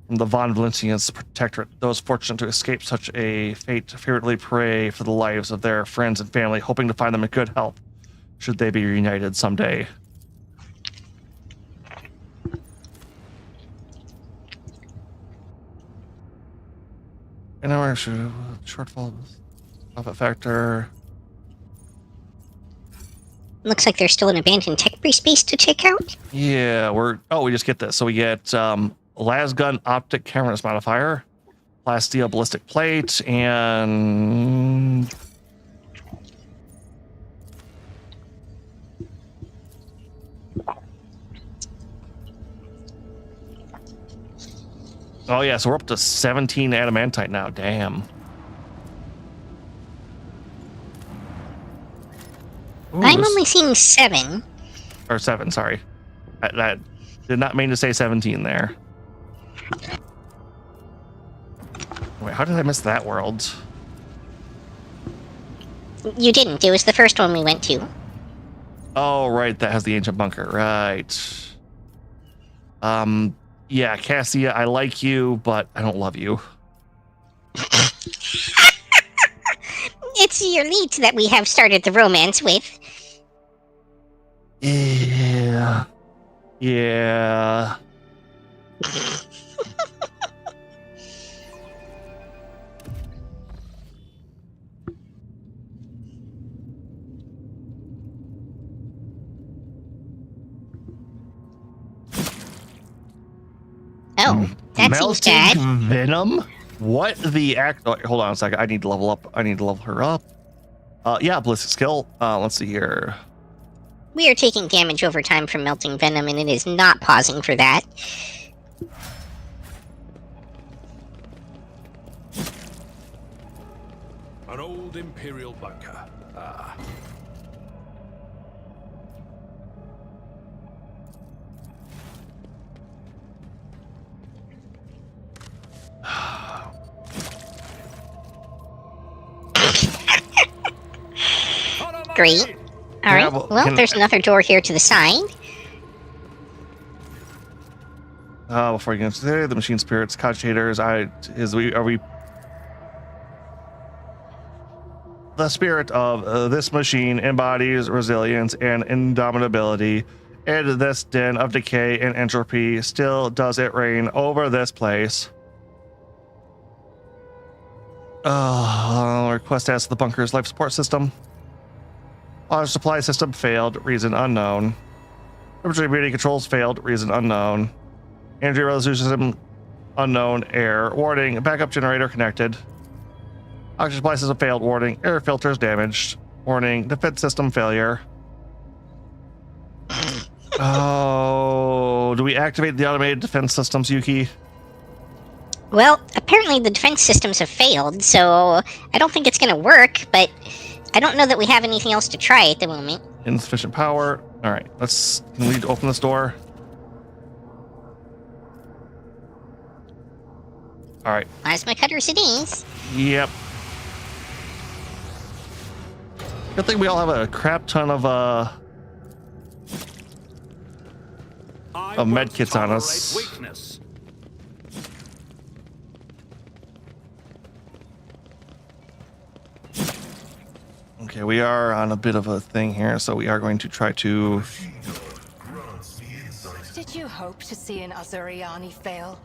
from the Von Valencians protectorate. Those fortunate to escape such a fate fearfully pray for the lives of their friends and family, hoping to find them in good health, should they be reunited someday. And now we're shortfall profit factor. Looks like there's still an abandoned tech priest base to check out. Yeah, we just get this. So we get Lasgun optic cameras modifier, plasteel ballistic plate, and oh yeah, so we're up to 17 adamantite now. Damn. Ooh, I'm only seeing 7. Or 7, sorry. That did not mean to say 17 there. Wait, how did I miss that world? You didn't. It was the first one we went to. Oh, right, that has the ancient bunker, right. Yeah, Cassia, I like you, but I don't love you. It's your lead that we have started the romance with. Yeah. Yeah. Oh, that seems bad. Venom? What the act? Oh, hold on a second. I need to level up. I need to level her up. Yeah, ballistic skill. Let's see here. We are taking damage over time from melting venom, and it is not pausing for that. An old Imperial bunker. Ah. Great. All right. well, Well, can- there's another door here to the side. Before you get into there, the machine spirits, cogitators, are we the spirit of this machine embodies resilience and indomitability, and this den of decay and entropy still does it reign over this place. Request as to the bunker's life support system. Our supply system failed, reason unknown. Temperature immunity controls failed, reason unknown. Energy resolution system unknown, error. Warning, backup generator connected. Oxygen supply system failed, warning. Air filters damaged. Warning, defense system failure. Oh, do we activate the automated defense systems, Yuki? Well, apparently the defense systems have failed, so I don't think it's going to work, but I don't know that we have anything else to try at the moment. Insufficient power. All right, can we open this door? All right. Plasma cutters it is. Yep. Good thing we all have a crap ton of med kits on us. Weakness. Okay, we are on a bit of a thing here, so we are going to try to. Grants me insight. Did you hope to see an Azuriani fail?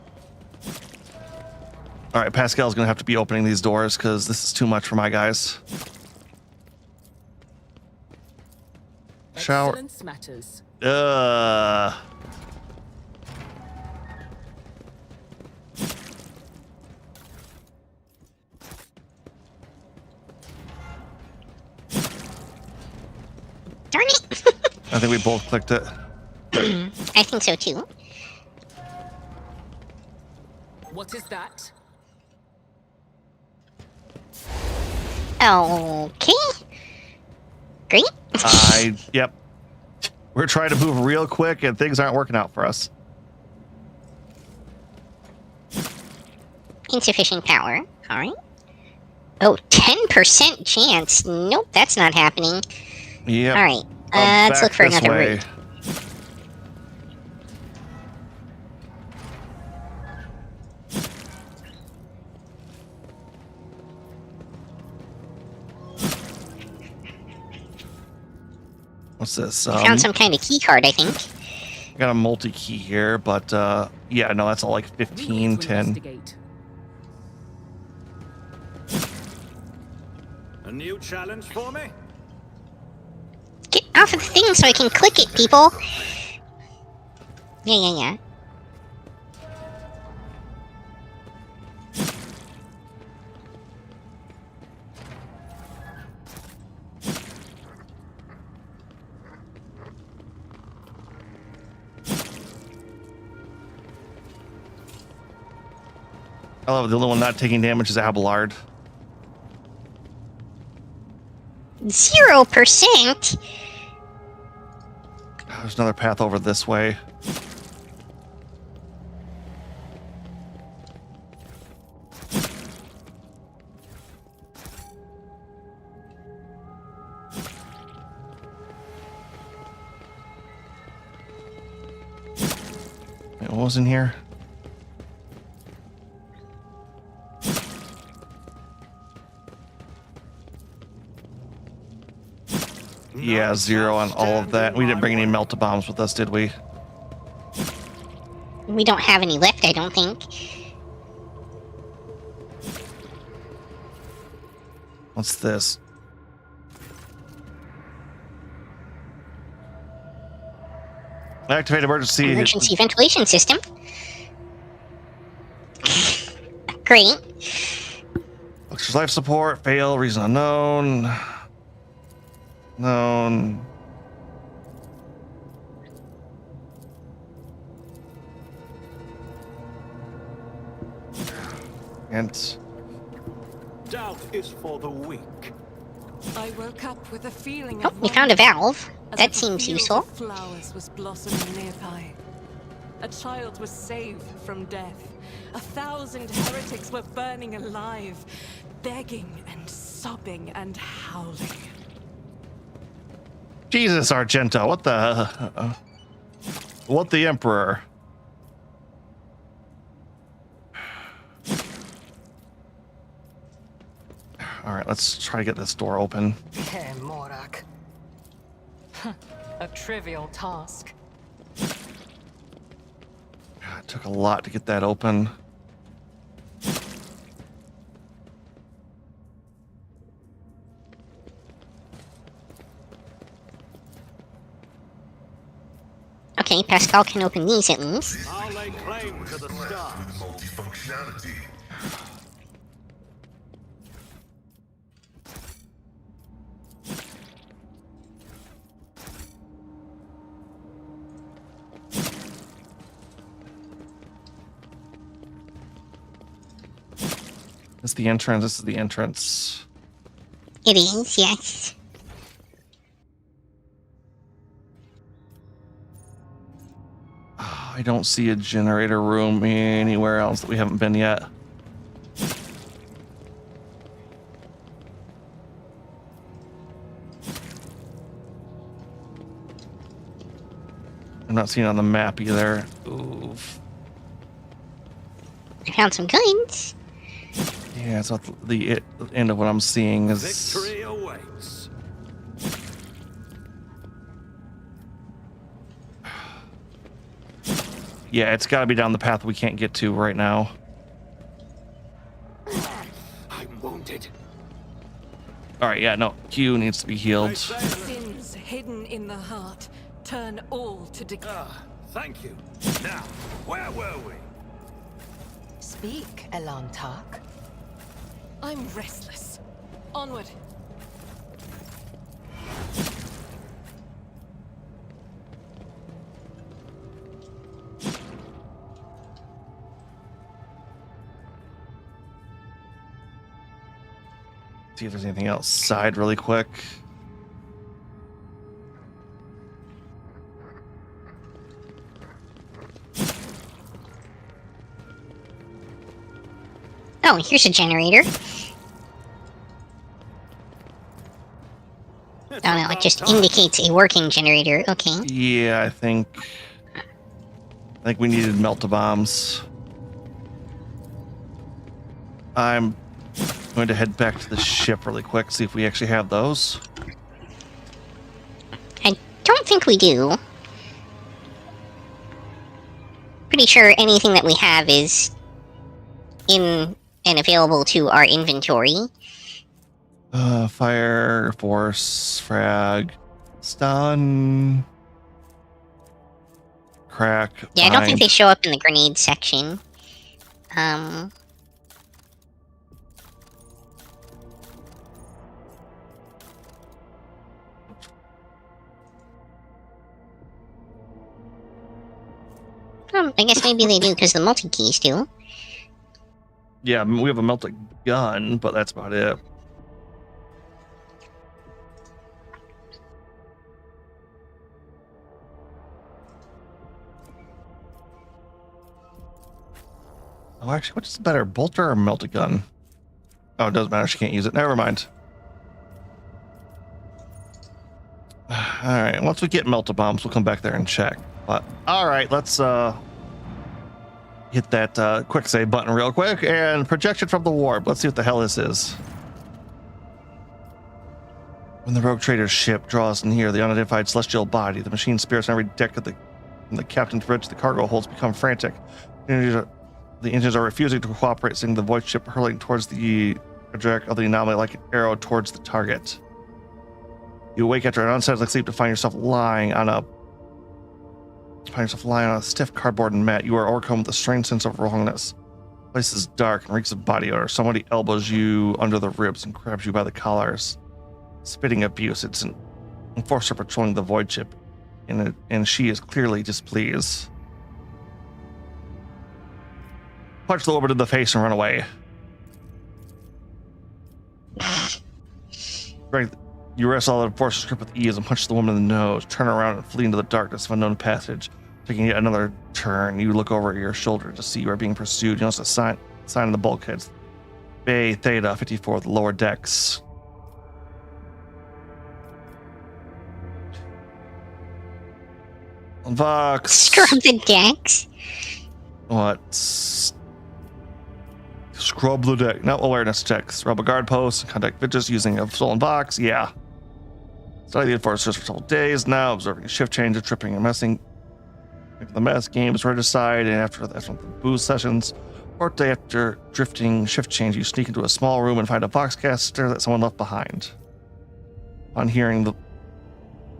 All right, Pascal's going to have to be opening these doors because this is too much for my guys. Shower. Excellence matters. Darn it! I think we both clicked it. I think so too. What is that? Okay. Great. Yep. We're trying to move real quick and things aren't working out for us. Insufficient power. All right. Oh, 10% chance. Nope, that's not happening. Yep. All right. Let's look for Back this another way. route. What's this? Found some kind of key card, I think. Got a multi-key here, but yeah, no, that's all like 15, 10. A new challenge for me? Get off of the thing so I can click it, people. Yeah. I love the only one not taking damage is Abelard. 0%? There's another path over this way. Wait, what was in here? Yeah, 0 on all of that. We didn't bring any melt-a-bombs with us, did we? We don't have any left, I don't think. What's this? Activate emergency. Emergency ventilation system. Great. Luxury's life support. Fail. Reason unknown. Known. And Doubt is for the weak. I woke up with a feeling Oh, of we found a wonder, valve. as That if a seems field useful. of flowers was blossoming nearby. A child was saved from death. 1,000 heretics were burning alive, begging and sobbing and howling. Jesus, Argento, what the Emperor? All right, let's try to get this door open. Hey, Morak. A trivial task. It took a lot to get that open. Okay, Pascal can open these at least. I'll lay claim to the stars. With multifunctionality. This is the entrance. This is the entrance. It is, yes. I don't see a generator room anywhere else that we haven't been yet. I'm not seeing it on the map either. Oof. I found some guns. Yeah, it's not the end of what I'm seeing is. Victory awaits. Yeah, it's got to be down the path we can't get to right now. I'm wounded. All right, yeah, no, Q needs to be healed. Sins hidden in the heart turn all to decay. Thank you. Now, where were we? Speak, Elan Tak. I'm restless. Onward. See if there's anything else side really quick. Oh, here's a generator. Oh no, it just indicates a working generator. Okay. Yeah, I think we needed melt-a-bombs. I'm going to head back to the ship really quick, see if we actually have those. I don't think we do. Pretty sure anything that we have is in and available to our inventory. Fire, force, frag, stun, crack. Yeah, I don't think bind. they show up in the grenade section. I guess maybe they do because the multi-keys do. Yeah, we have a melted gun, but that's about it. Oh, actually, what's better, bolter or melted gun? Oh, it doesn't matter. She can't use it. Never mind. All right. Once we get melted bombs, we'll come back there and check. But all right, let's hit that quick save button real quick and projection from the warp. Let's see what the hell this is. When the rogue trader's ship draws near the unidentified celestial body, the machine spirits on every deck of the captain's bridge the cargo holds become frantic. The engines are refusing to cooperate, seeing the void ship hurling towards the trajectory of the anomaly like an arrow towards the target. You awake after an unsettling sleep to find yourself lying on a stiff cardboard mat. You are overcome with a strange sense of wrongness. The place is dark and reeks of body odor. Somebody elbows you under the ribs and grabs you by the collars. Spitting abuse. It's an enforcer patrolling the void ship, and she is clearly displeased. Punch the orbit in the face and run away. Right. You wrestle the enforcer's grip with ease and punch the woman in the nose. Turn around and flee into the darkness of unknown passage. Taking yet another turn, you look over your shoulder to see you are being pursued. You notice a sign on the bulkheads. Bay Theta 54, the lower decks. Vox. Scrub the decks. What? Scrub the deck. No awareness checks. Rub a guard post. Contact Vigis using a stolen box. Yeah. Study the enforcers for several days now. Observing shift changes, tripping and messing. The mess games were decided, and after the booze sessions, fourth day after drifting shift change, you sneak into a small room and find a Voxcaster that someone left behind. On hearing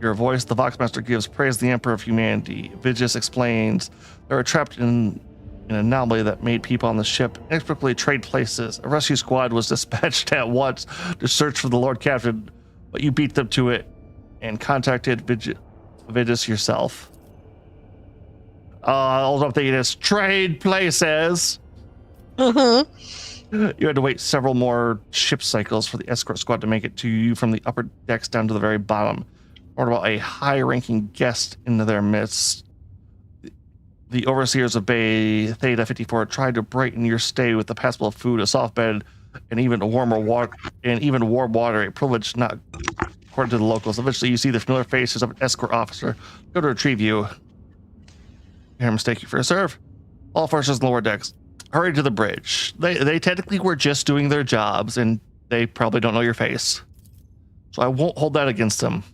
your voice, the Voxmaster gives praise to the Emperor of Humanity. Vigis explains they were trapped in an anomaly that made people on the ship inexplicably trade places. A rescue squad was dispatched at once to search for the Lord Captain, but you beat them to it and contacted Vigis yourself. All I'm thinking is trade places. Mm-hmm. You had to wait several more ship cycles for the escort squad to make it to you from the upper decks down to the very bottom. Or about a high-ranking guest into their midst. The overseers of Bay Theta 54 tried to brighten your stay with the passable of food, a soft bed, and even warm water, a privilege not according to the locals. Eventually, you see the familiar faces of an escort officer go to retrieve you. Here, mistake you for a serve. All forces in the lower decks, hurry to the bridge. They technically were just doing their jobs, and they probably don't know your face. So I won't hold that against them.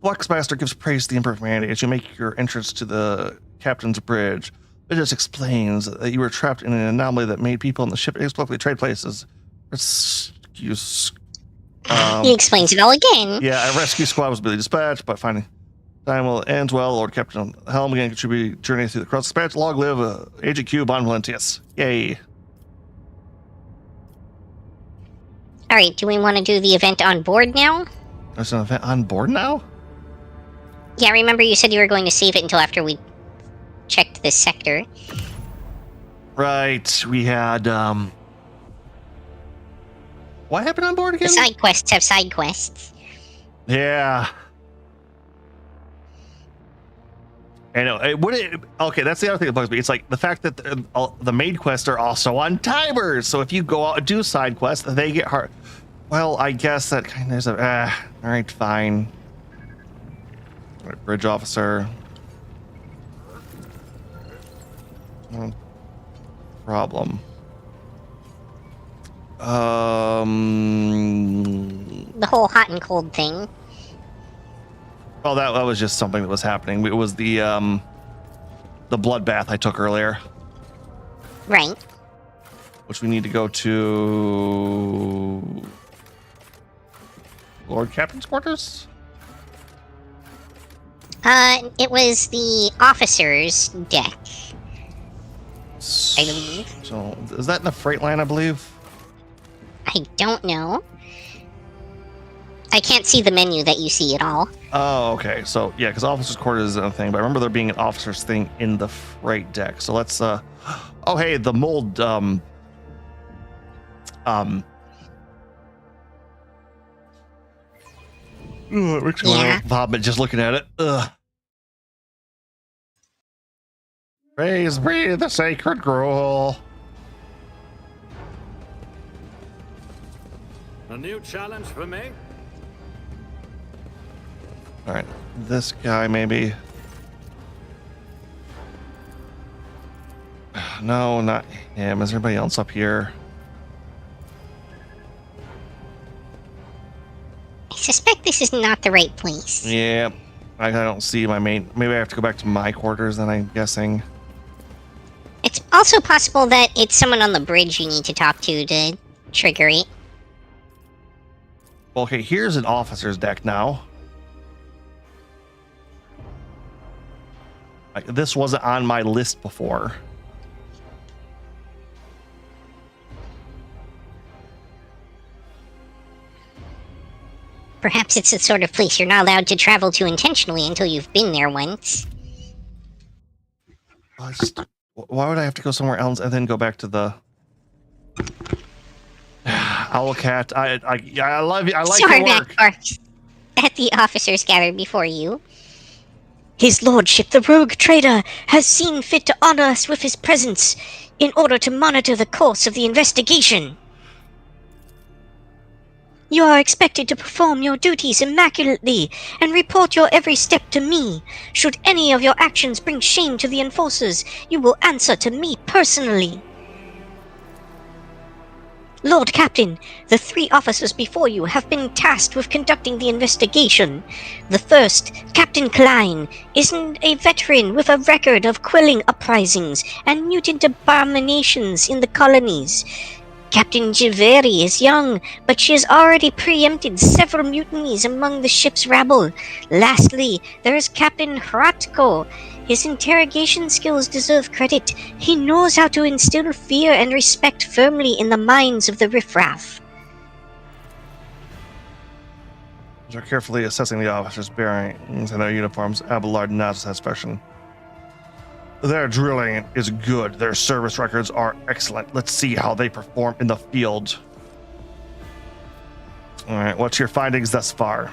Voxmaster gives praise to the Emperor of Humanity as you make your entrance to the captain's bridge. It just explains that you were trapped in an anomaly that made people on the ship inexplicably trade places. Excuse. He explains it all again. Yeah, a rescue squad was immediately dispatched, but finding time will end well. Lord Captain Helm again contribute journey through the cross dispatch. Long live Agent Q, Bon Valentius. Yay. All right, do we want to do the event on board now? There's an event on board now? Yeah, remember you said you were going to save it until after we checked this sector. Right, we had, what happened on board again? The side quests have side quests. Yeah. I know. Okay, that's the other thing that bugs me. It's like the fact that the main quests are also on timers. So if you go out and do side quests, they get hard. Well, I guess that kind of is all right, fine. All right, bridge officer. No problem. The whole hot and cold thing. Oh, that was just something that was happening. It was the bloodbath I took earlier. Right. Which we need to go to Lord Captain's quarters? It was the officer's deck, I believe. So, is that in the freight line, I believe? I don't know. I can't see the menu that you see at all. Oh, okay. So, yeah, because officer's quarters is a thing, but I remember there being an officer's thing in the freight deck. So let's, oh, hey, the mold, Ooh, it makes me want to vomit just looking at it. Ugh. Praise be the sacred gruel. A new challenge for me? All right, this guy maybe. No, not him. Is there anybody else up here? I suspect this is not the right place. Yeah, I don't see my main. Maybe I have to go back to my quarters then, I'm guessing. It's also possible that it's someone on the bridge you need to talk to trigger it. Okay, here's an officer's deck now. This wasn't on my list before. Perhaps it's the sort of place you're not allowed to travel to intentionally until you've been there once. Why would I have to go somewhere else and then go back to the Owlcat? I love you. I like your work. At the officers gathered before you. His lordship, the rogue trader, has seen fit to honor us with his presence in order to monitor the course of the investigation. You are expected to perform your duties immaculately and report your every step to me. Should any of your actions bring shame to the enforcers, you will answer to me personally. Lord Captain, the 3 officers before you have been tasked with conducting the investigation. The first, Captain Klein, isn't a veteran with a record of quelling uprisings and mutant abominations in the colonies. Captain Javeri is young, but she has already preempted several mutinies among the ship's rabble. Lastly, there is Captain Hratko. His interrogation skills deserve credit. He knows how to instill fear and respect firmly in the minds of the riffraff. They're carefully assessing the officers' bearings and their uniforms. Abelard nods satisfaction. Their drilling is good. Their service records are excellent. Let's see how they perform in the field. All right, what's your findings thus far?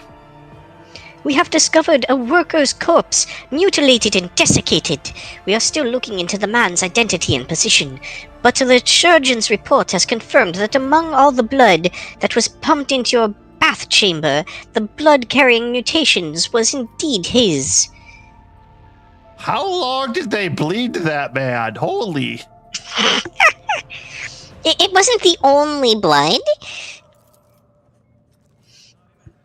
We have discovered a worker's corpse, mutilated and desiccated. We are still looking into the man's identity and position, but the surgeon's report has confirmed that among all the blood that was pumped into your bath chamber, the blood-carrying mutations was indeed his. How long did they bleed that man? Holy. It wasn't the only blood.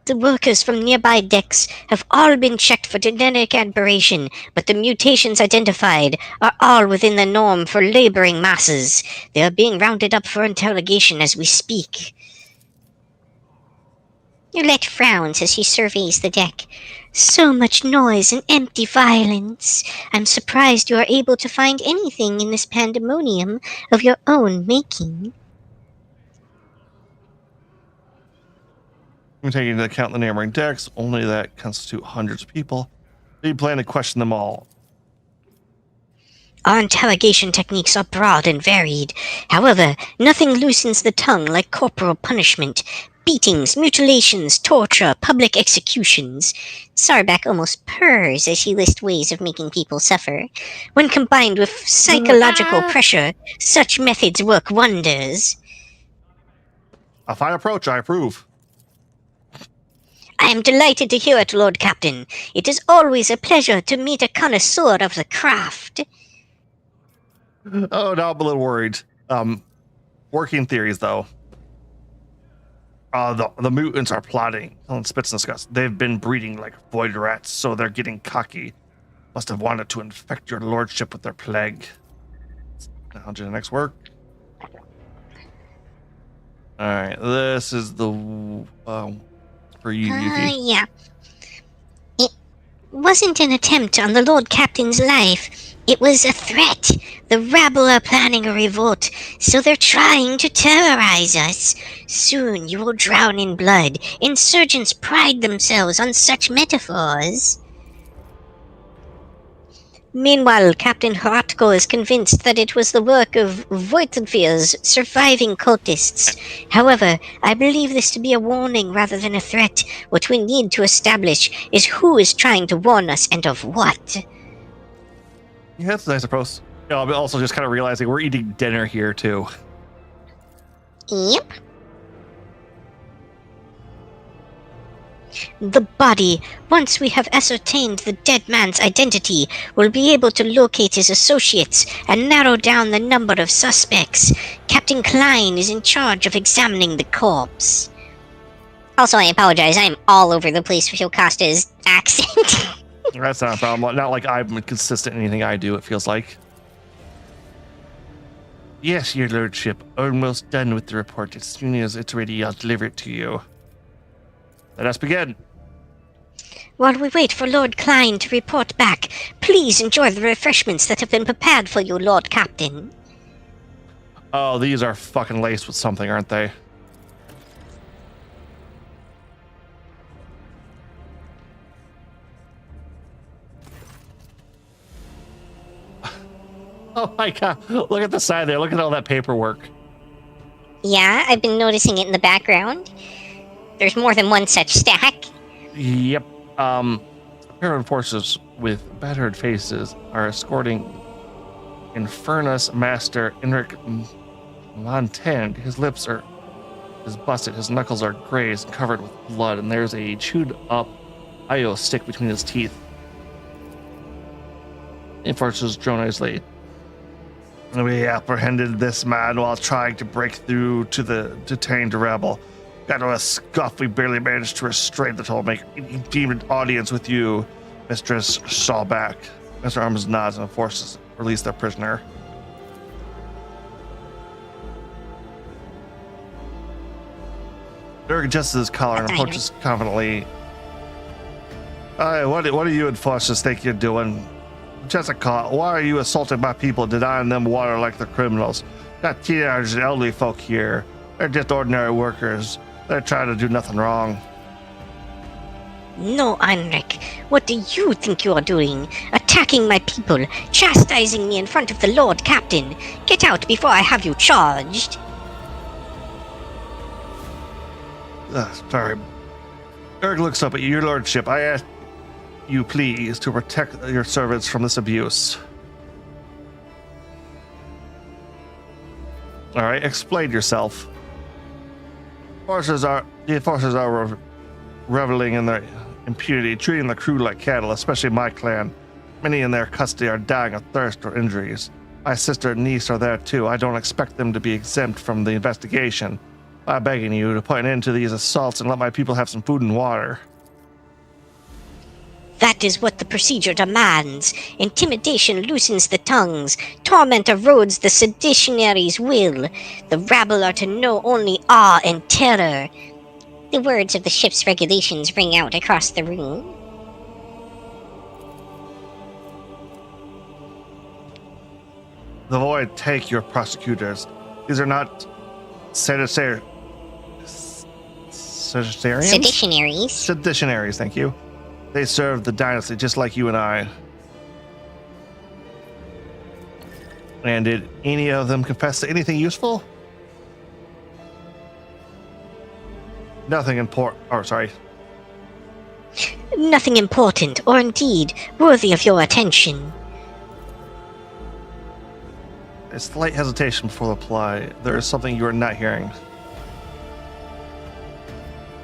The workers from nearby decks have all been checked for genetic aberration, but the mutations identified are all within the norm for laboring masses. They are being rounded up for interrogation as we speak. Yolette frowns as she surveys the deck. So much noise and empty violence. I'm surprised you are able to find anything in this pandemonium of your own making. We're taking into account the neighboring decks, only that constitute hundreds of people. We plan to question them all. Our interrogation techniques are broad and varied. However, nothing loosens the tongue like corporal punishment. Beatings, mutilations, torture, public executions. Sarback almost purrs as she lists ways of making people suffer. When combined with psychological pressure, such methods work wonders. A fine approach, I approve. I am delighted to hear it, Lord Captain. It is always a pleasure to meet a connoisseur of the craft. Oh, no, I'm a little worried. Working theories, though. The mutants are plotting. On Spits and Disgust. They've been breeding like void rats, so they're getting cocky. Must have wanted to infect your lordship with their plague. How genetics work? Alright, this is the... for you, Yuki. Yeah. It wasn't an attempt on the Lord Captain's life. It was a threat. The rabble are planning a revolt, so they're trying to terrorize us. Soon you will drown in blood. Insurgents pride themselves on such metaphors. Meanwhile, Captain Hratko is convinced that it was the work of Voitlvir's surviving cultists. However, I believe this to be a warning rather than a threat. What we need to establish is who is trying to warn us and of what. Yeah, that's a nice approach. I'm also just kind of realizing we're eating dinner here, too. Yep. The body, once we have ascertained the dead man's identity, will be able to locate his associates and narrow down the number of suspects. Captain Klein is in charge of examining the corpse. Also, I apologize. I'm all over the place with Yokasta's accent. That's not a problem. Not like I'm consistent in anything I do, it feels like. Yes, your lordship. Almost done with the report. As soon as it's ready, I'll deliver it to you. Let us begin. While we wait for Lord Klein to report back, please enjoy the refreshments that have been prepared for you, Lord Captain. Oh, these are fucking laced with something, aren't they? Oh my god, look at the side there. Look at all that paperwork. Yeah, I've been noticing it in the background. There's more than one such stack. Yep. Imperial forces with battered faces are escorting Infernus Master Enric Montand. His lips are is busted. His knuckles are grazed and covered with blood, and there's a chewed up IO stick between his teeth. Enforcers drone noisily. We apprehended this man while trying to break through to the detained rebel. Got to a scuff, we barely managed to restrain the troublemaker. He deemed an audience with you, Mistress Sawback. Mr. Arms nods and forces release their prisoner. Dirk adjusts his collar and approaches confidently. What do you enforcers think you're doing? Jessica, why are you assaulting my people, denying them water like they're criminals? Got teenagers and elderly folk here. They're just ordinary workers. They're trying to do nothing wrong. No, Heinrich. What do you think you are doing? Attacking my people, chastising me in front of the Lord Captain. Get out before I have you charged. Sorry. Eric looks up at you, your lordship. I ask you please to protect your servants from this abuse. All right, explain yourself. The enforcers are reveling in their impunity, treating the crew like cattle, especially my clan. Many in their custody are dying of thirst or injuries. My sister and niece are there too. I don't expect them to be exempt from the investigation. I'm begging you to put an end to these assaults and let my people have some food and water. That is what the procedure demands. Intimidation loosens the tongues. Torment erodes the seditionaries' will. The rabble are to know only awe and terror. The words of the ship's regulations ring out across the room. The Void take your prosecutors. These are not Seditionaries? Seditionaries, thank you. They serve the dynasty just like you and I. And did any of them confess to anything useful? Nothing important. Oh, sorry. Nothing important, or indeed worthy of your attention. A slight hesitation before the reply. There is something you are not hearing.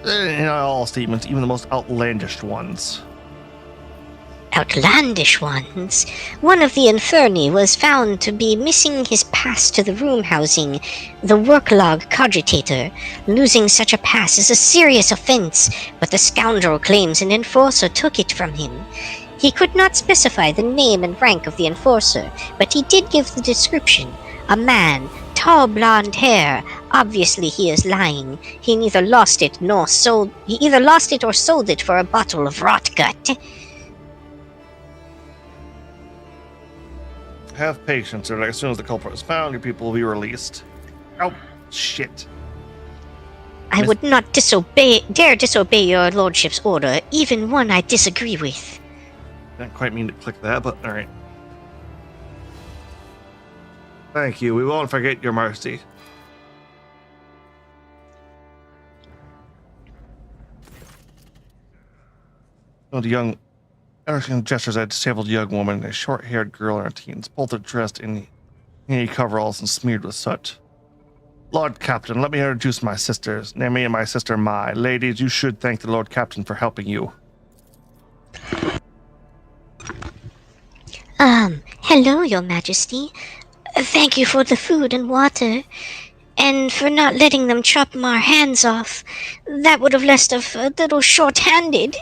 In all statements, even the most outlandish ones. Outlandish ones? One of the Inferni was found to be missing his pass to the room housing the worklog cogitator. Losing such a pass is a serious offense, but the scoundrel claims an enforcer took it from him. He could not specify the name and rank of the enforcer, but he did give the description. A man, tall blonde hair. Obviously he is lying. He either lost it or sold it for a bottle of rot gut. Have patience, or as soon as the culprit is found, your people will be released. Oh, shit. I would not dare disobey your lordship's order, even one I disagree with. Didn't quite mean to click that, but alright. Thank you. We won't forget your mercy. Anderson gestures at a disabled young woman and a short-haired girl in her teens, both are dressed in coveralls and smeared with soot. Lord Captain, let me introduce my sisters. Nami and my sister Mai. Ladies, you should thank the Lord Captain for helping you. Hello, Your Majesty. Thank you for the food and water, and for not letting them chop our hands off. That would have left us a little short-handed.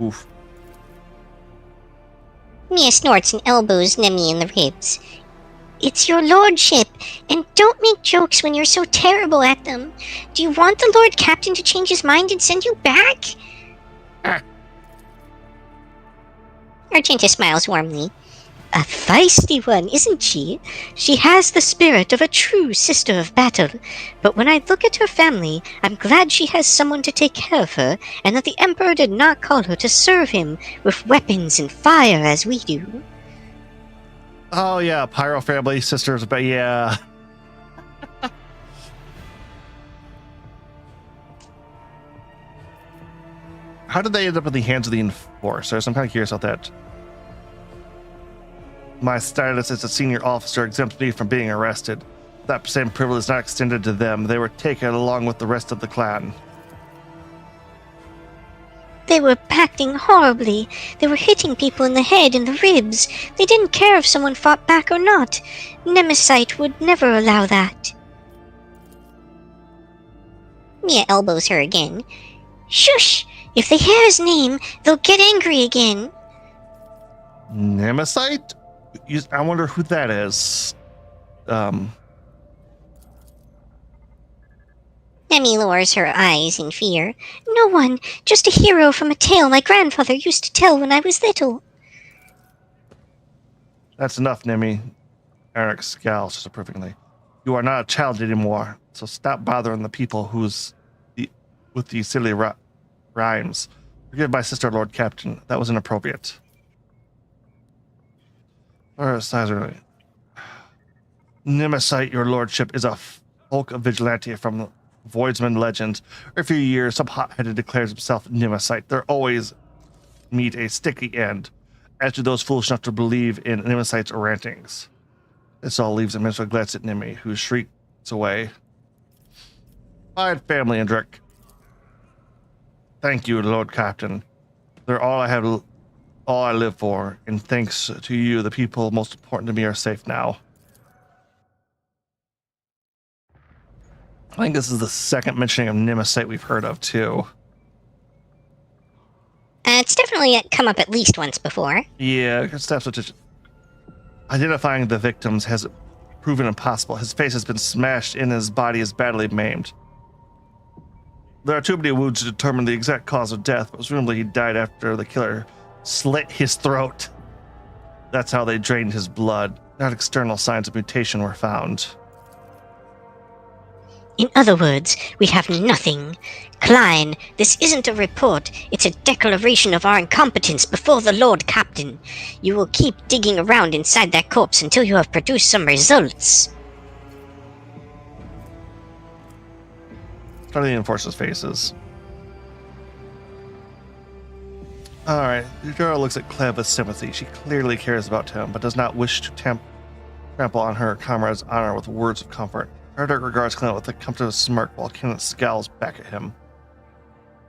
Oof. Mia snorts and elbows Nemi in the ribs. It's your lordship, and don't make jokes when you're so terrible at them. Do you want the Lord Captain to change his mind and send you back? Argenta smiles warmly. A feisty one, isn't she? She has the spirit of a true sister of battle. But when I look at her family, I'm glad she has someone to take care of her, and that the Emperor did not call her to serve him with weapons and fire as we do. Oh yeah, Pyro family, sisters, but yeah. How did they end up in the hands of the enforcers? I'm kind of curious about that. My status as a senior officer exempts me from being arrested. that same privilege is not extended to them. They were taken along with the rest of the clan. They were acting horribly. They were hitting people in the head and the ribs. They didn't care if someone fought back or not. Nemesis would never allow that. Mia elbows her again. Shush! If they hear his name, they'll get angry again. Nemesis? I wonder who that is. Emmy lowers her eyes in fear. No one. Just a hero from a tale my grandfather used to tell when I was little. That's enough, Nemi. Eric scowls disapprovingly. You are not a child anymore, so stop bothering the people with these silly rhymes. Forgive my sister, Lord Captain. That was inappropriate. Nemesis, your lordship, is a folk vigilante from the Voidsman legends. Every few years, some hot-headed declares himself Nemesis. They always meet a sticky end, as do those foolish enough to believe in Nemesis' rantings. This all leaves a miserable glance at Nimi, who shrieks away. Fine family, Indrik. Thank you, Lord Captain. They're all I live for, and thanks to you, the people most important to me are safe now. I think this is the second mentioning of Nemesis we've heard of, too. It's definitely come up at least once before. Yeah, identifying the victims has proven impossible. His face has been smashed in, his body is badly maimed. There are too many wounds to determine the exact cause of death, but presumably he died after the killer slit his throat. That's how they drained his blood. Not external signs of mutation were found. In other words, we have nothing. Klein, this isn't a report. It's a declaration of our incompetence before the Lord Captain. You will keep digging around inside that corpse until you have produced some results. Study the enforcers' faces. Alright, Yujiro looks at Clem with sympathy. She clearly cares about him, but does not wish to trample on her comrade's honor with words of comfort. Erdek regards Clint with a comfortable smirk while Kenneth scowls back at him.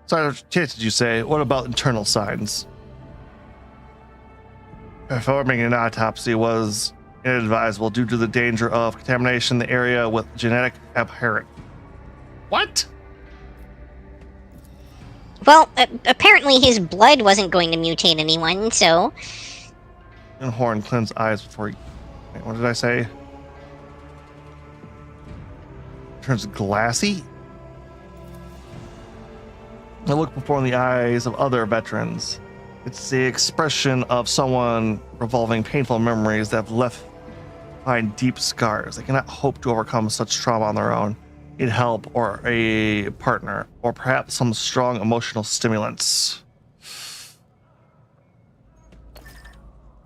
Sorry, did you say? What about internal signs? Performing an autopsy was inadvisable due to the danger of contamination in the area with genetic abhorrent. What? Well, apparently his blood wasn't going to mutate anyone, so... And Horn cleansed eyes before he... Wait, what did I say? Turns glassy? I look before in the eyes of other veterans. It's the expression of someone revolving painful memories that have left behind deep scars. They cannot hope to overcome such trauma on their own. Need help or a partner, or perhaps some strong emotional stimulants.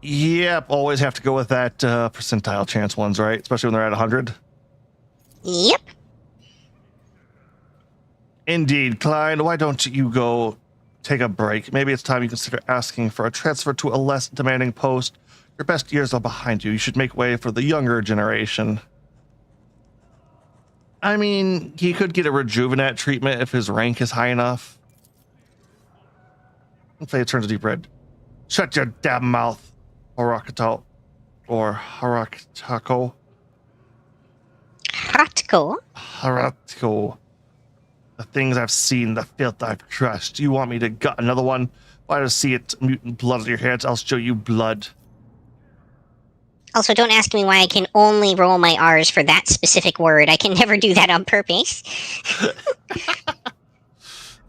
Yep, always have to go with that percentile chance ones, right? Especially when they're at 100. Yep. Indeed, Klein, why don't you go take a break? Maybe it's time you consider asking for a transfer to a less demanding post. Your best years are behind you. You should make way for the younger generation. I mean, he could get a rejuvenate treatment if his rank is high enough. Hopefully it turns deep red. Shut your damn mouth, Horakuto. Or Harakutako. Haratko? Haratko. The things I've seen, the filth I've crushed. You want me to gut another one? Why to see it mutant blood on your hands? I'll show you blood. Also, don't ask me why I can only roll my R's for that specific word. I can never do that on purpose.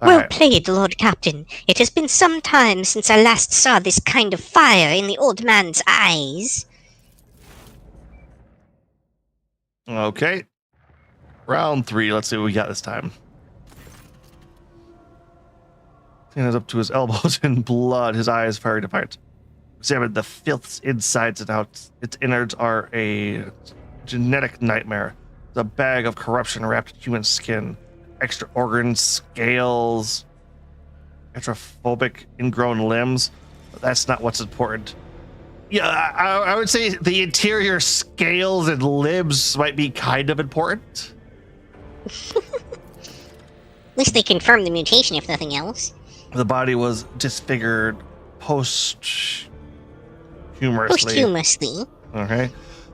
Well played, Lord Captain. It has been some time since I last saw this kind of fire in the old man's eyes. Okay. Round 3. Let's see what we got this time. Is up to his elbows in blood, his eyes fiery defiant. Examine the filth's insides and outs. Its innards are a genetic nightmare. It's a bag of corruption wrapped in human skin. Extra organs, scales, atrophobic ingrown limbs. But that's not what's important. Yeah, I would say the interior scales and limbs might be kind of important. At least they confirmed the mutation, if nothing else. The body was disfigured posthumously. Posthumously. Okay.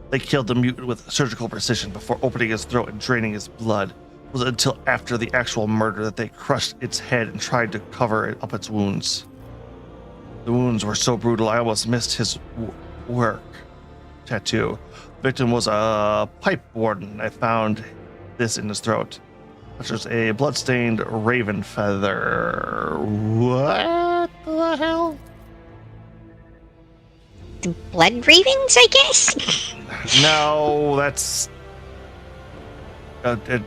They killed the mutant with surgical precision before opening his throat and draining his blood. It was until after the actual murder that they crushed its head and tried to cover up its wounds. The wounds were so brutal, I almost missed his work tattoo. The victim was a pipe warden. I found this in his throat, which was a bloodstained raven feather. What the hell? The blood ravens, I guess? No, that's. The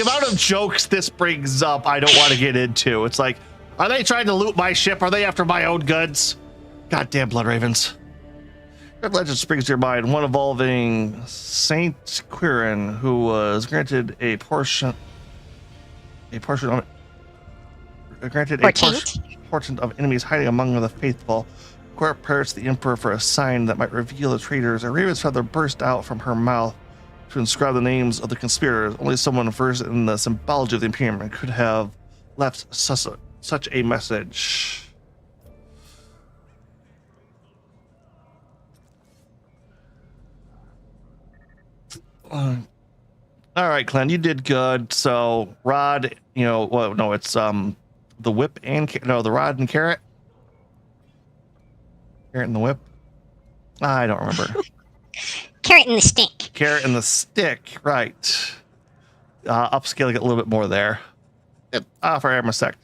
amount of jokes this brings up, I don't want to get into. It's like, are they trying to loot my ship? Are they after my own goods? Goddamn blood ravens. That legend springs to your mind, one involving Saint Quirin, who was granted a portion of enemies hiding among the faithful. Quirk parrots the Emperor for a sign that might reveal the traitors. A raven's feather burst out from her mouth to inscribe the names of the conspirators. Only someone versed in the symbology of the Imperium could have left such a message. All right, Glenn, you did good. So, Rod, it's the whip and the rod and carrot. Carrot and the whip. I don't remember. Carrot and the stick. Carrot and the stick, right. Upscaling it a little bit more there. For Armasect.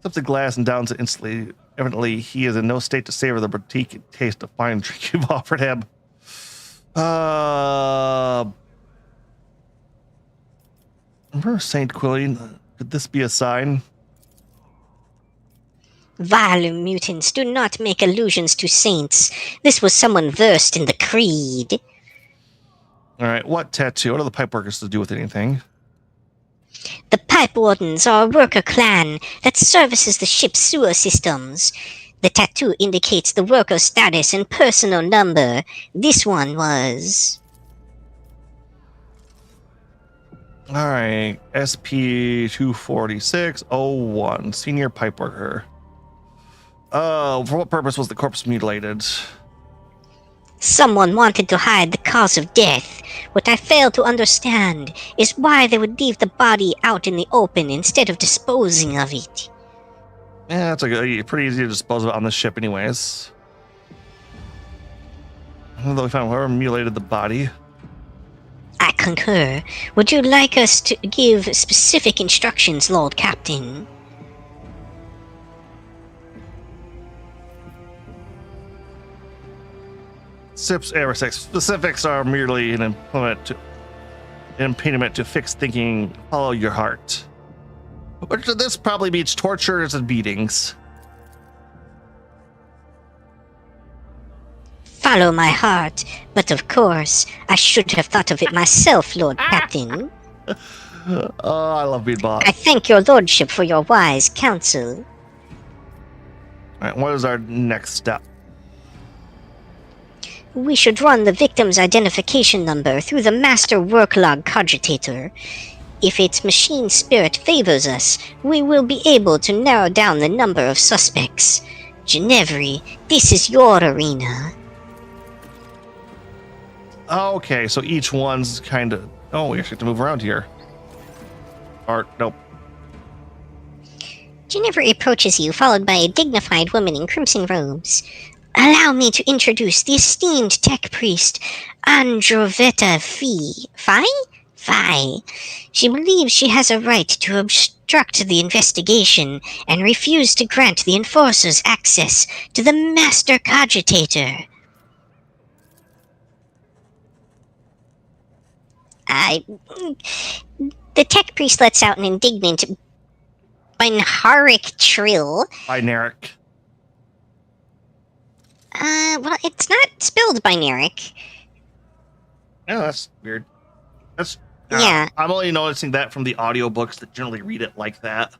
Sips the glass and downs it instantly. Evidently, he is in no state to savor the boutique taste of fine drink you've offered him. Remember Saint Quillian? Could this be a sign? Vile mutants, do not make allusions to saints. This was someone versed in the creed. All right, what tattoo? What are the pipe workers to do with anything? The Pipe Wardens are a worker clan that services the ship's sewer systems. The tattoo indicates the worker's status and personal number. This one was... All right, SP-24601, senior pipe worker. For what purpose was the corpse mutilated? Someone wanted to hide the cause of death. What I fail to understand is why they would leave the body out in the open instead of disposing of it. Yeah, it's pretty easy to dispose of it on the ship anyways. Although we found whoever mutilated the body. I concur. Would you like us to give specific instructions, Lord Captain? SIP's Armasect. Specifics are merely an impediment to fixed thinking. Follow your heart. Which this probably means tortures and beatings. Follow my heart, but of course, I should have thought of it myself, Lord Captain. Oh, I love being boss. I thank your lordship for your wise counsel. Alright, what is our next step? We should run the victim's identification number through the master worklog cogitator. If its machine spirit favors us, we will be able to narrow down the number of suspects. Genevri, this is your arena. Okay, so each one's kind of... Oh, we actually have to move around here. Or, nope. Genevri approaches you, followed by a dignified woman in crimson robes. Allow me to introduce the esteemed tech priest, Androveta Fi. She believes she has a right to obstruct the investigation and refuse to grant the enforcers access to the master cogitator. The tech priest lets out an indignant binaric trill. Binaric. Well, it's not spelled binaric. Yeah, that's weird. That's yeah. I'm only noticing that from the audiobooks that generally read it like that.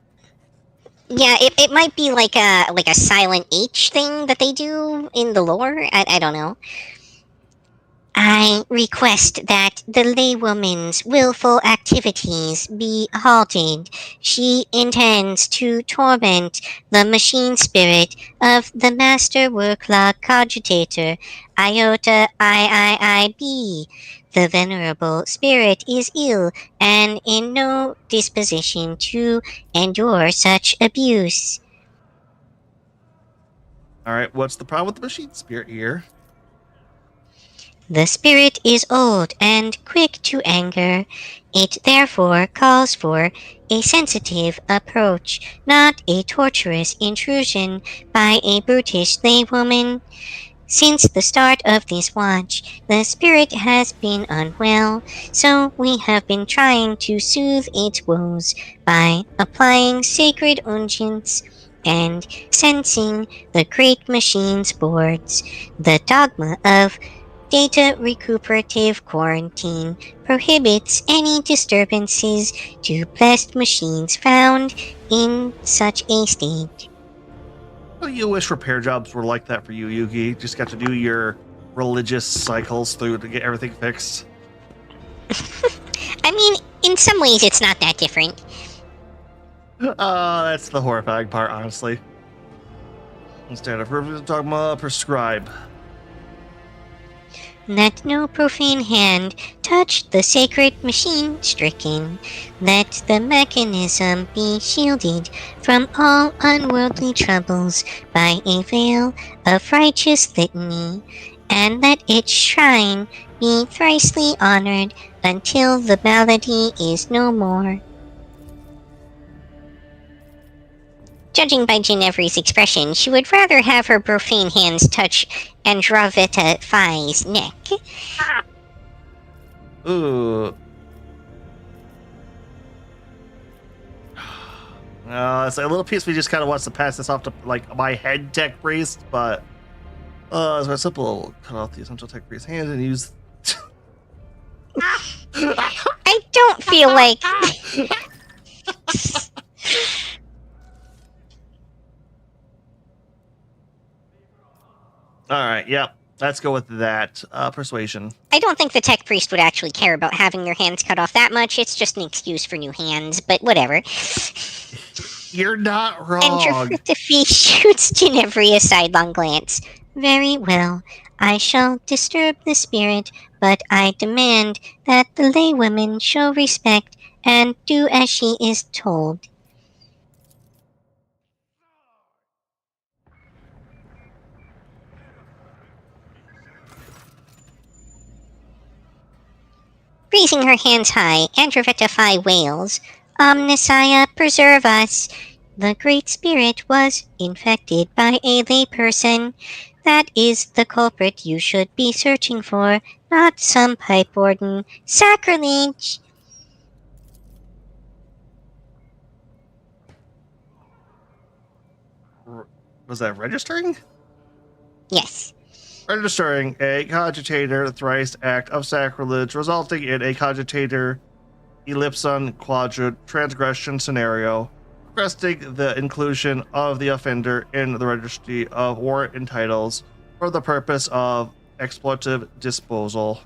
Yeah, it might be like a silent H thing that they do in the lore. I don't know. I request that the laywoman's willful activities be halted. She intends to torment the machine spirit of the master worklog cogitator, Iota IIIB. The venerable spirit is ill and in no disposition to endure such abuse. All right, what's the problem with the machine spirit here? The spirit is old and quick to anger. It therefore calls for a sensitive approach, not a torturous intrusion by a brutish laywoman. Since the start of this watch, the spirit has been unwell, so we have been trying to soothe its woes by applying sacred unguents and sensing the great machine's boards. The dogma of data recuperative quarantine prohibits any disturbances to blessed machines found in such a state. Well, you wish repair jobs were like that for you, Yugi. Just got to do your religious cycles through to get everything fixed. I mean, in some ways it's not that different. That's the horrifying part, honestly. Instead of dogma, prescribe. Let no profane hand touch the sacred machine stricken. Let the mechanism be shielded from all unworldly troubles by a veil of righteous litany, and let its shrine be thricely honored until the malady is no more. Judging by Ginevra's expression, she would rather have her profane hands touch Androveta Phi's neck. Ooh. It's like a little piece of me just kind of wants to pass this off to like my head tech priest, but so a simple cut off the essential tech priest's hand and use. I don't feel like. All right, yep. Let's go with that. Persuasion. I don't think the tech priest would actually care about having their hands cut off that much. It's just an excuse for new hands, but whatever. You're not wrong. Androveta Phi shoots Ginevra a sidelong glance. Very well. I shall disturb the spirit, but I demand that the laywomen show respect and do as she is told. Raising her hands high, Androveta Phi wails, Omnissiah, preserve us! The Great Spirit was infected by a layperson. That is the culprit you should be searching for, not some pipe warden. Sacrilege! Was that registering? Yes. Registering a cogitator thrice act of sacrilege, resulting in a cogitator ellipson quadrant transgression scenario, requesting the inclusion of the offender in the registry of warrant and titles for the purpose of exploitive disposal.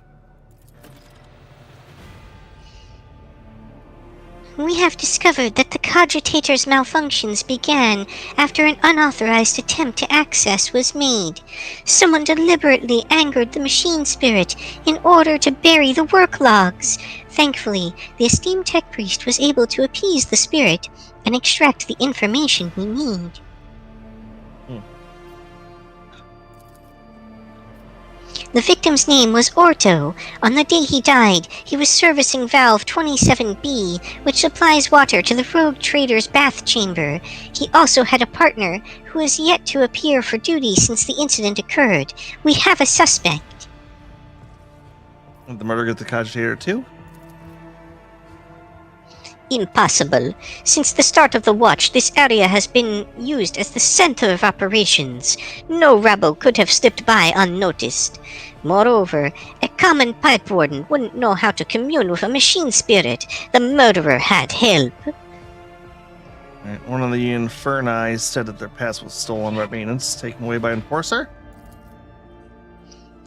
We have discovered that the cogitator's malfunctions began after an unauthorized attempt to access was made. Someone deliberately angered the machine spirit in order to bury the work logs. Thankfully, the esteemed tech priest was able to appease the spirit and extract the information we need. The victim's name was Orto. On the day he died, he was servicing valve 27B, which supplies water to the rogue trader's bath chamber. He also had a partner who has yet to appear for duty since the incident occurred. We have a suspect. Did the murder get the cogitator too? Impossible. Since the start of the watch, this area has been used as the center of operations. No rabble could have slipped by unnoticed. Moreover, a common pipe warden wouldn't know how to commune with a machine spirit. The murderer had help. Right, one of the Inferni said that their pass was stolen by maintenance, taken away by Enforcer.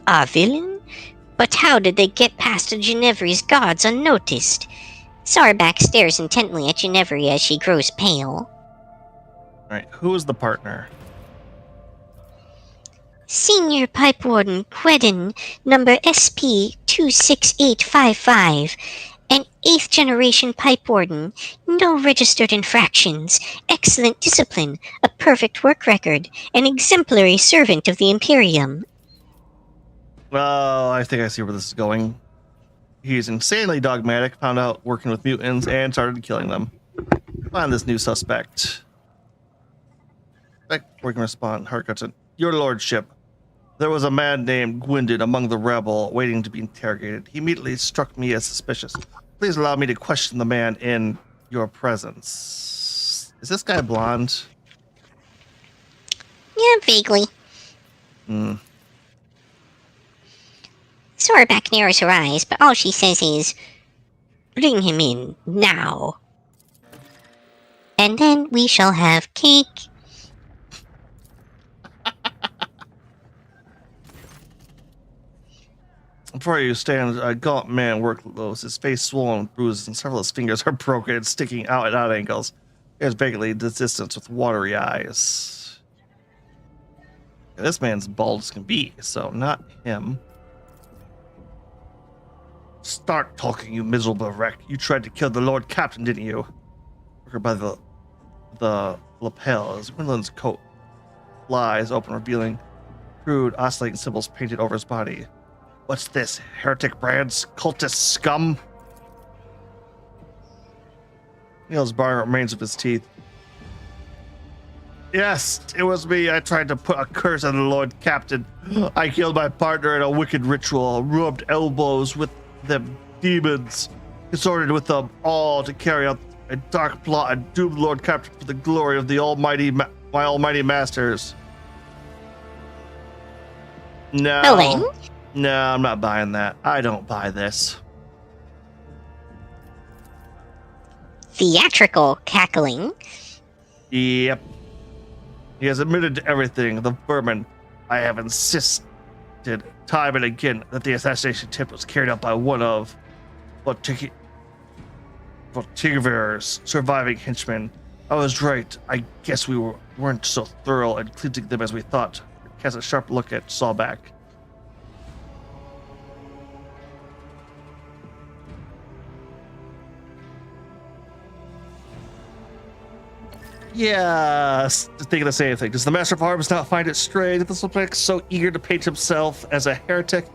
A villain? But how did they get past Ginevri's guards unnoticed? Sarback stares intently at Ginevri as she grows pale. Right, who is the partner? Senior Pipe Warden Quedin, number SP-26855. An 8th generation Pipe Warden, no registered infractions, excellent discipline, a perfect work record, an exemplary servant of the Imperium. Oh, I think I see where this is going. He's insanely dogmatic, found out working with mutants, and started killing them. Find this new suspect. We can respond. Harkutson, your lordship. There was a man named Gwendon among the rebel waiting to be interrogated. He immediately struck me as suspicious. Please allow me to question the man in your presence. Is this guy blonde? Yeah, vaguely. Sarback narrows her eyes, but all she says is, "Bring him in, now. And then we shall have cake." Before you stand a gaunt man workless, his face swollen with bruises, and several of his fingers are broken and sticking out at odd angles. He has vacantly the distance with watery eyes. Yeah, this man's bald as can be, so not him. Start talking, you miserable wreck. You tried to kill the Lord Captain, didn't you? Or by the lapel as Winland's coat flies open, revealing crude, oscillating symbols painted over his body. What's this? Heretic brands? Cultist scum? Neil's barring remains of his teeth. Yes, it was me. I tried to put a curse on the Lord Captain. I killed my partner in a wicked ritual, rubbed elbows with them demons, consorted with them all to carry out a dark plot and doom the Lord Captain for the glory of the almighty, my almighty masters. No. Elaine? No, I'm not buying that. I don't buy this. Theatrical cackling. Yep. He has admitted to everything. The vermin. I have insisted time and again that the assassination attempt was carried out by one of Vortiger's surviving henchmen. I was right. I guess we weren't so thorough in cleansing them as we thought. Cast a sharp look at Sawback. Yes, thinking the same thing. Does the Master of Arms not find it strange that this looks so eager to paint himself as a heretic?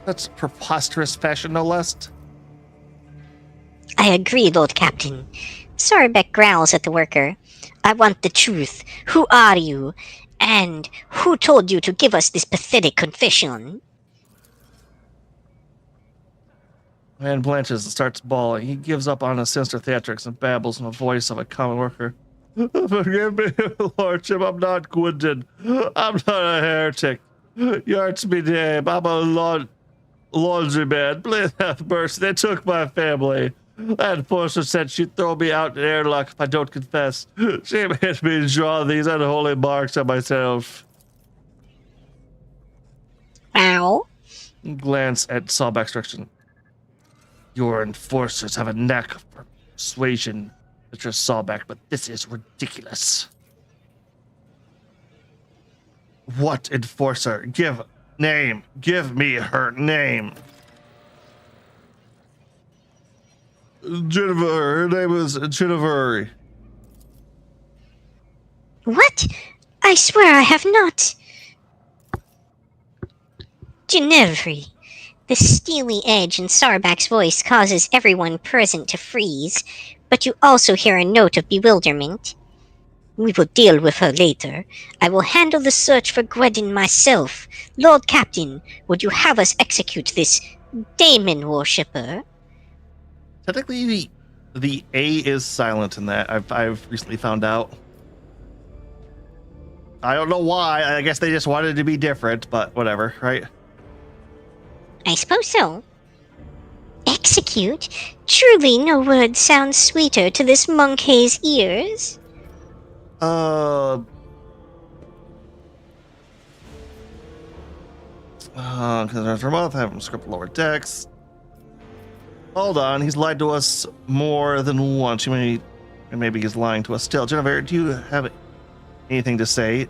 That's preposterous fashion, no less. I agree, Lord Captain. Sarbeck growls at the worker. I want the truth. Who are you? And who told you to give us this pathetic confession? Man blanches and starts bawling. He gives up on his sinister theatrics and babbles in the voice of a common worker. Forgive me, Lordship, I'm not Gwendon. I'm not a heretic. Yards me name. I'm a laundry man. Please have mercy. They took my family. That enforcer said she'd throw me out in airlock if I don't confess. She made me draw these unholy marks on myself. Ow. Glance at Sawback's direction. Your enforcers have a knack of persuasion, Mr. Sawback, but this is ridiculous. What enforcer? Give name. Give me her name. Jennifer. Her name is Jennifer. What? I swear I have not. Ginevri. The steely edge in Sarback's voice causes everyone present to freeze, but you also hear a note of bewilderment. We will deal with her later. I will handle the search for Gwendon myself. Lord Captain, would you have us execute this Daemon worshipper? Technically, the A is silent in that. I've recently found out. I don't know why. I guess they just wanted to be different, but whatever, right? I suppose so. Execute? Truly no word sounds sweeter to this monkey's ears. Because after a month, have him script lower decks. Hold on, he's lied to us more than once. Maybe he's lying to us still. Jennifer, do you have anything to say?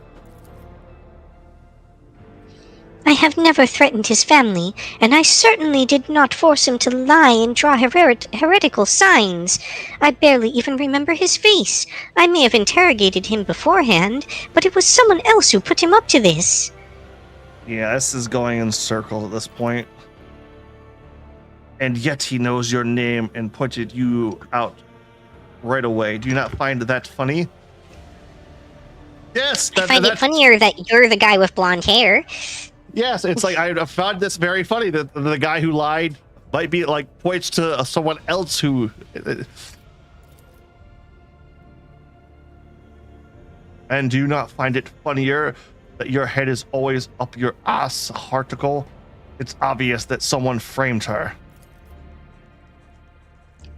I have never threatened his family, and I certainly did not force him to lie and draw heretical signs. I barely even remember his face. I may have interrogated him beforehand, but it was someone else who put him up to this. Yeah, this is going in circles at this point. And yet he knows your name and pointed you out right away. Do you not find that funny? Yes, I find it funnier that you're the guy with blonde hair. Yes, it's like I found this very funny that the guy who lied might be like points to someone else who. And do you not find it funnier that your head is always up your ass, Harticle? It's obvious that someone framed her.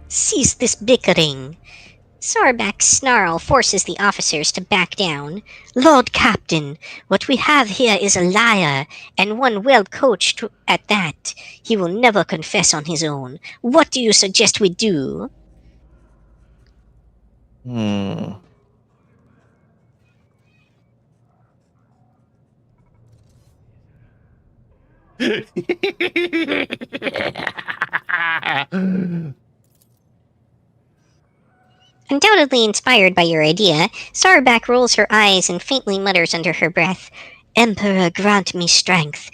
Cease this bickering. Sarbak's snarl forces the officers to back down. Lord Captain, what we have here is a liar, and one well coached at that. He will never confess on his own. What do you suggest we do? Undoubtedly inspired by your idea, Sarbak rolls her eyes and faintly mutters under her breath. Emperor, grant me strength.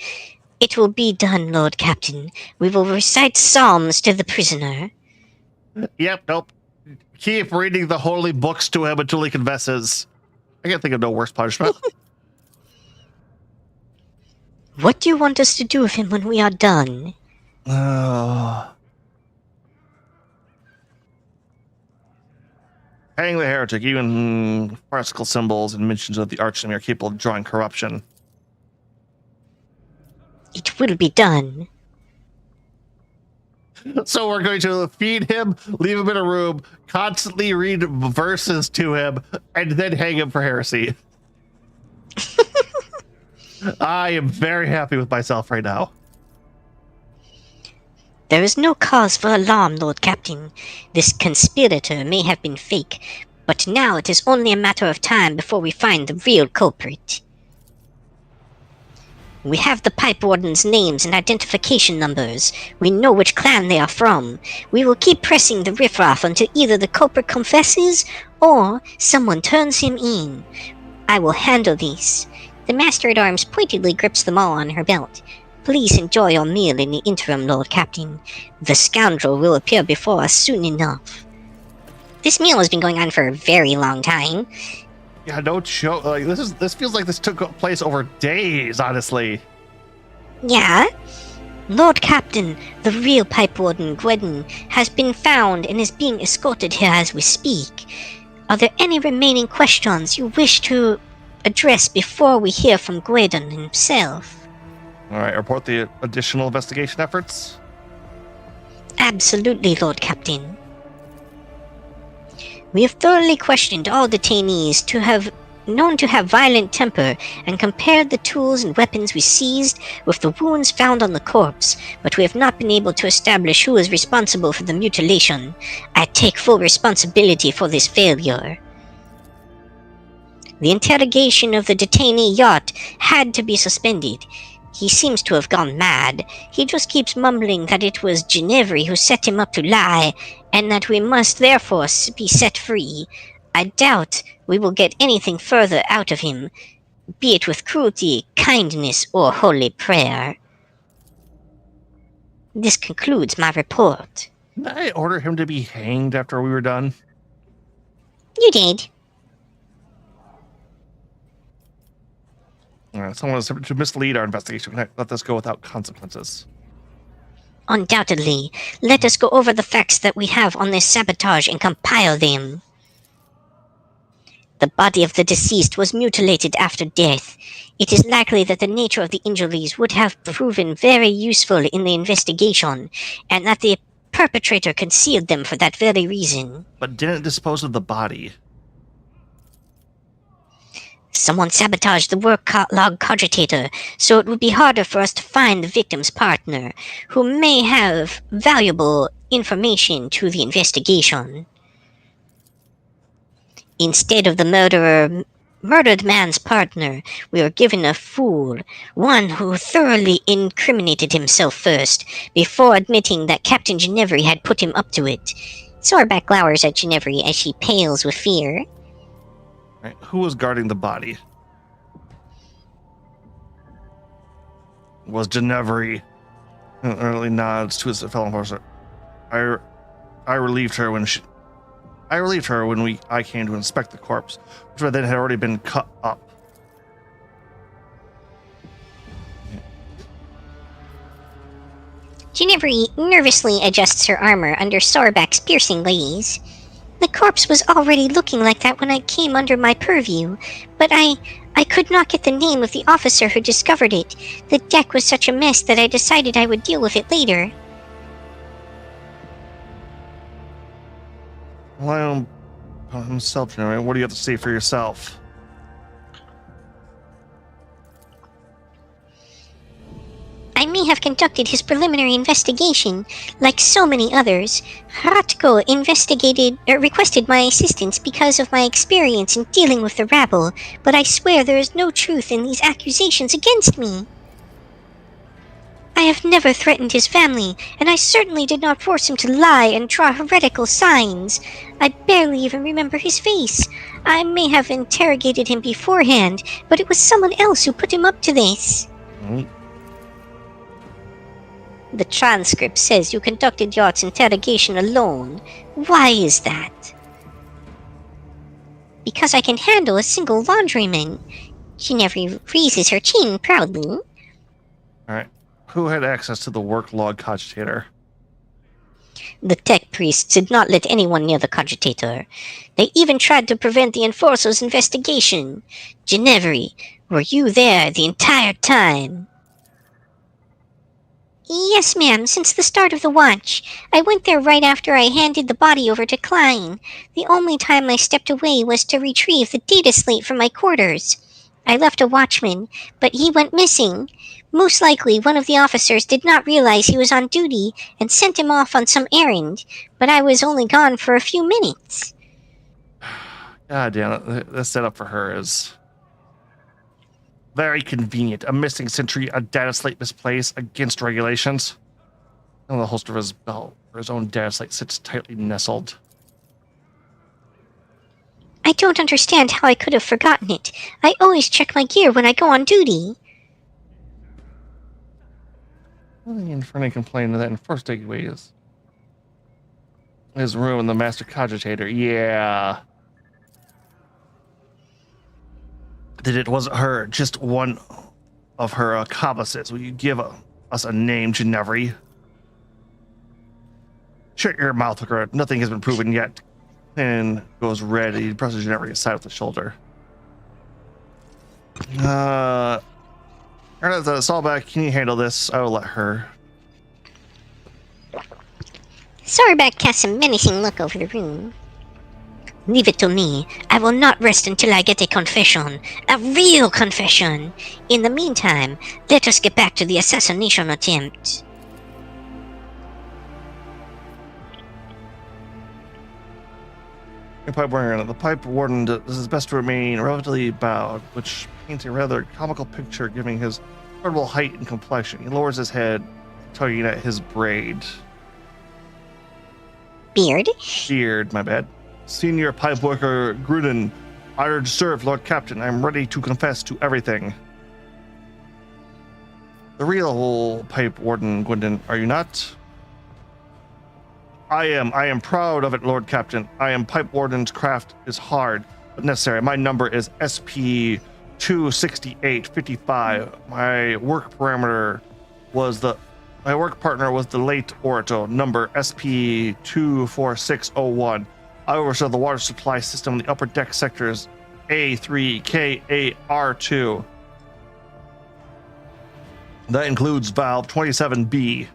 It will be done, Lord Captain. We will recite psalms to the prisoner. Yep, nope. Keep reading the holy books to him until he confesses. I can't think of no worse punishment. What do you want us to do with him when we are done? Hang the heretic, even farcical symbols and mentions of the archname are capable of drawing corruption. It will be done. So we're going to feed him, leave him in a room, constantly read verses to him, and then hang him for heresy. I am very happy with myself right now. There is no cause for alarm, Lord Captain. This conspirator may have been fake, but now it is only a matter of time before we find the real culprit. We have the Pipe Warden's names and identification numbers. We know which clan they are from. We will keep pressing the riffraff until either the culprit confesses or someone turns him in. I will handle this. The Master-at-Arms pointedly grips them all on her belt. Please enjoy your meal in the interim, Lord Captain. The scoundrel will appear before us soon enough. This meal has been going on for a very long time. Yeah, no joke. Like this feels like this took place over days, honestly. Yeah? Lord Captain, the real Pipe Warden, Gwydon, has been found and is being escorted here as we speak. Are there any remaining questions you wish to address before we hear from Gwydon himself? All right, report the additional investigation efforts. Absolutely, Lord Captain. We have thoroughly questioned all detainees known to have violent temper and compared the tools and weapons we seized with the wounds found on the corpse, but we have not been able to establish who is responsible for the mutilation. I take full responsibility for this failure. The interrogation of the detainee yacht had to be suspended. He seems to have gone mad. He just keeps mumbling that it was Ginevri who set him up to lie, and that we must therefore be set free. I doubt we will get anything further out of him, be it with cruelty, kindness, or holy prayer. This concludes my report. Did I order him to be hanged after we were done? You did. Someone was to mislead our investigation. We can't let this go without consequences. Undoubtedly. Let us go over the facts that we have on this sabotage and compile them. The body of the deceased was mutilated after death. It is likely that the nature of the injuries would have proven very useful in the investigation, and that the perpetrator concealed them for that very reason. But didn't dispose of the body. Someone sabotaged the work log cogitator, so it would be harder for us to find the victim's partner, who may have valuable information to the investigation. Instead of the murdered man's partner, we were given a fool, one who thoroughly incriminated himself first, before admitting that Captain Ginevri had put him up to it. Sorback glowers at Ginevri as she pales with fear. Right. Who was guarding the body? Was Ginevri. Early nods to his fellow enforcer. I relieved her when I came to inspect the corpse, which then had already been cut up. Ginevri nervously adjusts her armor under Sorback's piercing gaze. The corpse was already looking like that when I came under my purview, but I could not get the name of the officer who discovered it. The deck was such a mess that I decided I would deal with it later. Well, himself, what do you have to say for yourself? I may have conducted his preliminary investigation, like so many others. Hratko requested my assistance because of my experience in dealing with the rabble, but I swear there is no truth in these accusations against me. I have never threatened his family, and I certainly did not force him to lie and draw heretical signs. I barely even remember his face. I may have interrogated him beforehand, but it was someone else who put him up to this. The transcript says you conducted Yacht's interrogation alone. Why is that? Because I can handle a single laundryman. Ginevri raises her chin proudly. Alright. Who had access to the work log cogitator? The tech priests did not let anyone near the cogitator. They even tried to prevent the Enforcer's investigation. Ginevri, were you there the entire time? Yes, ma'am, since the start of the watch. I went there right after I handed the body over to Klein. The only time I stepped away was to retrieve the data slate from my quarters. I left a watchman, but he went missing. Most likely, one of the officers did not realize he was on duty and sent him off on some errand, but I was only gone for a few minutes. God damn it, the setup for her is very convenient. A missing sentry, a data slate misplaced against regulations. And the holster of his belt, where his own data slate sits tightly nestled. I don't understand how I could have forgotten it. I always check my gear when I go on duty. The Inferno complained that in first takeaway is his room in the master cogitator. Yeah. That it wasn't her, just one of her accomplices. Will you give us a name, Ginevri? Shut your mouth, Hooker. Nothing has been proven yet. And goes red. He presses Ginevri aside with the shoulder. Sorback, can you handle this? I will let her. Sorback casts a menacing look over the room. Leave it to me. I will not rest until I get a confession. A real confession. In the meantime, let us get back to the assassination attempt. The pipe warden does his best to remain relatively bowed, which paints a rather comical picture given his incredible height and complexion. He lowers his head, tugging at his braid. Beard? Beard, my bad. Senior pipe worker Gruden, honored to serve, Lord Captain. I'm ready to confess to everything. The real pipe warden, Gwendon, are you not? I am proud of it, Lord Captain. I am pipe warden's craft is hard, but necessary. My number is SP 26855. My work partner was the late Orato, number SP 24601. I oversaw the water supply system in the upper deck sectors A3KAR2. That includes valve 27B.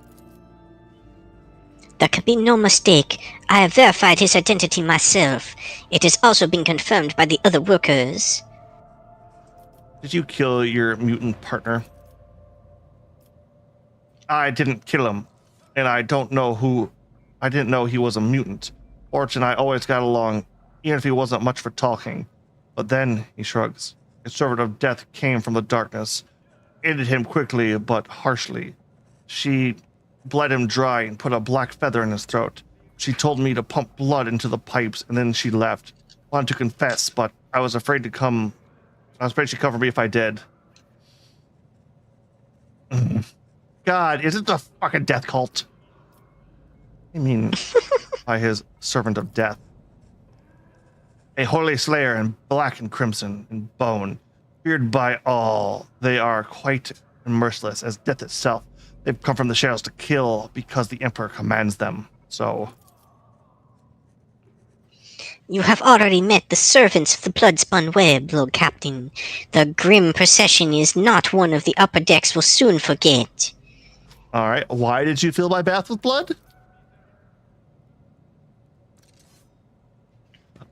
There can be no mistake. I have verified his identity myself. It has also been confirmed by the other workers. Did you kill your mutant partner? I didn't kill him, and I didn't know he was a mutant. Orch and I always got along, even if he wasn't much for talking. But then, he shrugs, a servant of death came from the darkness, ended him quickly but harshly. She bled him dry and put a black feather in his throat. She told me to pump blood into the pipes, and then she left. Wanted to confess, but I was afraid she'd cover me if I did. God, is it the fucking death cult? I mean, by his servant of death. A holy slayer in black and crimson and bone, feared by all. They are quite merciless as death itself. They've come from the shadows to kill because the Emperor commands them. So... You have already met the servants of the Bloodspun Web, Lord Captain. The grim procession is not one of the upper decks will soon forget. Alright, why did you fill my bath with blood?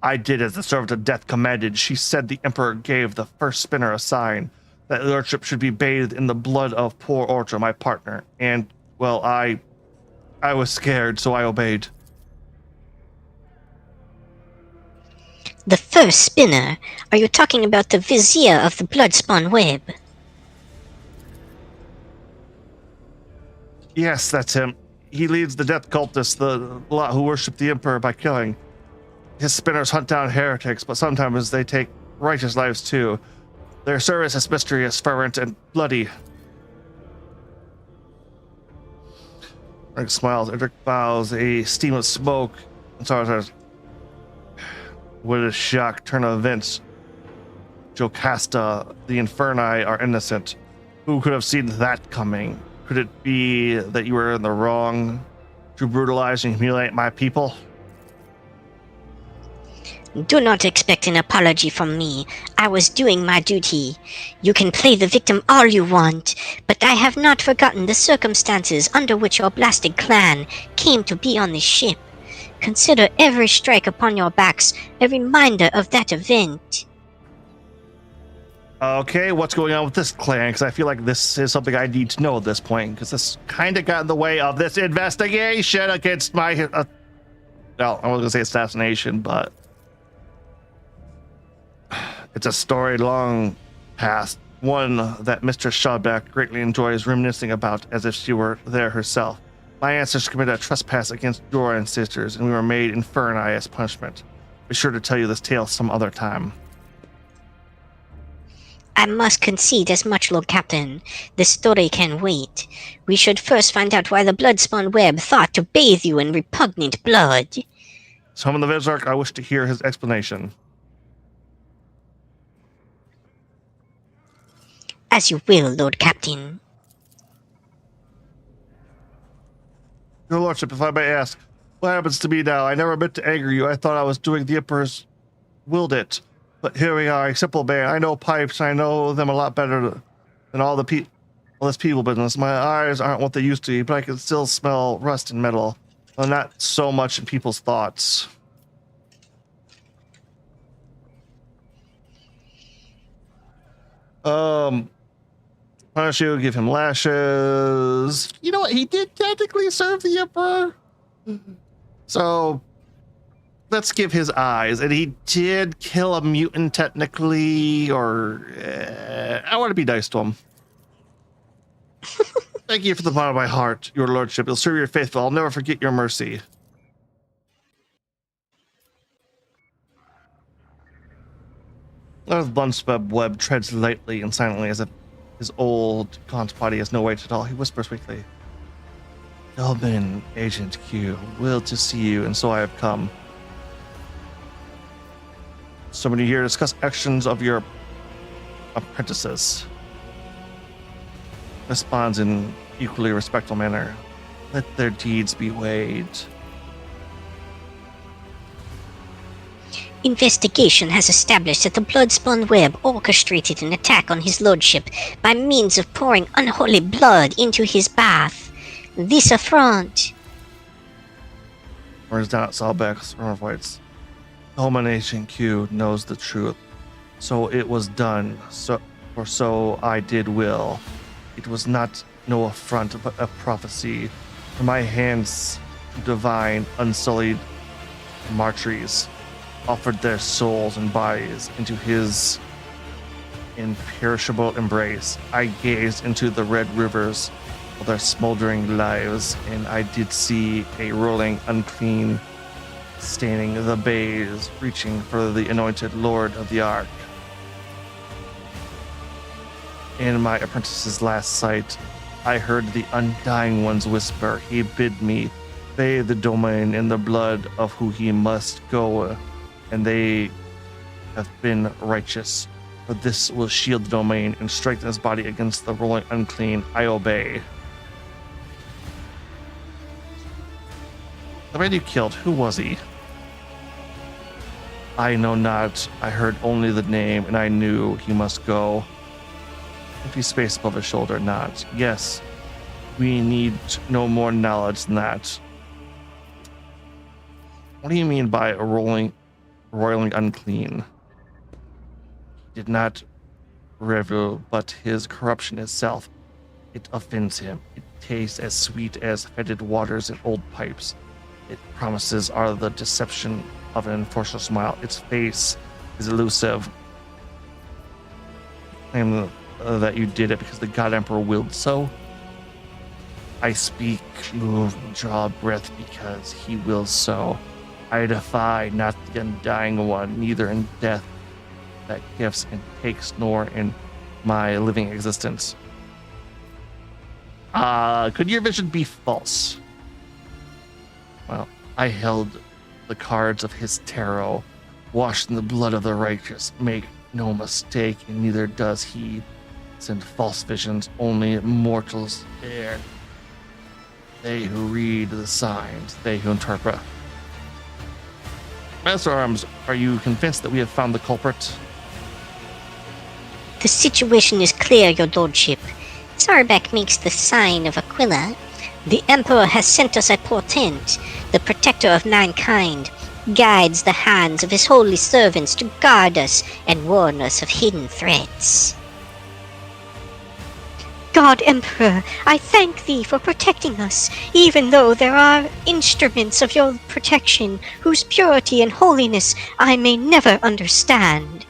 I did as the servant of death commanded. She said the Emperor gave the first spinner a sign that the lordship should be bathed in the blood of poor Orcha, my partner. And, well, I was scared, so I obeyed. The first spinner? Are you talking about the Vizier of the Bloodspun Web? Yes, that's him. He leads the death cultists, the lot who worship the Emperor by killing. His spinners hunt down heretics, but sometimes they take righteous lives too. Their service is mysterious, fervent, and bloody. Rick smiles. Edric bows. A steam of smoke. And Sara says, "What a shock! Turn of events. Jocasta, the Inferni are innocent. Who could have seen that coming? Could it be that you were in the wrong to brutalize and humiliate my people?" Do not expect an apology from me. I was doing my duty. You can play the victim all you want, but I have not forgotten the circumstances under which your blasted clan came to be on this ship. Consider every strike upon your backs a reminder of that event. Okay, what's going on with this clan? Because I feel like this is something I need to know at this point, because this kind of got in the way of this investigation against my... well, I was going to say assassination, but... it's a story long past, one that Mistress Shadback greatly enjoys reminiscing about as if she were there herself. My ancestors committed a trespass against your ancestors, and we were made Inferni as punishment. Be sure to tell you this tale some other time. I must concede as much, Lord Captain. This story can wait. We should first find out why the Bloodspun Web thought to bathe you in repugnant blood. Summon the Vizark. I wish to hear his explanation. As you will, Lord Captain. Your Lordship, if I may ask, what happens to me now? I never meant to anger you. I thought I was doing the Emperor's willed it. But here we are, a simple man. I know pipes. I know them a lot better than all this people business. My eyes aren't what they used to be, but I can still smell rust and metal. Well, not so much in people's thoughts. Punish you, give him lashes. You know what? He did technically serve the Emperor. So let's give his eyes. And he did kill a mutant technically, or I want to be nice to him. Thank you from the bottom of my heart, your lordship. You'll serve your faithful. I'll never forget your mercy. Lord Bloodspun Web treads lightly and silently as if his old gaunt body has no weight at all. He whispers weakly, "Goldman, Agent Q, willed to see you, and so I have come. Somebody here to discuss actions of your apprentices." Responds in equally respectful manner. "Let their deeds be weighed." Investigation has established that the Bloodspun Web orchestrated an attack on his lordship by means of pouring unholy blood into his bath. This affront... Whereas down at Salbeck's voice, Culmination Q knows the truth. So it was done. So for so I did will. It was not no affront, but a prophecy. For my hands, divine, unsullied martyrs, offered their souls and bodies into his imperishable embrace. I gazed into the red rivers of their smoldering lives, and I did see a rolling unclean staining the bays, reaching for the anointed Lord of the Ark. In my apprentice's last sight, I heard the Undying One's whisper. He bid me bathe the domain in the blood of who he must go, and they have been righteous. For this will shield the domain and strengthen his body against the rolling unclean. I obey. The man you killed, who was he? I know not. I heard only the name, and I knew he must go. Empty space above his shoulder, not. Yes, we need no more knowledge than that. What do you mean by a roiling unclean? He did not revel, but his corruption itself. It offends him. It tastes as sweet as fetid waters in old pipes. Its promises are the deception of an enforcer smile. Its face is elusive. Claim that you did it because the God Emperor willed so. I speak, move, and draw a breath because he wills so. I defy not the Undying One, neither in death that gifts and takes, nor in my living existence. Could your vision be false? Well, I held the cards of his tarot, washed in the blood of the righteous. Make no mistake, and neither does he send false visions. Only mortals dare. They who read the signs, they who interpret. Master Arms, are you convinced that we have found the culprit? The situation is clear, your lordship. Sarbek makes the sign of Aquila. The Emperor has sent us a portent. The protector of mankind guides the hands of his holy servants to guard us and warn us of hidden threats. God Emperor, I thank thee for protecting us, even though there are instruments of your protection whose purity and holiness I may never understand.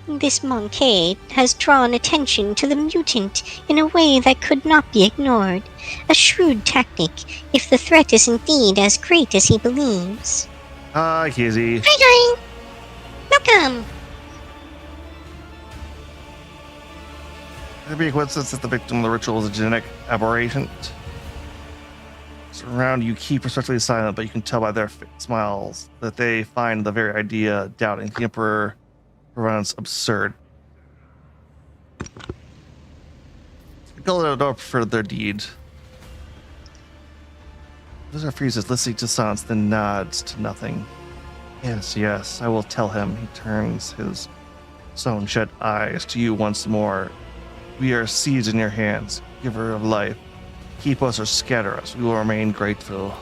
This Moncade has drawn attention to the mutant in a way that could not be ignored. A shrewd tactic, if the threat is indeed as great as he believes. Hi, Kizzy. Hi. Welcome. Could it be a coincidence that the victim of the ritual is a genetic aberration? Around you keep respectfully silent, but you can tell by their smiles that they find the very idea doubting the Emperor runs absurd. Gulliver don't prefer their deed. Visitor freezes, listening to silence, then nods to nothing. Yes, yes, I will tell him. He turns his stone-shut eyes to you once more. We are seeds in your hands, giver of life. Keep us or scatter us. We will remain grateful.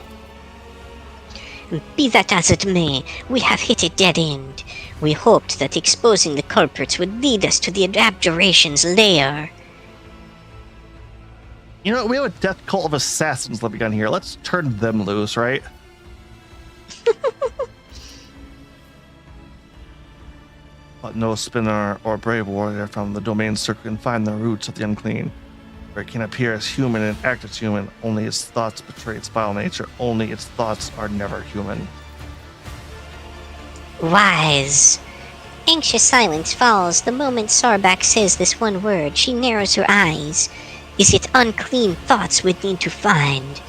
Be that as it may, we have hit a dead end. We hoped that exposing the culprits would lead us to the Abjuration's lair. You know, we have a death cult of assassins living on here. Let's turn them loose, right? But no spinner or brave warrior from the domain circle can find the roots of the unclean. Where it can appear as human and act as human, only its thoughts betray its vile nature. Only its thoughts are never human. Wise. Anxious silence falls the moment Sarbak says this one word. She narrows her eyes. Is it unclean thoughts we need to find?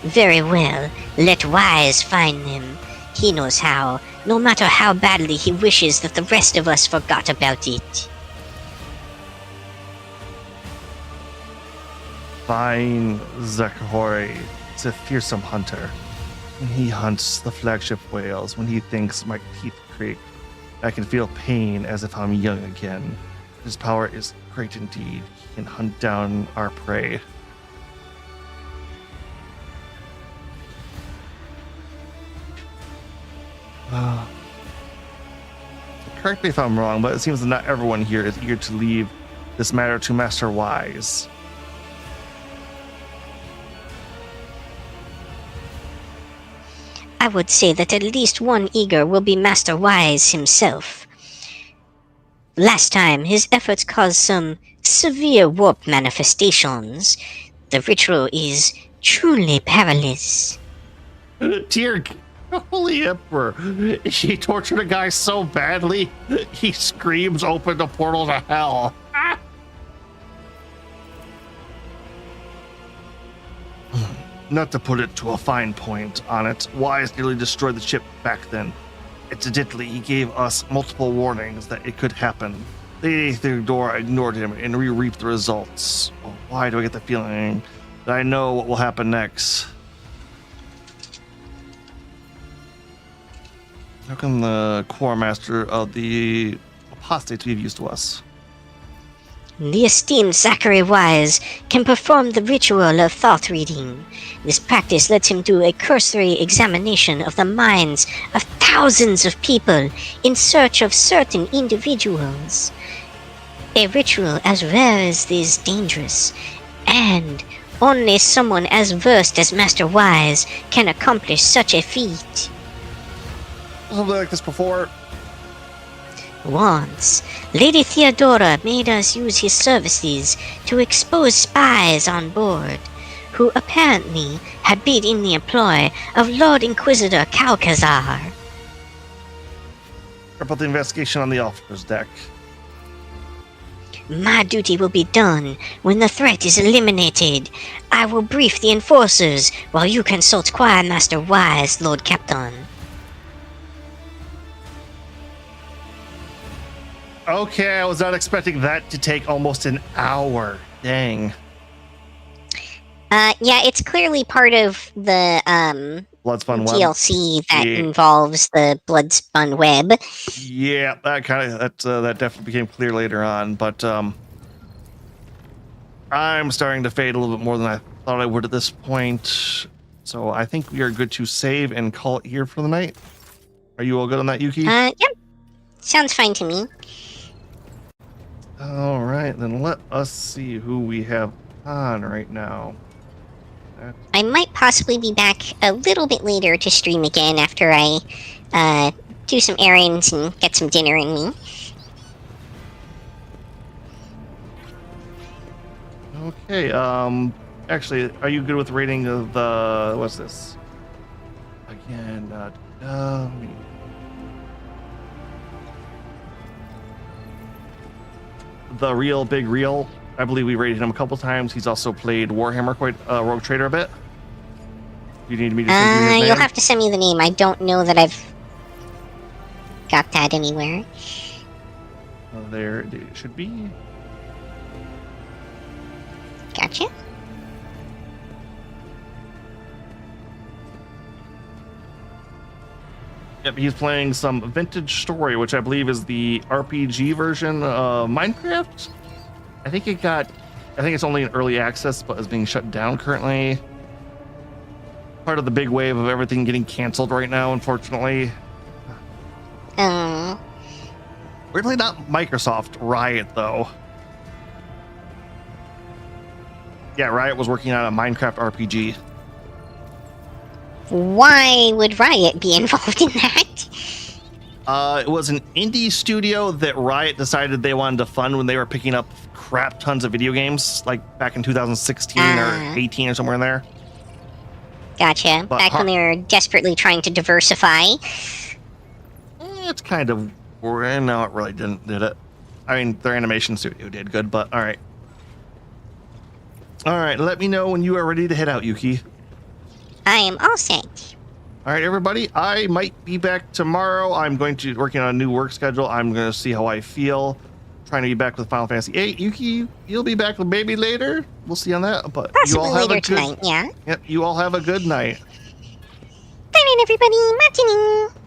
Very well, let Wise find them. He knows how, no matter how badly he wishes that the rest of us forgot about it. Fine Zakhori is a fearsome hunter. When he hunts the flagship whales, when he thinks my teeth creak, I can feel pain as if I'm young again. His power is great indeed. He can hunt down our prey. correct me if I'm wrong, but it seems that not everyone here is eager to leave this matter to Master Wise. I would say that at least one eager will be Master Wise himself. Last time, his efforts caused some severe warp manifestations. The ritual is truly perilous. Dear Holy Emperor, she tortured a guy so badly, he screams open the portal to hell. Not to put it to a fine point on it, Wise nearly destroyed the ship back then. Incidentally, he gave us multiple warnings that it could happen. Lady Theodora ignored him and reaped the results. Well, why do I get the feeling that I know what will happen next? How come the core master of the apostates we've used to us? The esteemed Zachary Wise can perform the ritual of thought reading. This practice lets him do a cursory examination of the minds of thousands of people in search of certain individuals. A ritual as rare as this is dangerous, and only someone as versed as Master Wise can accomplish such a feat. Something like this before. Once, Lady Theodora made us use his services to expose spies on board, who apparently had been in the employ of Lord Inquisitor Calcazar. What about the investigation on the officer's deck? My duty will be done when the threat is eliminated. I will brief the enforcers while you consult Choir Master Wise, Lord Captain. Okay, I was not expecting that to take almost an hour. Dang. Yeah, it's clearly part of the Bloodspun Web. DLC that Yeah. involves the Bloodspun Web. Yeah, that definitely became clear later on, but I'm starting to fade a little bit more than I thought I would at this point. So I think we are good to save and call it here for the night. Are you all good on that, Yuki? Yep. Sounds fine to me. All right, then let us see who we have on right now. I might possibly be back a little bit later to stream again after I do some errands and get some dinner in me. Okay, actually, are you good with rating of the, what's this? Again, the real big real. I believe we rated him a couple times. He's also played Warhammer quite Rogue Trader a bit. You need me to send you his name? You'll have to send me the name. I don't know that I've got that anywhere. There it should be. Gotcha. Yep, he's playing some Vintage Story, which I believe is the RPG version of Minecraft. I think it's only in early access, but is being shut down currently. Part of the big wave of everything getting canceled right now, unfortunately. Weirdly not Microsoft, Riot though. Yeah, Riot was working on a Minecraft RPG. Why would Riot be involved in that? It was an indie studio that Riot decided they wanted to fund when they were picking up crap tons of video games, like back in 2016 or 18 or somewhere in there. Gotcha. But Back when they were desperately trying to diversify. It's kind of, no, it really did it. I mean, their animation studio did good, but all right. All right, let me know when you are ready to head out, Yuki. I am all set. All right, everybody, I might be back tomorrow. I'm going to working on a new work schedule. I'm going to see how I feel. Trying to be back with Final Fantasy VIII. Yuki, you'll be back maybe later. We'll see on that. But Possibly you all have later a good, tonight, yeah. Yep, you all have a good night. Bye night, everybody. Matinee.